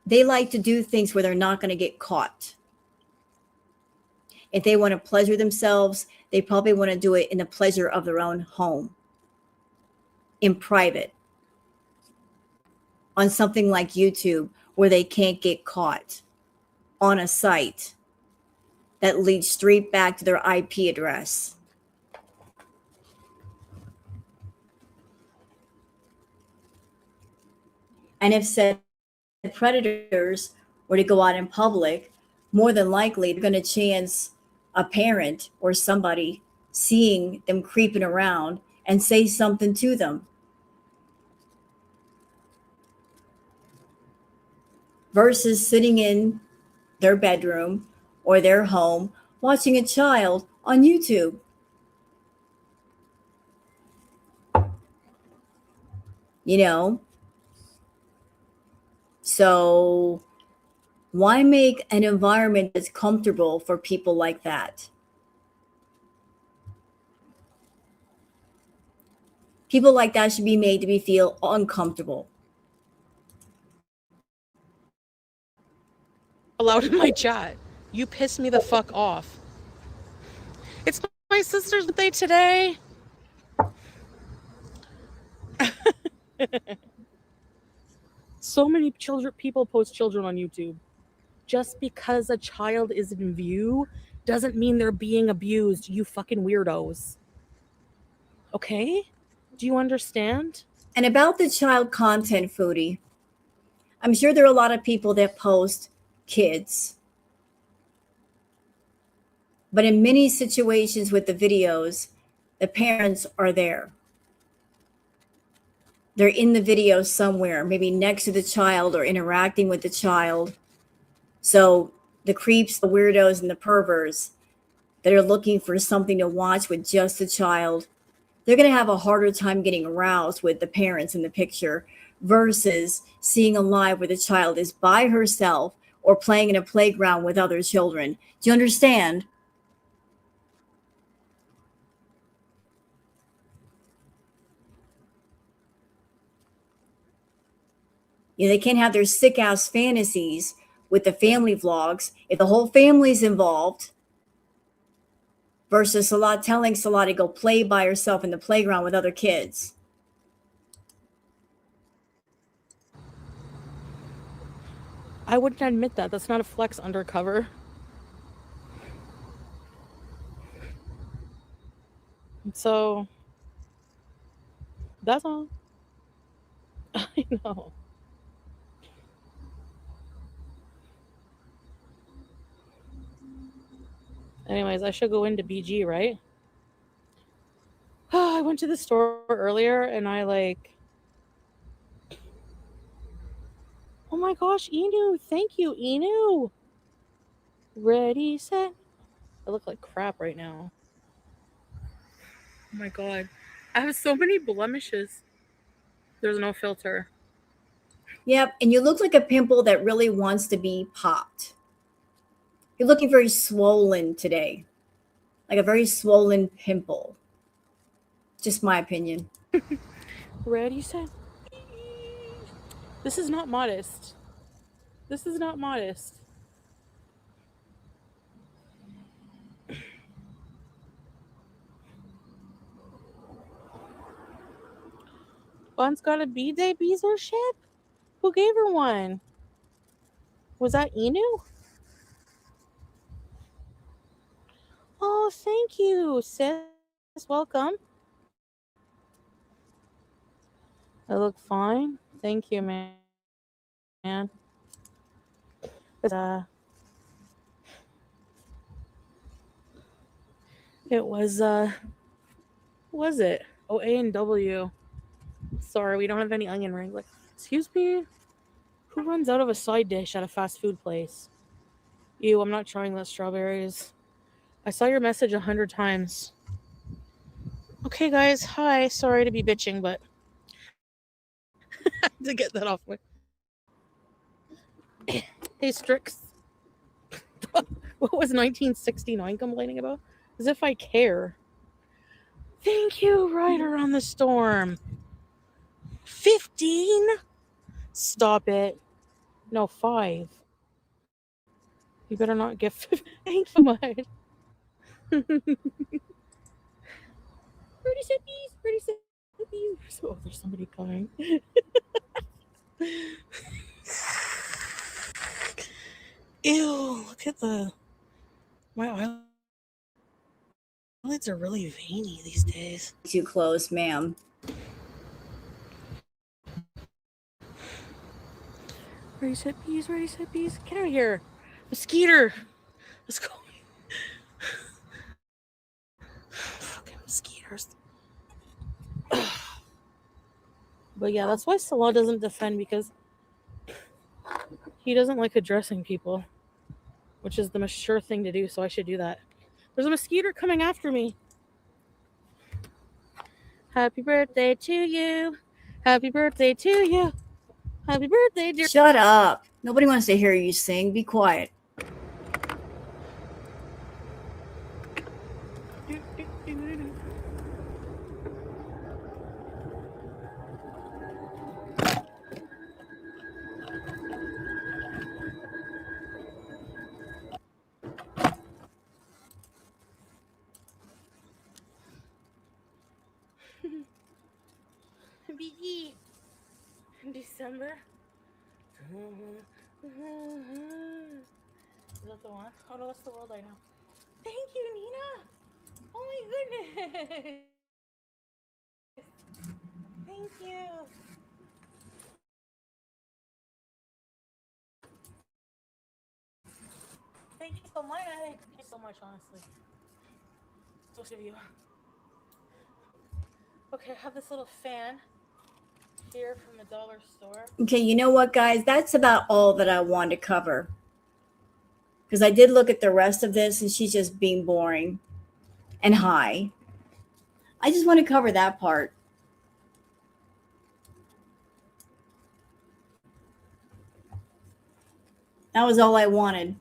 they like to do things where they're not going to get caught. If they want to pleasure themselves, they probably want to do it in the pleasure of their own home, in private, on something like YouTube where they can't get caught, on a site that leads straight back to their IP address. And if said predators were to go out in public, more than likely they're going to chance a parent or somebody seeing them creeping around and say something to them. Versus sitting in their bedroom or their home watching a child on YouTube. You know? So why make an environment that's comfortable for people like that? People like that should be made to be feel uncomfortable. Allowed in my chat. You pissed me the fuck off. It's my sister's birthday today. So many people post children on YouTube. Just because a child is in view doesn't mean they're being abused, you fucking weirdos. Okay? Do you understand? And about the child content, Foodie, I'm sure there are a lot of people that post kids. But in many situations with the videos, the parents are there. They're in the video somewhere, maybe next to the child or interacting with the child. So the creeps, the weirdos, and the perverts that are looking for something to watch with just the child, they're going to have a harder time getting aroused with the parents in the picture versus seeing a live where the child is by herself or playing in a playground with other children. Do you understand? You know, they can't have their sick ass fantasies with the family vlogs if the whole family's involved versus Salah telling Salah to go play by herself in the playground with other kids. I wouldn't admit that. That's not a flex undercover. So, that's all. I know. Anyways, I should go into BG, right? I went to the store earlier and I oh my gosh, Inu, thank you, Inu. Ready, set. I look like crap right now. Oh my god. I have so many blemishes. There's no filter. Yep, and you look like a pimple that really wants to be popped. You're looking very swollen today, like a very swollen pimple. Just my opinion. Ready, set. This is not modest. This is not modest. Bun's got a B-Day Beezer ship? Who gave her one? Was that Inu? Oh, thank you, sis. Welcome. I look fine. Thank you, man. It was it? Oh, A and W. Sorry, we don't have any onion rings. Like, excuse me? Who runs out of a side dish at a fast food place? Ew, I'm not trying those strawberries. I saw your message 100 times. Okay, guys. Hi. Sorry to be bitching, but to get that off my. Hey, Strix. What was 1969 complaining about? As if I care. Thank you, Rider on the Storm. 15? Stop it. No, 5. You better not get 5. Thank you, Mud. Birdie said bees. Birdie said bees. Oh, there's somebody coming. Ew, look at my eyelids are really veiny these days. Too close, ma'am. Birdie said bees. Birdie said bees. Get out of here. Mosquito. Let's go. Fucking mosquitoes. But yeah, that's why Salah doesn't defend, because he doesn't like addressing people, which is the most sure thing to do, so I should do that. There's a mosquito coming after me. Happy birthday to you. Happy birthday to you. Happy birthday, dear. Shut up. Nobody wants to hear you sing. Be quiet. BE in December. Is that the one? Oh no, that's the world I know. Thank you, Nina. Oh my goodness. Thank you. Thank you so much. Thank you so much, honestly. Both of you. Okay, I have this little fan here from the dollar store. Okay, you know what, guys? That's about all that I want to cover. Because I did look at the rest of this and she's just being boring and high. I just want to cover that part. That was all I wanted.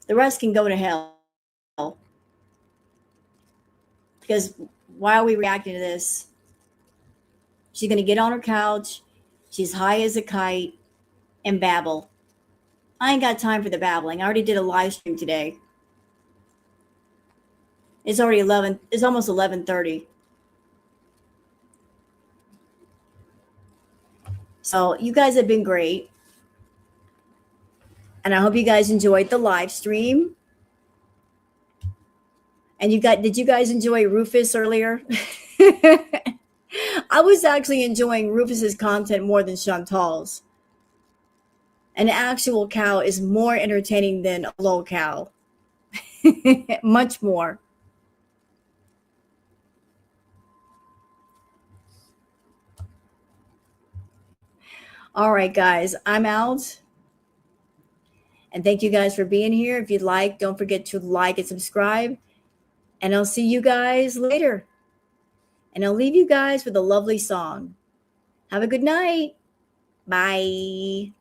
The rest can go to hell. Because why are we reacting to this? She's going to get on her couch. She's high as a kite and babble. I ain't got time for the babbling. I already did a live stream today. It's already 11. It's almost 11:30. So you guys have been great. And I hope you guys enjoyed the live stream. And did you guys enjoy Rufus earlier? I was actually enjoying Rufus's content more than Chantal's. An actual cow is more entertaining than a low cow. Much more. All right, guys, I'm out. And thank you guys for being here. If you'd like, don't forget to like and subscribe. And I'll see you guys later. And I'll leave you guys with a lovely song. Have a good night. Bye.